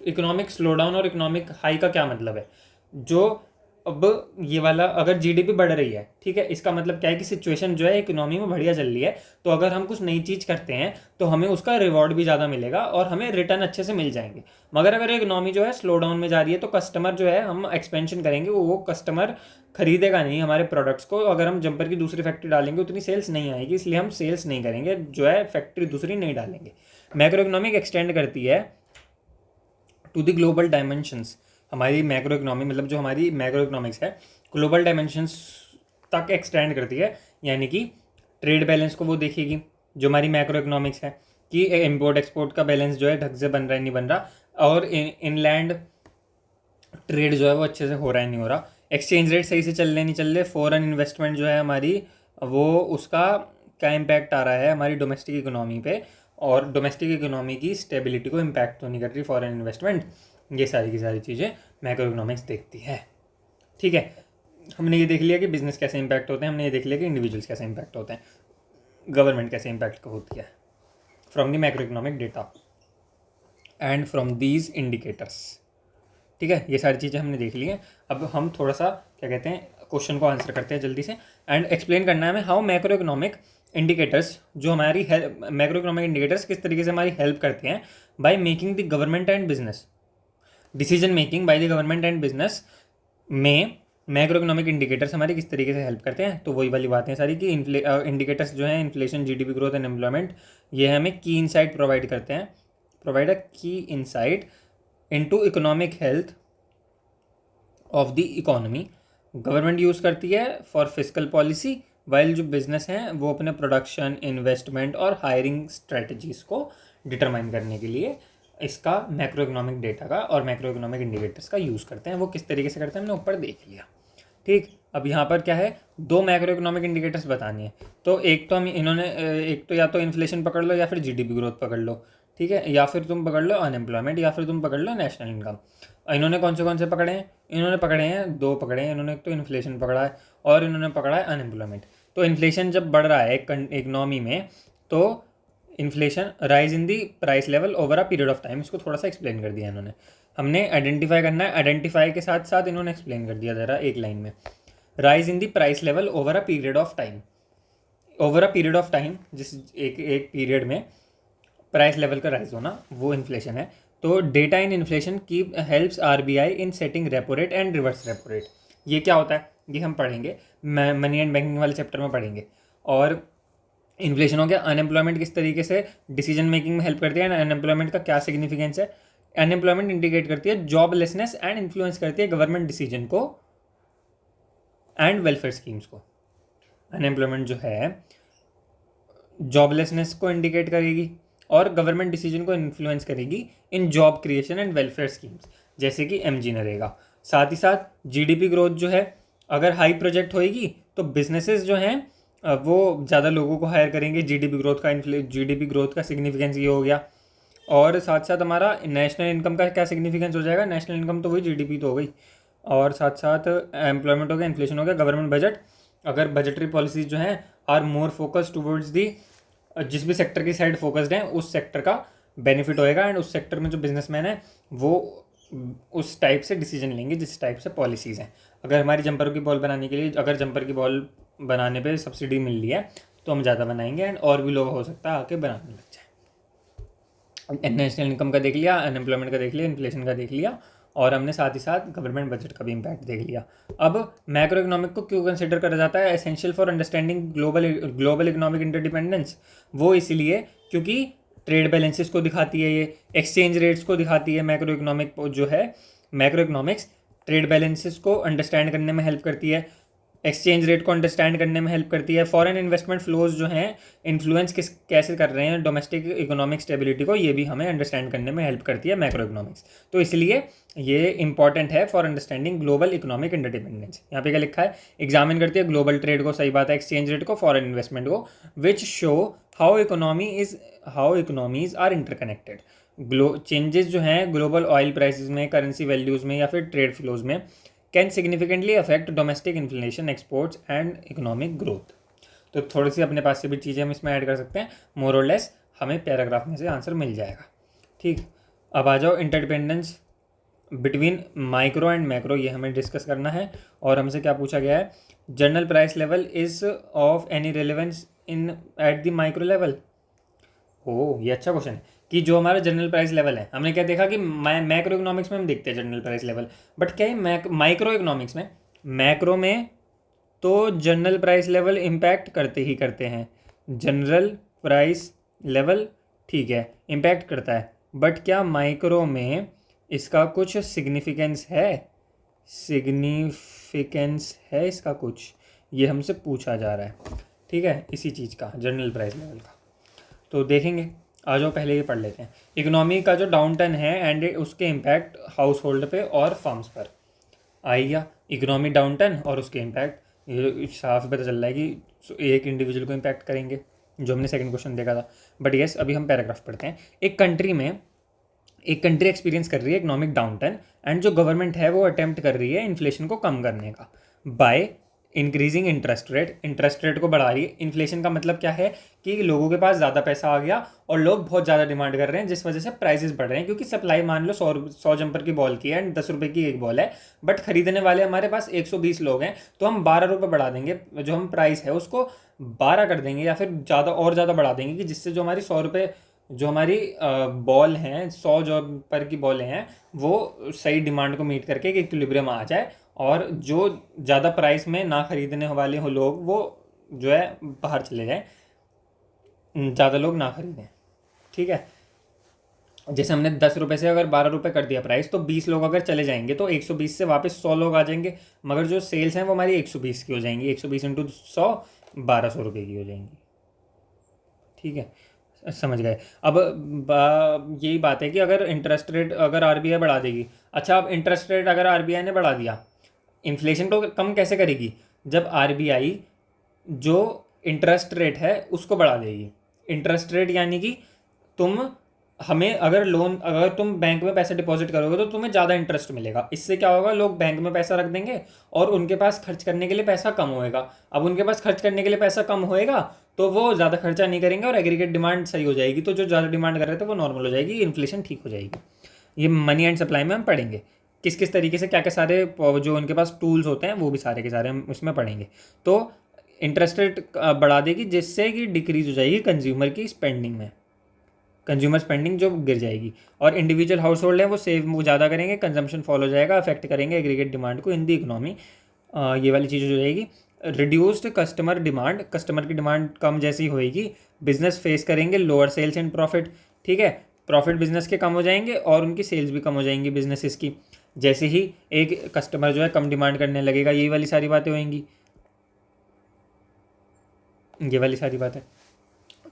इकोनॉमिक स्लो डाउन और इकोनॉमिक हाई का क्या मतलब है। जो अब ये वाला अगर जीडीपी बढ़ रही है, ठीक है, इसका मतलब क्या है कि सिचुएशन जो है इकोनॉमी में बढ़िया चल रही है, तो अगर हम कुछ नई चीज़ करते हैं तो हमें उसका रिवॉर्ड भी ज़्यादा मिलेगा और हमें रिटर्न अच्छे से मिल जाएंगे। मगर अगर इकोनॉमी जो है स्लो डाउन में जा रही है तो कस्टमर जो है, हम एक्सपेंशन करेंगे वो कस्टमर खरीदेगा नहीं हमारे प्रोडक्ट्स को। अगर हम जंपर की दूसरी फैक्ट्री डालेंगे उतनी सेल्स नहीं आएगी, इसलिए हम सेल्स नहीं करेंगे, जो है फैक्ट्री दूसरी नहीं डालेंगे। मैक्रो इकोनॉमिक एक्सटेंड करती है टू द ग्लोबल डायमेंशंस। हमारी मैक्रो इकोनॉमी मतलब जो हमारी मैक्रो इकोनॉमिक्स है ग्लोबल डायमेंशंस तक एक्सटेंड करती है, यानी कि ट्रेड बैलेंस को वो देखेगी जो हमारी मैक्रो इकोनॉमिक्स है कि इम्पोर्ट एक्सपोर्ट का बैलेंस जो है ढंग से बन रहा है नहीं बन रहा, और इनलैंड ट्रेड जो है वो अच्छे से हो रहा है नहीं हो रहा, एक्सचेंज रेट सही से चल रहे नहीं चल रहे, फॉरेन इन्वेस्टमेंट जो है हमारी वो उसका क्या इम्पैक्ट आ रहा है हमारी डोमेस्टिक इकोनॉमी पे, और डोमेस्टिक इकोनॉमी की स्टेबिलिटी को इम्पैक्ट तो नहीं कर रही फॉरेन इन्वेस्टमेंट। ये सारी की सारी चीज़ें मैक्रो इकोनॉमिक्स देखती है। ठीक है, हमने ये देख लिया कि बिजनेस कैसे इम्पैक्ट होते हैं, हमने ये देख लिया कि इंडिविजुअल्स कैसे इम्पैक्ट होते हैं, गवर्नमेंट कैसे इम्पैक्ट होती है from the macro economic data and from these indicators. ठीक है, ये सारी चीज़ें हमने देख ली हैं। अब हम थोड़ा सा क्या कहते हैं क्वेश्चन को आंसर करते हैं जल्दी से, एंड एक्सप्लेन करना है हमें हाउ मैक्रो इकोनॉमिक इंडिकेटर्स जो हमारी मैक्रो इकोनॉमिक इंडिकेटर्स किस तरीके से हमारी हेल्प करते हैं by making the government and business, decision making by the government and business में मैक्रो इकोनॉमिक इंडिकेटर्स हमारी किस तरीके से हेल्प करते हैं। तो वही वाली बातें सारी कि इंडिकेटर्स जो हैं inflation, GDP growth and employment, ये हमें की इनसाइट प्रोवाइड करते हैं, प्रोवाइड अ की insight into economic health of the economy. Government use करती है फॉर फिस्कल पॉलिसी, वाइल जो बिजनेस हैं वो अपने प्रोडक्शन, इन्वेस्टमेंट और हायरिंग स्ट्रेटजीज़ को डिटरमाइन करने के लिए इसका मैक्रो इकोनॉमिक डेटा का और मैक्रो इकोनॉमिक इंडिकेटर्स का यूज़ करते हैं। वो किस तरीके से करते हैं हमने ऊपर देख लिया। ठीक, अब यहाँ पर क्या है, दो मैक्रो इकोनॉमिक इंडिकेटर्स बतानी है। तो एक तो हम इन्होंने एक तो या तो इन्फ्लेशन पकड़ लो या फिर जीडीपी ग्रोथ पकड़ लो, ठीक है, या फिर तुम पकड़ लो अनएम्प्लॉयमेंट, या फिर तुम पकड़ लो नेशनल इनकम। इन्होंने कौन से पकड़े हैं, इन्होंने पकड़े हैं दो पकड़े हैं इन्होंने, एक तो इन्फ्लेशन पकड़ा है और इन्होंने पकड़ा है अनएम्प्लॉयमेंट। तो इन्फ्लेशन जब बढ़ रहा है इकोनॉमी में तो inflation rise in the price level over a period of time, इसको थोड़ा सा एक्सप्लेन कर दिया इन्होंने। हमने आइडेंटिफाई करना है, आइडेंटिफाई के साथ साथ इन्होंने एक्सप्लेन कर दिया ज़रा एक लाइन में, rise in the price level over a period of time. Over a period of time, जिस एक पीरियड में प्राइस लेवल का राइज होना वो इन्फ्लेशन है। तो डेटा इन इन्फ्लेशन की helps RBI in setting repo rate and reverse repo rate. ये क्या होता है ये हम पढ़ेंगे, मनी एंड बैंकिंग वाले चैप्टर में पढ़ेंगे। और इन्फ्लेशन हो गया। अनएम्प्लॉयमेंट किस तरीके से डिसीजन मेकिंग में हेल्प करती है, अनएम्प्लॉयमेंट का क्या सिग्निफिकेंस है। अनएम्प्लॉयमेंट इंडिकेट करती है जॉबलेसनेस एंड इन्फ्लुएंस करती है गवर्नमेंट डिसीजन को एंड वेलफेयर स्कीम्स को। अनएम्प्लॉयमेंट जो है जॉबलेसनेस को इंडिकेट करेगी और गवर्नमेंट डिसीजन को इन्फ्लुएंस करेगी in job creation and welfare schemes, जैसे कि एमजी नरेगा। साथ ही साथ जीडीपी ग्रोथ जो है, अगर हाई प्रोजेक्ट होएगी तो बिजनेसेस जो हैं वो ज़्यादा लोगों को हायर करेंगे। जीडीपी ग्रोथ का सिग्निफिकेंस ये हो गया। और साथ साथ हमारा नेशनल इनकम का क्या सिग्निफिकेंस हो जाएगा, नेशनल इनकम तो वही जीडीपी तो हो गई, और साथ साथ एम्प्लॉयमेंट हो गया, इन्फ्लेशन हो गया, गवर्नमेंट बजट। अगर बजटरी पॉलिसीज जो हैं are more focus towards the, जिस भी सेक्टर की साइड फोकस्ड है उस सेक्टर का बेनिफिट होएगा, एंड उस सेक्टर में जो बिजनेसमैन है वो उस टाइप से डिसीजन लेंगे जिस टाइप से पॉलिसीज़ हैं। अगर हमारी जंपर की बॉल बनाने के लिए, अगर जंपर की बॉल बनाने पे सब्सिडी मिल रही है तो हम ज़्यादा बनाएंगे, एंड और भी लोग हो सकता है आके बनाने लग जाए। नेशनल इनकम का देख लिया, अनएम्प्लॉयमेंट का देख लिया, इन्फ्लेशन का देख लिया, और हमने साथ ही साथ गवर्नमेंट बजट का भी इम्पैक्ट देख लिया। अब मैक्रो इकोनॉमिक को क्यों कंसिडर करा जाता है essential for understanding global economic interdependence? वो इसलिए क्योंकि ट्रेड बैलेंसेस को दिखाती है, ये एक्सचेंज रेट्स को दिखाती है। मैक्रो इकोनॉमिक जो है, मैक्रो इकोनॉमिक्स ट्रेड बैलेंसेस को अंडरस्टैंड करने में हेल्प करती है, एक्सचेंज रेट को अंडरस्टैंड करने में हेल्प करती है। फॉरेन इन्वेस्टमेंट फ्लोज जो हैं इन्फ्लुएंस कैसे कर रहे हैं डोमेस्टिक इकोनॉमिक स्टेबिलिटी को, ये भी हमें अंडरस्टैंड करने में हेल्प करती है मैक्रो इकोनॉमिक्स। तो इसलिए ये इंपॉर्टेंट है for understanding global economic interdependence. यहाँ पे क्या लिखा है, एग्जामिन करती है ग्लोबल ट्रेड को, सही बात है, एक्सचेंज रेट को, फॉरेन इन्वेस्टमेंट को, which show how economies are interconnected. Changes जो हैं ग्लोबल ऑयल प्राइसेस में, करेंसी वैल्यूज़ में, या फिर ट्रेड फ्लोज में can significantly affect domestic inflation, exports and economic growth. तो थोड़ी सी अपने पास से भी चीज़ें हम इसमें ऐड कर सकते हैं, मोर और लेस हमें पैराग्राफ में से आंसर मिल जाएगा। ठीक, अब आ जाओ interdependence between micro and macro, ये हमें डिस्कस करना है। और हमसे क्या पूछा गया है, general price level is of any relevance in at the micro level. Oh, ये अच्छा क्वेश्चन है कि जो हमारा जनरल प्राइस लेवल है, हमने क्या देखा कि मैक्रो इकोनॉमिक्स में हम देखते हैं जनरल प्राइस लेवल, बट क्या है माइक्रो इकोनॉमिक्स में, मैक्रो में तो जनरल प्राइस लेवल इम्पैक्ट करते ही करते हैं। जनरल प्राइस लेवल ठीक है इम्पैक्ट करता है, बट क्या माइक्रो में इसका कुछ सिग्निफिकेंस है इसका कुछ, ये हमसे पूछा जा रहा है। ठीक है, इसी चीज़ का, जनरल प्राइस लेवल का तो देखेंगे। आ जाओ पहले ये पढ़ लेते हैं, इकोनॉमी का जो डाउन टर्न है एंड उसके इम्पैक्ट हाउस होल्ड पे और फर्म्स पर। आई गया इकोनॉमी डाउन टर्न और उसके इम्पैक्ट, ये साफ पता चल रहा है कि एक इंडिविजुअल को इम्पैक्ट करेंगे, जो हमने सेकंड क्वेश्चन देखा था। बट यस, अभी हम पैराग्राफ पढ़ते हैं। एक कंट्री एक्सपीरियंस कर रही है इकोनॉमिक डाउन टर्न, एंड जो गवर्नमेंट है वो अटेम्प्ट कर रही है इन्फ्लेशन को कम करने का बाय इंक्रीजिंग इंटरेस्ट रेट को बढ़ा रही है। इन्फ्लेशन का मतलब क्या है कि लोगों के पास ज़्यादा पैसा आ गया और लोग बहुत ज़्यादा डिमांड कर रहे हैं, जिस वजह से प्राइसेस बढ़ रहे हैं। क्योंकि सप्लाई मान लो 100 जंपर की बॉल की है एंड 10 रुपये की एक बॉल है, बट खरीदने वाले हमारे पास 120 लोग हैं, तो हम 12 रुपये बढ़ा देंगे, जो हम प्राइस है उसको 12 कर देंगे, या फिर ज़्यादा बढ़ा देंगे, कि जिससे जो हमारी 100 रुपये जो हमारी बॉल हैं, 100 जो पर की बॉलें हैं, वो सही डिमांड को मीट करके एक इक्विलिब्रियम आ जाए, और जो ज़्यादा प्राइस में ना खरीदने वाले हो लोग वो जो है बाहर चले जाएं, ज़्यादा लोग ना खरीदें। ठीक है, जैसे हमने 10 रुपये से अगर 12 रुपये कर दिया प्राइस, तो 20 लोग अगर चले जाएंगे तो 120 से वापस 100 लोग आ जाएंगे, मगर जो सेल्स हैं वो हमारी 120 की हो जाएंगी, 120 इंटू 100 1200 रुपये की हो जाएंगी। ठीक है, समझ गए। अब यही बात है कि अगर इंटरेस्ट रेट अगर आरबीआई बढ़ा देगी, अच्छा अब इंटरेस्ट रेट अगर आरबीआई ने बढ़ा दिया, इन्फ्लेशन को कम कैसे करेगी? जब आरबीआई जो इंटरेस्ट रेट है उसको बढ़ा देगी। इंटरेस्ट रेट यानी कि अगर तुम बैंक में पैसे डिपॉजिट करोगे तो तुम्हें ज़्यादा इंटरेस्ट मिलेगा। इससे क्या होगा, लोग बैंक में पैसा रख देंगे और उनके पास खर्च करने के लिए पैसा कम होएगा। अब उनके पास खर्च करने के लिए पैसा कम होएगा तो वो ज़्यादा खर्चा नहीं करेंगे और एग्रीगेट डिमांड सही हो जाएगी, तो जो ज़्यादा डिमांड कर रहे थे वो नॉर्मल हो जाएगी, इन्फ्लेशन ठीक हो जाएगी। ये मनी एंड सप्लाई में हम पढ़ेंगे किस किस तरीके से क्या क्या सारे जो उनके पास टूल्स होते हैं वो भी सारे के सारे हम उसमें पढ़ेंगे। तो इंटरेस्ट रेट बढ़ा देगी जिससे कि डिक्रीज हो जाएगी कंज्यूमर की स्पेंडिंग में, कंज्यूमर स्पेंडिंग जो गिर जाएगी, और इंडिविजुअल हाउस होल्ड है वो सेव वो ज़्यादा करेंगे, कंजम्पशन फॉलो हो जाएगा, अफेक्ट करेंगे एग्रीगेट डिमांड को इन दी इकोनॉमी, ये वाली चीज़ हो जाएगी। रिड्यूस्ड कस्टमर डिमांड, कस्टमर की डिमांड कम जैसी होएगी, बिजनेस फेस करेंगे लोअर सेल्स एंड प्रॉफिट। ठीक है, प्रॉफिट बिजनेस के कम हो जाएंगे और उनकी सेल्स भी कम हो जाएंगी बिजनेसेस की। जैसे ही एक कस्टमर जो है कम डिमांड करने लगेगा, यही वाली सारी बातें होंगी, ये वाली सारी बातें,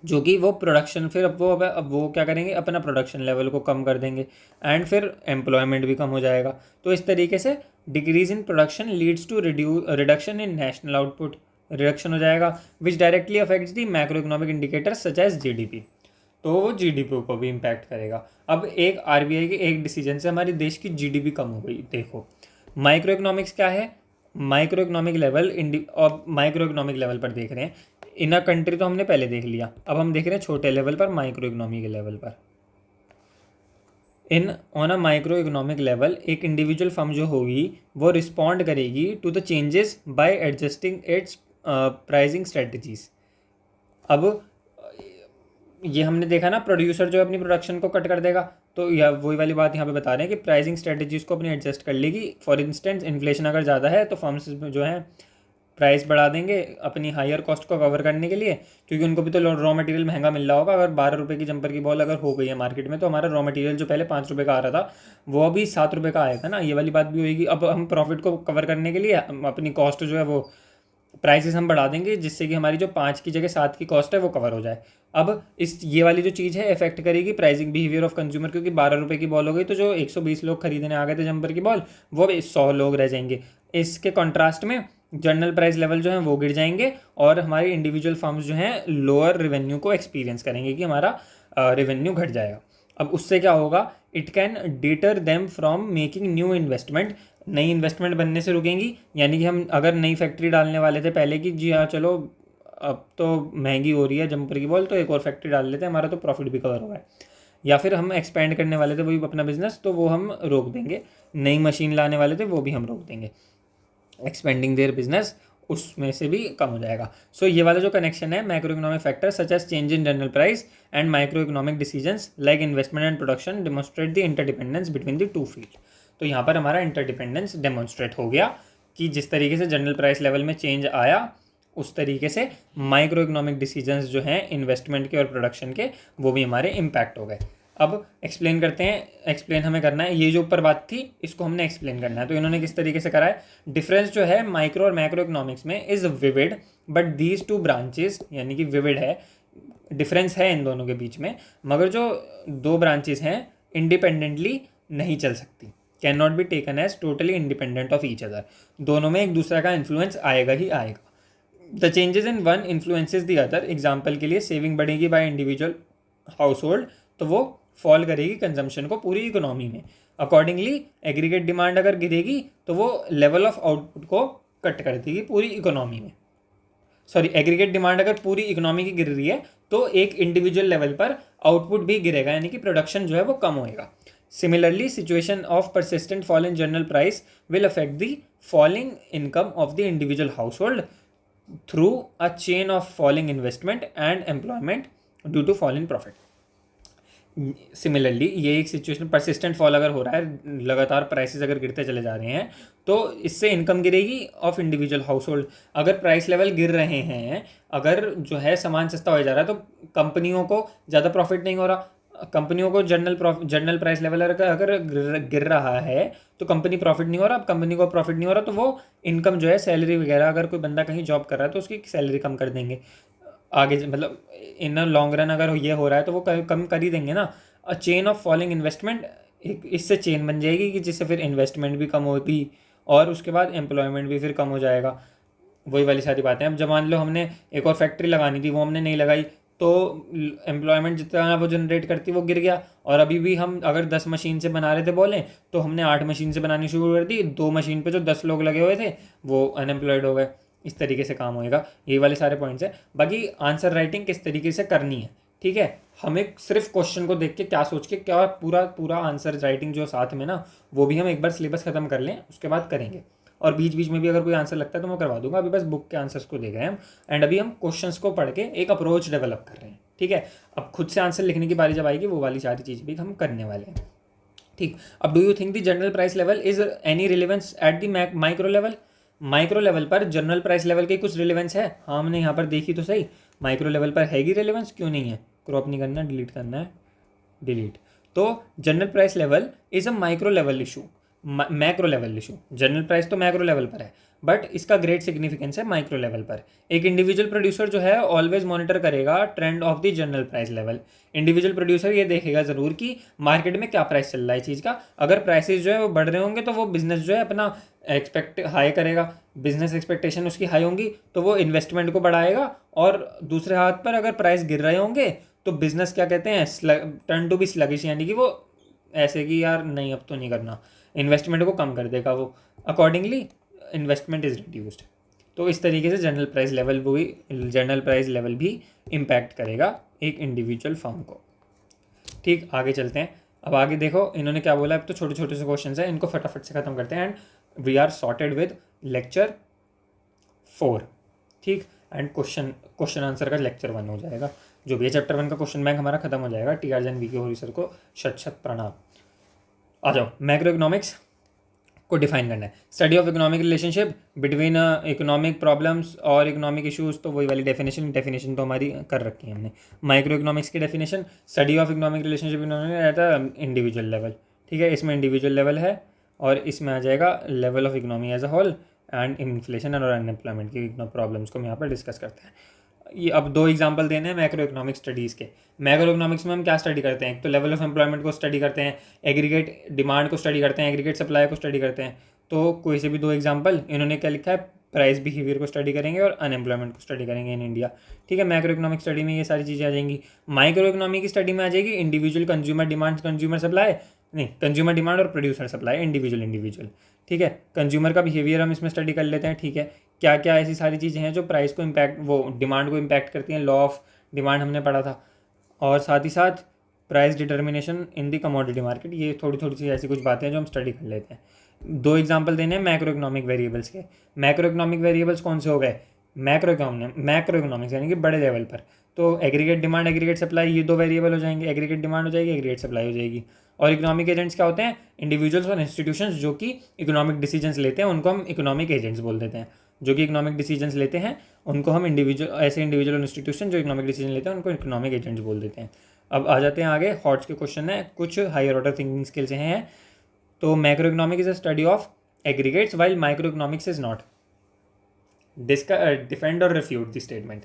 जो कि वो प्रोडक्शन फिर अब वो क्या करेंगे, अपना प्रोडक्शन लेवल को कम कर देंगे एंड फिर एम्प्लॉयमेंट भी कम हो जाएगा। तो इस तरीके से decrease in production leads to reduction in national output, reduction हो जाएगा, which directly affects the macro economic indicators such as GDP. तो वो जीडीपी को भी इम्पैक्ट करेगा। अब एक आरबीआई के एक डिसीजन से हमारी देश की जीडीपी कम हो गई। देखो माइक्रो इकोनॉमिक्स क्या है, माइक्रो इकोनॉमिक लेवल और माइक्रो इकोनॉमिक लेवल पर देख रहे हैं। इन अ कंट्री तो हमने पहले देख लिया, अब हम देख रहे हैं छोटे लेवल पर, माइक्रो इकोनॉमी के लेवल पर। In on a micro economic level एक इंडिविजुअल फर्म जो होगी वो रिस्पॉन्ड करेगी to the changes by adjusting its pricing strategies. अब ये हमने देखा ना, प्रोड्यूसर जो है अपनी प्रोडक्शन को कट कर देगा, तो या वही वाली बात यहाँ पे बता रहे हैं कि प्राइसिंग स्ट्रेटजीज को अपनी एडजस्ट कर लेगी। फॉर इंस्टेंस इन्फ्लेशन अगर ज़्यादा है तो फर्म्स जो हैं प्राइस बढ़ा देंगे अपनी हायर कॉस्ट को कवर करने के लिए, क्योंकि उनको भी तो रॉ मटेरियल महंगा मिल रहा होगा। अगर 12 रुपये की जंपर की बॉल अगर हो गई है मार्केट में, तो हमारा रॉ मटेरियल जो पहले 5 रुपये का आ रहा था वो अभी 7 रुपये का आएगा ना, ये वाली बात भी होगी। अब हम प्रॉफिट को कवर करने के लिए अपनी कॉस्ट जो है वो प्राइसेस हम बढ़ा देंगे, जिससे कि हमारी जो 5 की जगह 7 की कॉस्ट है वो कवर हो जाए। अब ये वाली जो चीज़ है इफेक्ट करेगी प्राइसिंग बिहेवियर ऑफ कंज्यूमर, क्योंकि 12 रुपये की बॉल हो गई तो जो 120 लोग खरीदने आ गए थे जंपर की बॉल, वो 100 लोग रह जाएंगे। इसके कॉन्ट्रास्ट में जनरल प्राइस लेवल जो है वो गिर जाएंगे और हमारी इंडिविजुअल फर्म्स जो हैं लोअर रेवेन्यू को एक्सपीरियंस करेंगे, कि हमारा रेवेन्यू घट जाएगा। अब उससे क्या होगा, it can deter them from making new investment, नई इन्वेस्टमेंट बनने से रुकेंगी। यानी कि हम अगर नई फैक्ट्री डालने वाले थे पहले की, जी हाँ चलो अब तो महंगी हो रही है जंपर की बॉल, तो एक और फैक्ट्री डाल लेते हैं, हमारा तो प्रॉफिट भी कवर होगा है। या फिर हम एक्सपेंड करने वाले थे वही अपना बिजनेस, तो वो हम रोक देंगे। नई मशीन लाने वाले थे वो भी हम रोक देंगे, एक्सपेंडिंग देयर बिजनेस उसमें से भी कम हो जाएगा। सो ये वाला जो कनेक्शन है, macro economic factor such as change in general price and micro economic decisions like investment and production demonstrate the interdependence between the two field. तो यहाँ पर हमारा इंटरडिपेंडेंस डेमोन्स्ट्रेट हो गया कि जिस तरीके से जनरल प्राइस लेवल में चेंज आया, उस तरीके से माइक्रो इकोनॉमिक डिसीजंस जो हैं इन्वेस्टमेंट के और प्रोडक्शन के, वो भी हमारे इम्पैक्ट हो गए। अब एक्सप्लेन करते हैं, एक्सप्लेन हमें करना है, ये जो ऊपर बात थी इसको हमने एक्सप्लेन करना है। तो इन्होंने किस तरीके से करा है, डिफरेंस जो है माइक्रो और मैक्रो इकोनॉमिक्स में is vivid but these two branches, यानी कि विविड है, डिफरेंस है इन दोनों के बीच में, मगर जो दो ब्रांचेस हैं इंडिपेंडेंटली नहीं चल सकती, can not be taken as totally independent of each other. दोनों में एक दूसरे का इन्फ्लुएंस आएगा ही आएगा। The changes in one influences the other. Example के लिए सेविंग बढ़ेगी बाय इंडिविजुअल हाउस होल्ड, तो वो फॉल करेगी कंजम्पशन को पूरी इकोनॉमी में। अकॉर्डिंगली एग्रीगेट डिमांड अगर गिरेगी तो वो लेवल ऑफ आउटपुट को कट कर देगी पूरी इकोनॉमी में। सॉरी, एग्रीगेट डिमांड अगर पूरी इकोनॉमी की गिर रही है तो एक इंडिविजुअल लेवल पर आउटपुट भी गिरेगा, यानी कि प्रोडक्शन जो है वो कम होएगा। Similarly situation of persistent fall in general price will affect the falling income of the individual household through a chain of falling investment and employment due to fall in profit. Similarly ये एक situation, persistent fall अगर हो रहा है, लगातार prices अगर गिरते चले जा रहे हैं, तो इससे इनकम गिरेगी ऑफ इंडिविजुअल हाउस होल्ड। अगर प्राइस लेवल गिर रहे हैं, अगर जो है सामान सस्ता हो जा रहा है, तो कंपनियों को ज़्यादा प्रॉफिट नहीं हो रहा। कंपनियों को जनरल प्राइस लेवल अगर गिर रहा है तो कंपनी प्रॉफिट नहीं हो रहा। अब कंपनी को प्रॉफिट नहीं हो रहा तो वो इनकम जो है, सैलरी वगैरह, अगर कोई बंदा कहीं जॉब कर रहा है तो उसकी सैलरी कम कर देंगे आगे, मतलब इन लॉन्ग रन अगर ये हो रहा है तो वो कम कर ही देंगे ना। अ चेन ऑफ फॉलिंग इन्वेस्टमेंट, एक इससे चेन बन जाएगी कि जिससे फिर इन्वेस्टमेंट भी कम होगी और उसके बाद एम्प्लॉयमेंट भी फिर कम हो जाएगा। वही वाली सारी बातें। अब जब मान लो हमने एक और फैक्ट्री लगानी थी, वो हमने नहीं लगाई, तो एम्प्लॉयमेंट जितना वो जनरेट करती वो गिर गया। और अभी भी हम अगर 10 मशीन से बना रहे थे बोलें, तो हमने 8 मशीन से बनानी शुरू कर दी, 2 मशीन पे जो 10 लोग लगे हुए थे वो अनएम्प्लॉयड हो गए। इस तरीके से काम होएगा। ये वाले सारे पॉइंट्स हैं। बाकी आंसर राइटिंग किस तरीके से करनी है, ठीक है, हमें सिर्फ क्वेश्चन को देख के क्या सोच के क्या पूरा आंसर राइटिंग जो साथ में ना, वो भी हम एक बार सिलेबस खत्म कर लें, उसके बाद करेंगे। और बीच बीच में भी अगर कोई आंसर लगता है तो मैं करवा दूंगा। अभी बस बुक के आंसर्स को देख रहे हैं हम, एंड अभी हम क्वेश्चंस को पढ़ के एक अप्रोच डेवलप कर रहे हैं, ठीक है। अब खुद से आंसर लिखने की बारी जब आएगी, वो वाली सारी चीज़ भी हम करने वाले हैं, ठीक। अब do you think the general price level is any relevance eight the micro level. Micro level पर जनरल प्राइस लेवल की कुछ रिलेवेंस है? हाँ, हमने यहाँ पर देखी तो सही, माइक्रो लेवल पर हैगी रिलेवेंस, क्यों नहीं है? क्रॉप नहीं करना, डिलीट करना है, डिलीट। तो general price level is a micro level issue, macro level issue. General price तो मैक्रो लेवल पर है, बट इसका ग्रेट सिग्निफिकेंस है माइक्रो लेवल पर। एक इंडिविजुअल प्रोड्यूसर जो है ऑलवेज मॉनिटर करेगा trend of the general price level. Individual producer ये देखेगा ज़रूर कि मार्केट में क्या प्राइस चल रहा है चीज़ का। अगर प्राइसेस जो है वो बढ़ रहे होंगे तो वो बिजनेस जो है अपना एक्सपेक्ट हाई करेगा, बिजनेस एक्सपेक्टेशन उसकी हाई होंगी तो वो इन्वेस्टमेंट को बढ़ाएगा। और दूसरे हाथ पर अगर प्राइस गिर रहे होंगे तो बिजनेस क्या कहते हैं, टर्न टू बी स्लगिश, यानी कि वो ऐसे कि यार नहीं अब तो नहीं करना, इन्वेस्टमेंट को कम कर देगा वो, अकॉर्डिंगली इन्वेस्टमेंट इज रिड्यूस्ड। तो इस तरीके से जनरल प्राइस लेवल भी इम्पैक्ट करेगा एक इंडिविजुअल फर्म को। ठीक, आगे चलते हैं। अब आगे देखो इन्होंने क्या बोला, अब तो छोटे छोटे से क्वेश्चन हैं, इनको फटाफट से खत्म करते हैं and we are sorted with lecture 4। ठीक, एंड क्वेश्चन आंसर का लेक्चर 1 हो जाएगा। जो भी है चैप्टर 1 का क्वेश्चन बैंक हमारा खत्म हो जाएगा। टी आर जैन वी के होरी सर को शत शत प्रणाम। आ जाओ, मैक्रो इकोनॉमिक्स को डिफाइन करना है। Study of economic relationship between economic problems और इकोनॉमिक इश्यूज, तो वही वाली डेफिनेशन तो हमारी कर रखी है हमने। माइक्रो इकोनॉमिक्स की definition, study of economic relationship at the individual level. ठीक है, इसमें इंडिविजुअल लेवल है और इसमें आ जाएगा level of economy as a whole and inflation और अनएम्प्लॉयमेंट की प्रॉब्लम्स को हम यहाँ पर डिस्कस करते हैं। ये अब 2 एग्जांपल देने हैं मैक्रो इकोनॉमिक स्टडीज़ के। मैक्रो इकोनॉमिक्स में हम क्या स्टडी करते हैं? एक तो लेवल ऑफ एम्प्लॉयमेंट को स्टडी करते हैं, एग्रीगेट डिमांड को स्टडी करते हैं, एग्रीगेट सप्लाई को स्टडी करते हैं। तो कोई से भी 2 एग्जांपल, इन्होंने क्या लिखा है, प्राइस बिहेवियर को स्टडी करेंगे और अनएम्प्लॉयमेंट को स्टडी करेंगे इन इंडिया। ठीक है, मैक्रो इकोनॉमिक स्टडी में ये सारी चीज़ें आ जाएंगी। माइक्रो इकोनॉमी की स्टडी में आ जाएगी individual consumer demand, consumer supply नहीं, कंज्यूमर डिमांड और प्रोड्यूसर सप्लाई, इंडिविजुअल। ठीक है, कंज्यूमर का बिहेवियर हम इसमें स्टडी कर लेते हैं। ठीक है, क्या क्या ऐसी सारी चीज़ें हैं जो प्राइस को इम्पैक्ट, वो डिमांड को इम्पैक्ट करती हैं, लॉ ऑफ डिमांड हमने पढ़ा था। और साथ ही साथ price determination in the commodity market, ये थोड़ी थोड़ी सी ऐसी कुछ बातें हैं जो हम स्टडी कर लेते हैं। 2 एग्जांपल देने हैं मैक्रो इकोनॉमिक वेरिएबल्स के। मैक्रो इकोनॉमिक वेरिएबल्स कौन से हो गए? मैक्रो इकोनॉमिक्स यानी कि बड़े लेवल पर, तो एग्रीगेट डिमांड, एग्रीगेट सप्लाई, ये 2 वेरिएबल हो जाएंगे। एग्रीगेट डिमांड हो जाएगी, एग्रीगेट सप्लाई हो जाएगी। और इकोनॉमिक एजेंट्स क्या होते हैं? इंडिविजुअल्स और इंस्टीट्यूशंस जो कि इकोनॉमिक डिसीजंस लेते हैं, उनको हम इकोनॉमिक एजेंट्स बोल देते हैं। जो कि इकोनॉमिक डिसीजंस लेते हैं उनको हम इंडिविजुअल इंस्टीट्यूशन जो इकोनॉमिक डिसीजन लेते हैं उनको इकोनॉमिक एजेंट्स बोल देते हैं। अब आ जाते हैं आगे, हॉट्स के क्वेश्चन है, कुछ हायर ऑर्डर थिंकिंग स्किल्स हैं। तो macro economic is a study of aggregates while micro economics is not. Defend और रिफ्यूट द स्टेटमेंट।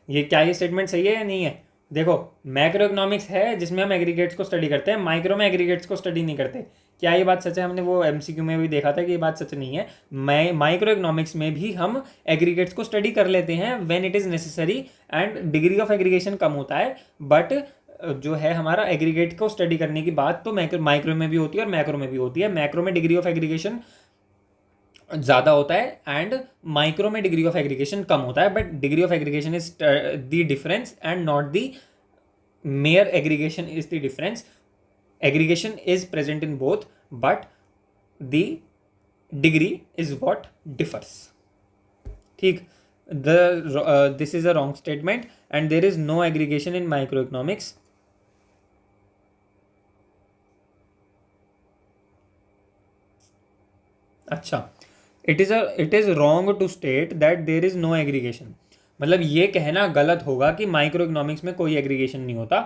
ये क्या, ये स्टेटमेंट सही है या नहीं है? देखो, मैक्रो इकोनॉमिक्स है जिसमें हम एग्रीगेट्स को स्टडी करते हैं, माइक्रो में एग्रीगेट्स को स्टडी नहीं करते। क्या ये बात सच है? हमने वो एमसीक्यू में भी देखा था कि ये बात सच नहीं है। माइक्रो इकोनॉमिक्स में भी हम एग्रीगेट्स को स्टडी कर लेते हैं when it is necessary and degree of aggregation कम होता है। बट जो है हमारा एग्रीगेट को स्टडी करने की बात तो माइक्रो में भी होती है और मैक्रो में भी होती है। मैक्रो में डिग्री ऑफ एग्रीगेशन ज़्यादा होता है एंड माइक्रो में डिग्री ऑफ एग्रीगेशन कम होता है, but degree of aggregation is the difference and not the mere aggregation is the difference. Aggregation is present in both but the degree is what differs. ठीक, this is a wrong statement and there is no aggregation in micro economics. अच्छा, it is wrong to state that there is no aggregation. मतलब ये कहना गलत होगा कि micro economics में कोई एग्रीगेशन नहीं होता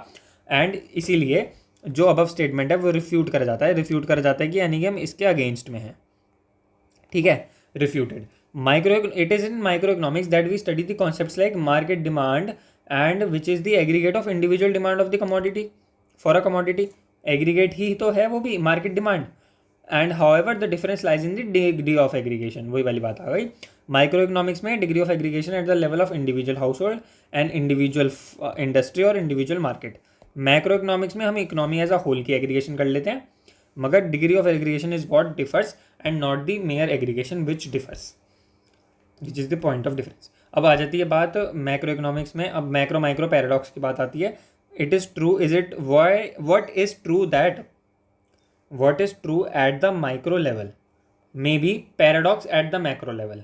एंड इसीलिए जो अबव स्टेटमेंट है वो रिफ्यूट कर जाता है कि यानी कि हम इसके अगेंस्ट में हैं। ठीक है, refuted. It is in micro economics that we study the concepts like market demand and which is the aggregate of individual demand of the commodity for a commodity. Aggregate ही तो है वो भी, market demand, and however the difference lies in the degree of aggregation. वही वाली बात आ गई। माइक्रो इकोनॉमिक्स में degree of aggregation at the level of individual household and individual industry और इंडिविजुअल मार्केट। मैक्रो इकोनॉमिक्स में हम economy as a whole की एग्रीगेशन कर लेते हैं, मगर degree of aggregation is what differs and not the mere aggregation which differs, which is the point of difference. अब आ जाती है बात मैक्रो इकोनॉमिक्स में, अब मैक्रो माइक्रो पैराडॉक्स की बात आती है। It is true, is it why, what is true that what is true at the micro level may be paradox at the macro level।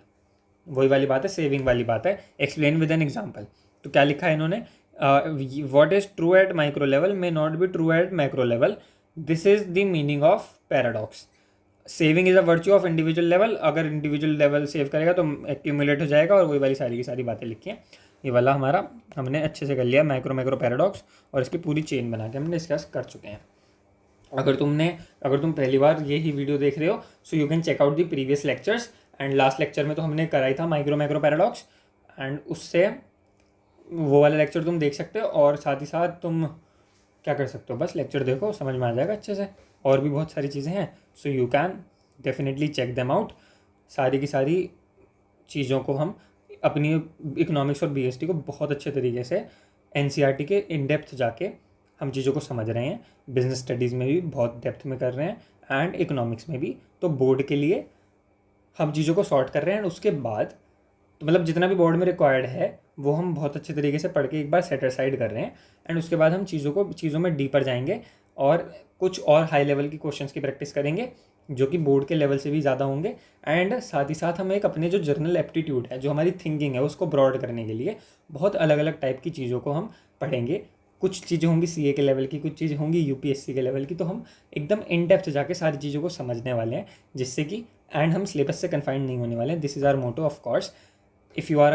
वही वाली बात है, सेविंग वाली बात है। Explain with an example. तो क्या लिखा है इन्होंने, what is true at micro level may not be true at macro level, this is the meaning of paradox। Saving is a virtue of individual level, अगर individual level save करेगा तो accumulate हो जाएगा, और वही वाली सारी की सारी बातें लिखी हैं। ये वाला हमारा हमने अच्छे से कर लिया, मैक्रो पैराडॉक्स, और इसकी पूरी चेन बना के हमने डिस्कस कर चुके हैं। अगर तुम पहली बार ये ही वीडियो देख रहे हो, so you can check out the previous lectures, and last lecture में तो हमने कराई था मैक्रो पैराडॉक्स, एंड उससे वो वाला लेक्चर तुम देख सकते हो, और साथ ही साथ तुम क्या कर सकते हो, बस लेक्चर देखो, समझ में आ जाएगा अच्छे से। और भी बहुत सारी चीज़ें हैं, so you can definitely check them out. सारी की सारी चीज़ों को हम अपनी इकोनॉमिक्स और बीएसटी को बहुत अच्छे तरीके से एनसीईआरटी के इन डेप्थ जाके हम चीज़ों को समझ रहे हैं। बिजनेस स्टडीज़ में भी बहुत डेप्थ में कर रहे हैं, एंड इकोनॉमिक्स में भी। तो बोर्ड के लिए हम चीज़ों को सॉर्ट कर रहे हैं, एंड उसके बाद तो मतलब जितना भी बोर्ड में रिक्वायर्ड है वो हम बहुत अच्छे तरीके से पढ़ के एक बार सेट असाइड कर रहे हैं, एंड उसके बाद हम चीज़ों में डीपर जाएंगे, और कुछ और हाई लेवल की क्वेश्चंस की प्रैक्टिस करेंगे जो कि बोर्ड के लेवल से भी ज़्यादा होंगे। एंड साथ ही साथ हम एक अपने जो जर्नल एप्टीट्यूड है, जो हमारी थिंकिंग है, उसको ब्रॉड करने के लिए बहुत अलग अलग टाइप की चीज़ों को हम पढ़ेंगे। कुछ चीज़ें होंगी सीए के लेवल की, कुछ चीज़ें होंगी यूपीएससी के लेवल की, तो हम एकदम इन डेप्थ जाके सारी चीज़ों को समझने वाले हैं, जिससे कि एंड हम सिलेबस से कन्फाइंड नहीं होने वाले हैं। This is our motto of course. If you are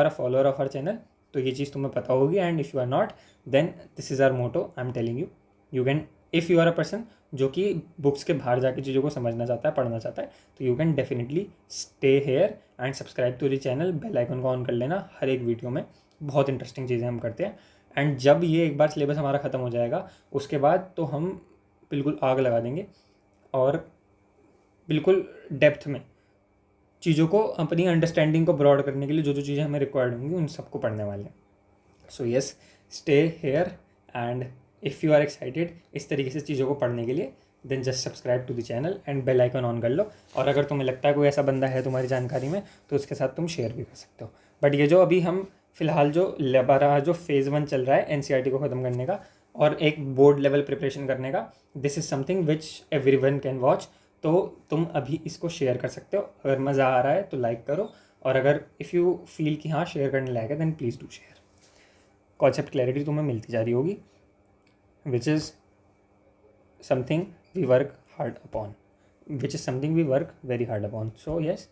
a follower of our channel तो ये चीज़ तुम्हें पता होगी, and if you are not then this is our motto. I am telling you, you can, if you are a person जो कि books के बाहर जाके चीज़ों को समझना चाहता है, पढ़ना चाहता है, तो you can definitely stay here and subscribe to the channel. Bell icon को ऑन कर लेना। हर एक वीडियो में बहुत इंटरेस्टिंग चीज़ें हम करते हैं, एंड जब ये एक बार सिलेबस हमारा ख़त्म हो जाएगा, उसके बाद तो हम बिल्कुल आग लगा देंगे, और बिल्कुल डेप्थ में चीज़ों को, अपनी अंडरस्टैंडिंग को ब्रॉड करने के लिए जो जो चीज़ें हमें रिक्वायर्ड होंगी उन सबको पढ़ने वाले हैं। So yes, stay here, and if you are excited इस तरीके से चीज़ों को पढ़ने के लिए, then just subscribe to the channel and bell icon on कर लो। और अगर तुम्हें लगता है कोई ऐसा बंदा है तुम्हारी जानकारी में, तो उसके साथ तुम शेयर भी कर सकते हो। बट ये जो अभी हम फिलहाल जो जो फेज़ 1 चल रहा है एनसीईआरटी को ख़त्म करने का और एक बोर्ड लेवल प्रिपरेशन करने का, this is something which everyone can watch. तो तुम अभी इसको शेयर कर सकते हो। अगर मज़ा आ रहा है तो लाइक करो, और अगर इफ़ यू फील कि हाँ शेयर करने लायक है, then please do share. Concept clarity तुम्हें मिलती जा रही होगी, which is something we work hard upon, which is something we work very hard upon. So yes,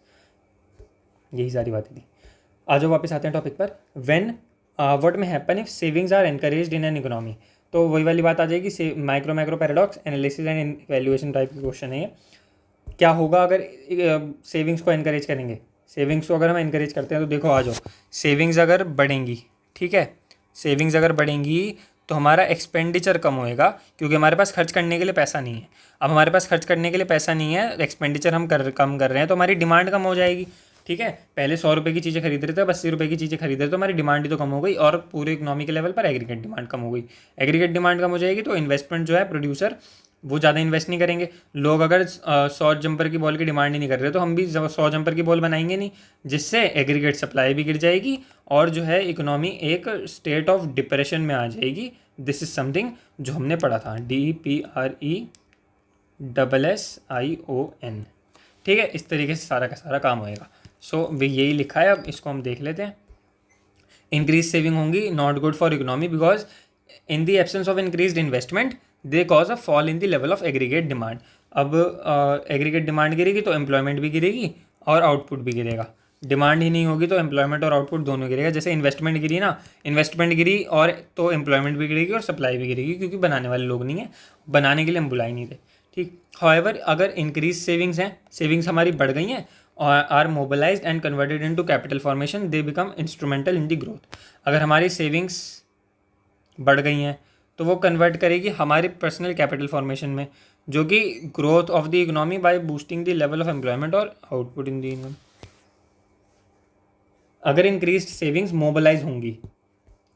यही सारी बातें थी। आ जाओ वापस आते हैं टॉपिक पर। When what may happen if savings are encouraged in an economy. तो वही वाली बात आ जाएगी, macro paradox, analysis and evaluation type की क्वेश्चन है ये। क्या होगा अगर सेविंग्स को एनकरेज करेंगे? सेविंग्स को अगर हम एनकरेज करते हैं तो देखो, आ जाओ, सेविंग्स अगर बढ़ेंगी, ठीक है, सेविंग्स अगर बढ़ेंगी तो हमारा एक्सपेंडिचर कम होएगा, क्योंकि हमारे पास खर्च करने के लिए पैसा नहीं है। अब हमारे पास खर्च करने के लिए पैसा नहीं है, एक्सपेंडिचर हम कम कर रहे हैं, तो हमारी डिमांड कम हो जाएगी। ठीक है, पहले 100 रुपये की चीज़ें खरीद रहे थे, अब 80 रुपये की चीज़ें खरीद रहे, तो हमारी डिमांड ही तो कम हो गई, और पूरे इकोनॉमी के लेवल पर एग्रीगेट डिमांड कम हो गई। एग्रीगेट डिमांड कम हो जाएगी तो इन्वेस्टमेंट जो है प्रोड्यूसर वो ज़्यादा इन्वेस्ट नहीं करेंगे। लोग अगर 100 जंपर की बॉल की डिमांड ही नहीं कर रहे, तो हम भी 100 जंपर की बॉल बनाएंगे नहीं, जिससे एग्रीगेट सप्लाई भी गिर जाएगी, और जो है इकोनॉमी एक स्टेट ऑफ डिप्रेशन में आ जाएगी। दिस इज़ समथिंग जो हमने पढ़ा था, DPRESSION। ठीक है, इस तरीके से सारा का सारा काम होएगा। सो वे यही लिखा है, अब इसको हम देख लेते हैं। इंक्रीज सेविंग होंगी, not good for economy, because in the absence of increase investment they cause a fall in the level of aggregate demand. अब एग्रीगेट डिमांड गिरेगी तो एम्प्लॉयमेंट भी गिरेगी और आउटपुट भी गिरेगा। डिमांड ही नहीं होगी तो एम्प्लॉयमेंट और आउटपुट दोनों गिरेगा। जैसे इन्वेस्टमेंट गिरी ना, इन्वेस्टमेंट गिरी और तो एम्प्लॉयमेंट भी गिरेगी और सप्लाई भी गिरेगी, क्योंकि बनाने वाले लोग नहीं है, बनाने के लिए हम बुला ही नहीं थे। ठीक, हाउएवर अगर इंक्रीज सेविंग्स हैं, सेविंग्स हमारी बढ़ गई हैं और are mobilised and converted into capital formation, they become instrumental in the growth. अगर हमारी सेविंग्स बढ़ गई हैं तो वो कन्वर्ट करेगी हमारे पर्सनल कैपिटल फॉर्मेशन में, जो कि growth of the economy bye boosting the level of employment और आउटपुट इन द इकोनॉमी। अगर इंक्रीज सेविंग्स मोबिलाइज होंगी,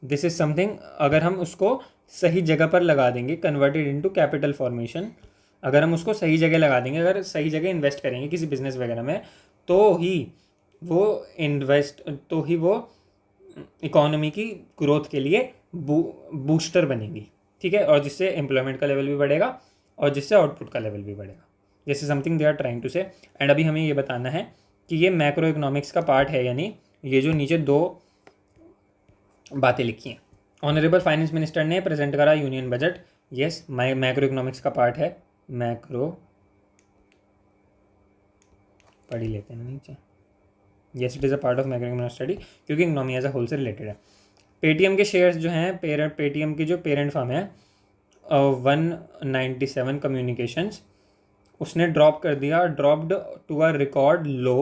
दिस इज समथिंग, अगर हम उसको सही जगह पर लगा देंगे, कन्वर्टेड इनटू कैपिटल फॉर्मेशन, अगर हम उसको सही जगह लगा देंगे, अगर सही जगह इन्वेस्ट करेंगे किसी बिजनेस वगैरह में, तो ही वो इकोनॉमी की ग्रोथ के लिए बूस्टर बनेगी। ठीक है, और जिससे एम्प्लॉयमेंट का लेवल भी बढ़ेगा और जिससे आउटपुट का लेवल भी बढ़ेगा। This is something they are trying to say. And अभी हमें ये बताना है कि ये मैक्रो इकोनॉमिक्स का पार्ट है या नहीं। ये जो नीचे दो बातें लिखी हैं, ऑनरेबल फाइनेंस मिनिस्टर ने प्रेजेंट करा union budget, yes macro economics का पार्ट है, मैक्रो पढ़ ही लेते हैं नीचे। Yes it is a part of macro economic study क्योंकि इकोनॉमी एज अ होल से रिलेटेड है। पेटीएम के शेयर्स जो हैं पेटीएम की जो पेरेंट फर्म है 197 कम्युनिकेशंस, उसने dropped to a record low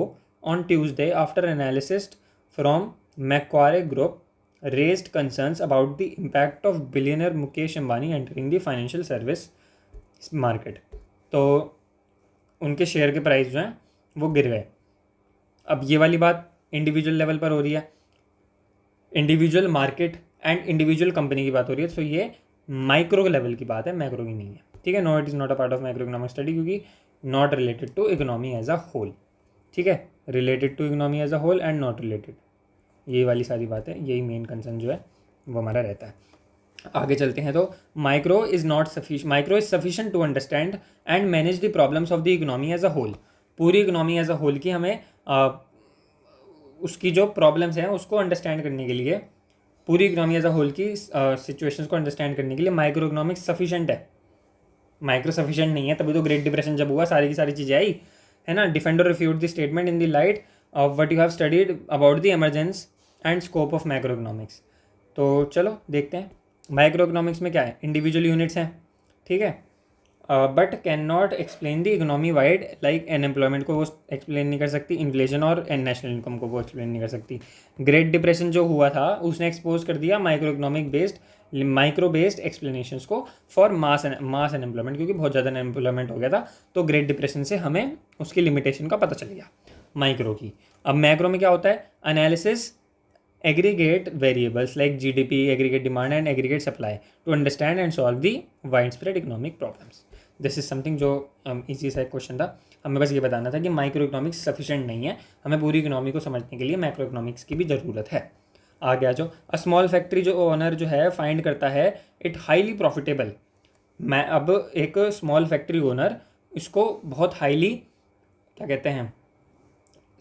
on Tuesday after analysis from Macquarie group raised concerns about the impact of billionaire Mukesh Ambani entering the financial service market. तो उनके शेयर के प्राइस जो हैं वो गिर गए। अब ये वाली बात इंडिविजुअल लेवल पर हो रही है, individual market and individual company की बात हो रही है, तो ये माइक्रो लेवल की बात है, मैक्रो की नहीं है, ठीक है। No it is not a part of macro economic study क्योंकि not related to economy as a whole, ठीक है। Related to economy as a whole and not related, यही वाली सारी बात है, यही मेन कंसर्न जो है वो हमारा रहता है। आगे चलते हैं। तो micro is sufficient to understand and manage the problems of the economy as a whole. पूरी इकोनॉमी एज अ होल की हमें उसकी जो प्रॉब्लम्स हैं उसको अंडरस्टैंड करने के लिए, पूरी इकोनॉमी एज अ होल की सिचुएशंस को अंडरस्टैंड करने के लिए माइक्रो इकोनॉमिक्स सफिशिएंट है। माइक्रो सफिशिएंट नहीं है तभी तो ग्रेट डिप्रेशन जब हुआ सारी की सारी चीज़ें आई, है ना। डिफेंड और refute the statement in the light of what you have studied about the emergence and scope of micro economics. तो चलो देखते हैं माइक्रो इकोनॉमिक्स में क्या है। इंडिविजुअल यूनिट्स हैं, ठीक है, but can not explain the economy wide, like unemployment को वो एक्सप्लेन नहीं कर सकती, इन्फ्लेशन और नेशनल इनकम को वो एक्सप्लेन नहीं कर सकती। ग्रेट डिप्रेशन जो हुआ था उसने एक्सपोज कर दिया माइक्रो बेस्ड एक्सप्लेनेशंस को फॉर मास अनएम्प्लॉयमेंट, क्योंकि बहुत ज़्यादा अनएम्प्लॉयमेंट हो गया था। तो ग्रेट डिप्रेशन से हमें उसकी लिमिटेशन का पता चल गया माइक्रो की। अब मैक्रो में क्या होता है, analysis aggregate variables like GDP, aggregate demand and aggregate supply to understand and solve the widespread economic problems. This is something जो इजी सा क्वेश्चन था, हमें बस ये बताना था कि माइक्रो इकोनॉमिक्स सफिशिएंट नहीं है, हमें पूरी इकोनॉमी को समझने के लिए मैक्रो इकोनॉमिक्स की भी ज़रूरत है। आगे आ जाओ। अ स्मॉल फैक्ट्री जो ओनर जो है फाइंड करता है इट हाईली प्रॉफिटेबल। मैं अब एक स्मॉल फैक्ट्री ओनर इसको बहुत हाईली क्या कहते हैं,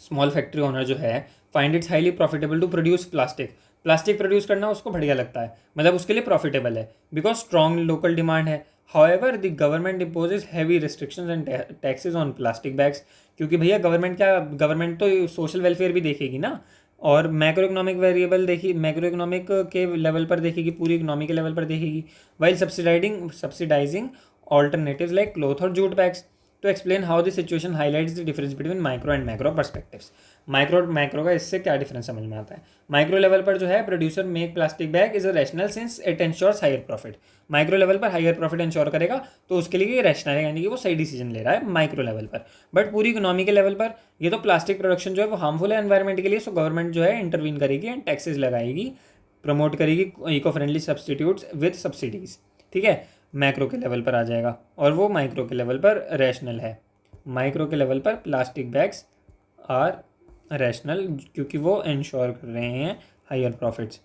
स्मॉल फैक्ट्री ओनर जो है find it's highly profitable to produce plastic produce करना उसको बढ़िया लगता है, मतलब उसके लिए प्रॉफिटेबल है बिकॉज स्ट्रॉन्ग लोकल डिमांड है। However the government imposes heavy restrictions and taxes on plastic bags, क्योंकि भैया गवर्नमेंट तो सोशल वेलफेयर भी देखेगी ना, और मैक्रो इकोनॉमिक वेरिएबल देखी, मैक्रो इकोनॉमिक के लेवल पर देखेगी, पूरी इकोनॉमी के लेवल पर देखेगी, while subsidizing alternatives like cloth और jute bags. To explain how the situation highlights the difference between micro and macro perspectives. Macro का इससे क्या डिफरेंस समझ में आता है। माइक्रो लेवल पर जो है producer make plastic bag is a rational since it ensures higher profit. Micro level पर हायर प्रॉफिट इंश्योर करेगा तो उसके लिए ये रैशनल है, यानी कि वो सही डिसीजन ले रहा है माइक्रो लेवल पर। बट पूरी इकोनॉमी के लेवल पर ये तो प्लास्टिक प्रोडक्शन जो है वो हार्मफुल है एनवायरमेंट के लिए, सो गवर्नमेंट जो है इंटरवीन करेगी एंड टैक्सेस लगाएगी, प्रमोट करेगी eco friendly substitutes with subsidies, ठीक है। मैक्रो के लेवल पर आ जाएगा और वो माइक्रो के लेवल पर रैशनल है। माइक्रो के लेवल पर प्लास्टिक बैग्स आर रैशनल क्योंकि वो इंश्योर कर रहे हैं हायर प्रॉफिट्स,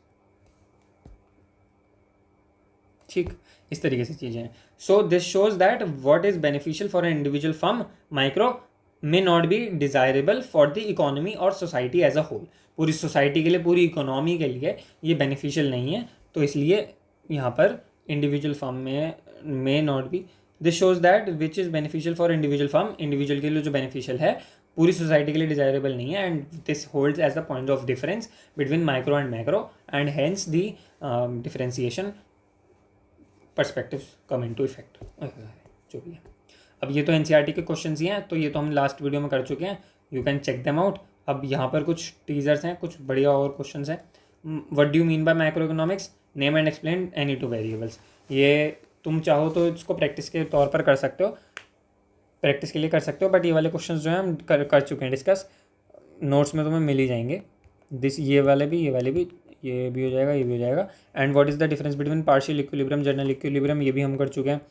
ठीक। इस तरीके से चीज़ें हैं। So this shows that what is beneficial for an individual firm micro may not be desirable for the economy और सोसाइटी एज अ होल। पूरी सोसाइटी के लिए, पूरी इकोनॉमी के लिए ये बेनिफिशियल नहीं है, तो इसलिए यहाँ पर इंडिविजुअल फर्म में may not be. This shows that which is beneficial for individual firm, individual के लिए जो बेनिफिशियल है पूरी सोसाइटी के लिए डिजायरेबल नहीं है, and this holds as the point of difference between micro and macro and hence the differentiation perspectives come into effect, जो भी है। अब ये तो एनसीईआरटी के क्वेश्चंस ही हैं, तो ये तो हम लास्ट वीडियो में कर चुके हैं, you can check them out. अब यहाँ पर कुछ टीजर्स हैं, कुछ बढ़िया और क्वेश्चंस हैं। What do you mean by macro economics, name and explain any two variables. ये तुम चाहो तो इसको प्रैक्टिस के तौर पर कर सकते हो, प्रैक्टिस के लिए कर सकते हो, बट ये वाले क्वेश्चंस जो हैं हम कर चुके हैं डिस्कस, नोट्स में तुम्हें मिल ही जाएंगे। ये वाले भी ये भी हो जाएगा, ये भी हो जाएगा। And what is the difference between partial equilibrium, general equilibrium, ये भी हम कर चुके हैं।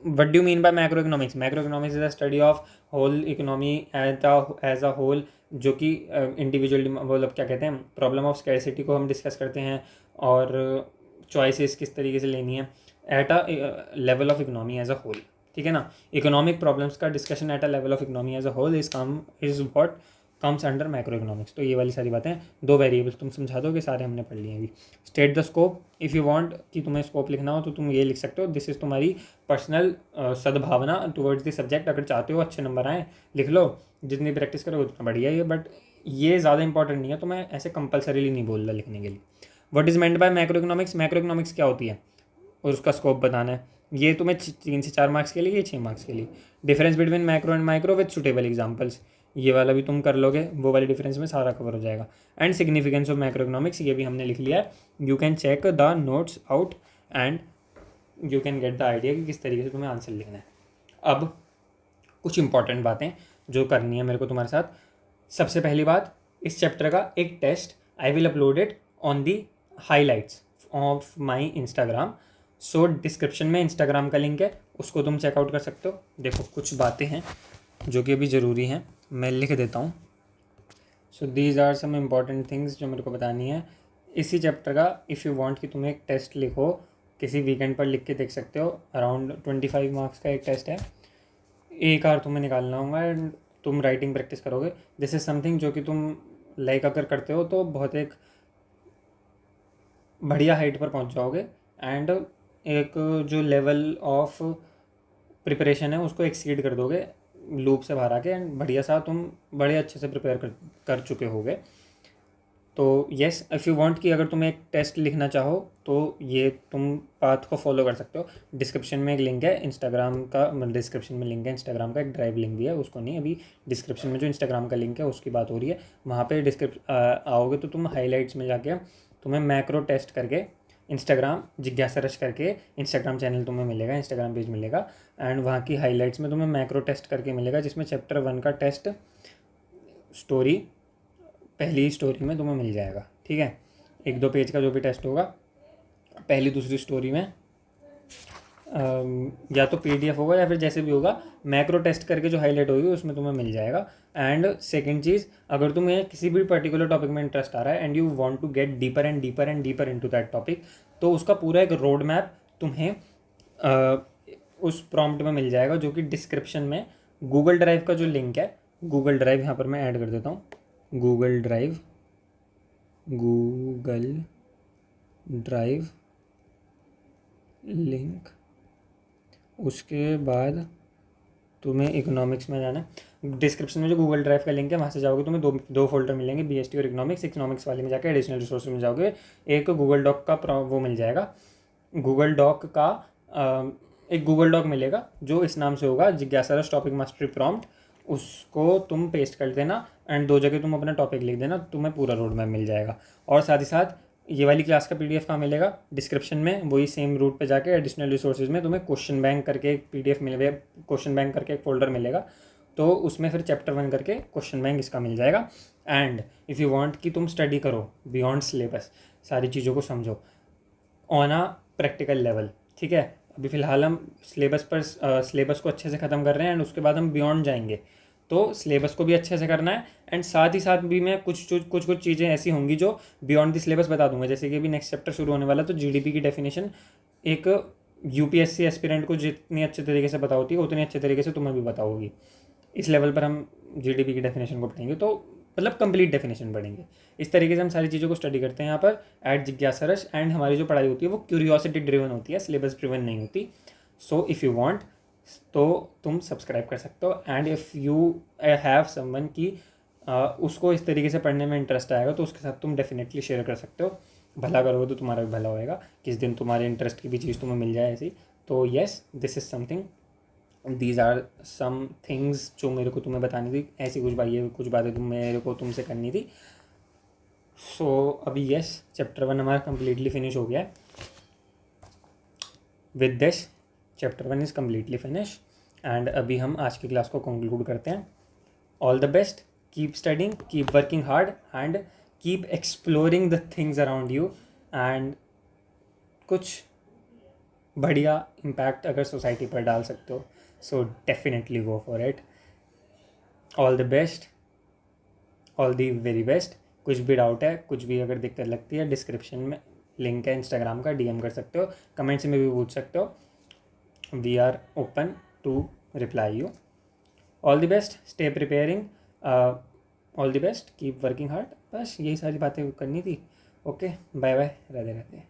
What do mean by macro economics, macro economics is the study of whole economy as a whole, जो कि इंडिविजुअल मतलब क्या कहते हैं, प्रॉब्लम ऑफ स्कैरसिटी को हम डिस्कस करते हैं और चॉइसेस किस तरीके से लेनी है at a level of economy as a whole, ठीक है ना। इकोनॉमिक प्रॉब्लम्स का discussion at a level of economy as a whole is what comes under macro economics. तो ये वाली सारी बातें, 2 वेरिएबल्स तुम समझा दो कि सारे हमने पढ़ लिए अभी। State the scope, if you want कि तुम्हें स्कोप लिखना हो तो तुम ये लिख सकते हो, दिस इज़ तुम्हारी पर्सनल सद्भावना टुवर्ड्स द सब्जेक्ट। अगर चाहते हो अच्छे नंबर आए लिख लो, जितनी प्रैक्टिस करो उतना बढ़िया है, बट ये ज़्यादा इंपॉर्टेंट नहीं है, तो मैं ऐसे कंपलसरीली नहीं बोल रहा लिखने के लिए। What is meant by macro economics, macro economics क्या होती है और उसका स्कोप बताना है। ये तुम्हें 3 से 4 मार्क्स के लिए, ये 6 मार्क्स के लिए। Difference between macro and micro with suitable examples, ये वाला भी तुम कर लोगे, वो वाले डिफरेंस में सारा कवर हो जाएगा। And significance of macro economics, ये भी हमने लिख लिया है। You can check the notes out and you can get the idea कि किस तरीके से तुम्हें आंसर लिखना है। अब कुछ इंपॉर्टेंट बातें जो करनी है मेरे को तुम्हारे साथ। सबसे पहली बात, इस चैप्टर का एक test I will upload it on the highlights of my Instagram. So description में इंस्टाग्राम का लिंक है, उसको तुम चेकआउट कर सकते हो। देखो कुछ बातें हैं जो कि अभी ज़रूरी हैं, मैं लिख देता हूँ। So these are some important things जो मेरे को बतानी है इसी चैप्टर का। इफ़ यू वांट कि तुम एक टेस्ट लिखो, किसी वीकेंड पर लिख के देख सकते हो। अराउंड 25 मार्क्स का एक टेस्ट है, एक आर तुम्हें निकालना होगा एंड तुम राइटिंग प्रैक्टिस करोगे। दिस इज़ समथिंग जो कि तुम अगर करते हो तो बहुत एक बढ़िया हाइट पर पहुंच जाओगे। एंड एक जो लेवल ऑफ प्रिपरेशन है उसको एक्सीड कर दोगे लूप से बाहर आके, एंड बढ़िया सा तुम बड़े अच्छे से प्रिपेयर कर चुके होगे। तो येस, इफ़ यू वांट कि अगर तुम एक टेस्ट लिखना चाहो तो ये तुम पाथ को फॉलो कर सकते हो। डिस्क्रिप्शन में एक लिंक है इंस्टाग्राम का, डिस्क्रिप्शन में लिंक है इंस्टाग्राम का, एक ड्राइव लिंक भी है, उसको नहीं, अभी डिस्क्रिप्शन में जो इंस्टाग्राम का लिंक है उसकी बात हो रही है। वहाँ पे आओगे तो तुम हाईलाइट्स में जाके तुम्हें मैक्रो टेस्ट करके इंस्टाग्राम जिज्ञासा रश करके इंस्टाग्राम चैनल तुम्हें मिलेगा, इंस्टाग्राम पेज मिलेगा, एंड वहाँ की हाईलाइट्स में तुम्हें मैक्रो टेस्ट करके मिलेगा, जिसमें चैप्टर 1 का टेस्ट स्टोरी पहली स्टोरी में तुम्हें मिल जाएगा। ठीक है, 1-2 पेज का जो भी टेस्ट होगा पहली दूसरी स्टोरी में या तो PDF होगा या फिर जैसे भी होगा, मैक्रो टेस्ट करके जो हाईलाइट होगी उसमें तुम्हें मिल जाएगा। एंड सेकंड चीज़, अगर तुम्हें किसी भी पर्टिकुलर टॉपिक में इंटरेस्ट आ रहा है and you want to get deeper and deeper and deeper into that topic, तो उसका पूरा एक रोड मैप तुम्हें उस प्रॉम्प्ट में मिल जाएगा, जो कि डिस्क्रिप्शन में गूगल ड्राइव का जो लिंक है, गूगल ड्राइव यहाँ पर मैं ऐड कर देता हूँ, गूगल ड्राइव लिंक, उसके बाद तुम्हें इकोनॉमिक्स में जाना है। डिस्क्रिप्शन में जो गूगल ड्राइव का लिंक है वहाँ से जाओगे, तुम्हें दो फोल्डर मिलेंगे, BST और इकोनॉमिक्स। इकोनॉमिक्स वाले में जाकर एडिशनल रिसोर्स में जाओगे, एक गूगल डॉक का वो मिल जाएगा, गूगल डॉक का एक गूगल डॉक मिलेगा जो इस नाम से होगा, जिज्ञासा रश टॉपिक मास्टरी प्रॉम्प्ट। उसको तुम पेस्ट कर देना एंड 2 जगह तुम अपना टॉपिक लिख देना, तुम्हें पूरा रोड मैप मिल जाएगा। और साथ ही साथ ये वाली क्लास का PDF कहाँ मिलेगा, डिस्क्रिप्शन में, वही सेम रूट पे जाके एडिशनल रिसोर्सेज में तुम्हें क्वेश्चन बैंक करके एक PDF मिलेगा, क्वेश्चन बैंक करके एक फोल्डर मिलेगा, तो उसमें फिर चैप्टर 1 करके क्वेश्चन बैंक इसका मिल जाएगा। एंड इफ़ यू वांट कि तुम स्टडी करो बियॉन्ड सिलेबस, सारी चीज़ों को समझो ऑन आ प्रैक्टिकल लेवल, ठीक है, अभी फ़िलहाल हम सिलेबस को अच्छे से ख़त्म कर रहे हैं एंड उसके बाद हम बियॉन्ड जाएंगे, तो सिलेबस को भी अच्छे से करना है। एंड साथ ही साथ भी मैं कुछ चीज़ें ऐसी होंगी जो बियॉन्ड द सिलेबस बता दूंगा, जैसे कि अभी नेक्स्ट चैप्टर शुरू होने वाला, तो GDP की डेफिनेशन एक UPSC एस्पिरेंट को जितनी अच्छे तरीके से पता होती है उतनी अच्छे तरीके से तुम्हें भी पता होगी। इस लेवल पर हम GDP की डेफिनेशन को पढ़ेंगे, तो मतलब कंप्लीट डेफिनेशन पढ़ेंगे। इस तरीके से हम सारी चीज़ों को स्टडी करते हैं यहाँ पर एट जिज्ञासा रश। एंड हमारी जो पढ़ाई होती है वो क्यूरियोसिटी ड्रिवन होती है, सिलेबस ड्रिवन नहीं होती। सो इफ़ यू वांट तो तुम सब्सक्राइब कर सकते हो। And if you have someone की उसको इस तरीके से पढ़ने में इंटरेस्ट आएगा तो उसके साथ तुम डेफिनेटली शेयर कर सकते हो। भला करोगे तो तुम्हारा भी भला होएगा, किस दिन तुम्हारे इंटरेस्ट की भी चीज़ तुम्हें मिल जाए ऐसी। तो yes, this is something, these are some things जो मेरे को तुम्हें बतानी थी, ऐसी कुछ बातें मेरे को तुमसे करनी थी। सो अभी येस, चैप्टर 1 हमारा कम्प्लीटली फिनिश हो गया है। With this chapter 1 is completely finish and अभी हम आज की क्लास को कंक्लूड करते हैं। All the best, keep studying, keep working hard and keep exploring the things around you, and कुछ बढ़िया इम्पैक्ट अगर सोसाइटी पर डाल सकते हो so definitely go for it. All the best, all the very best. कुछ भी डाउट है, कुछ भी अगर दिक्कत लगती है, डिस्क्रिप्शन में लिंक है इंस्टाग्राम का, DM कर सकते हो, कमेंट्स में भी पूछ सकते हो। We are open to reply you. All the best, stay preparing. All the best, keep working hard. बस यही सारी बातें करनी थी। Okay, bye bye, Radhe Radhe.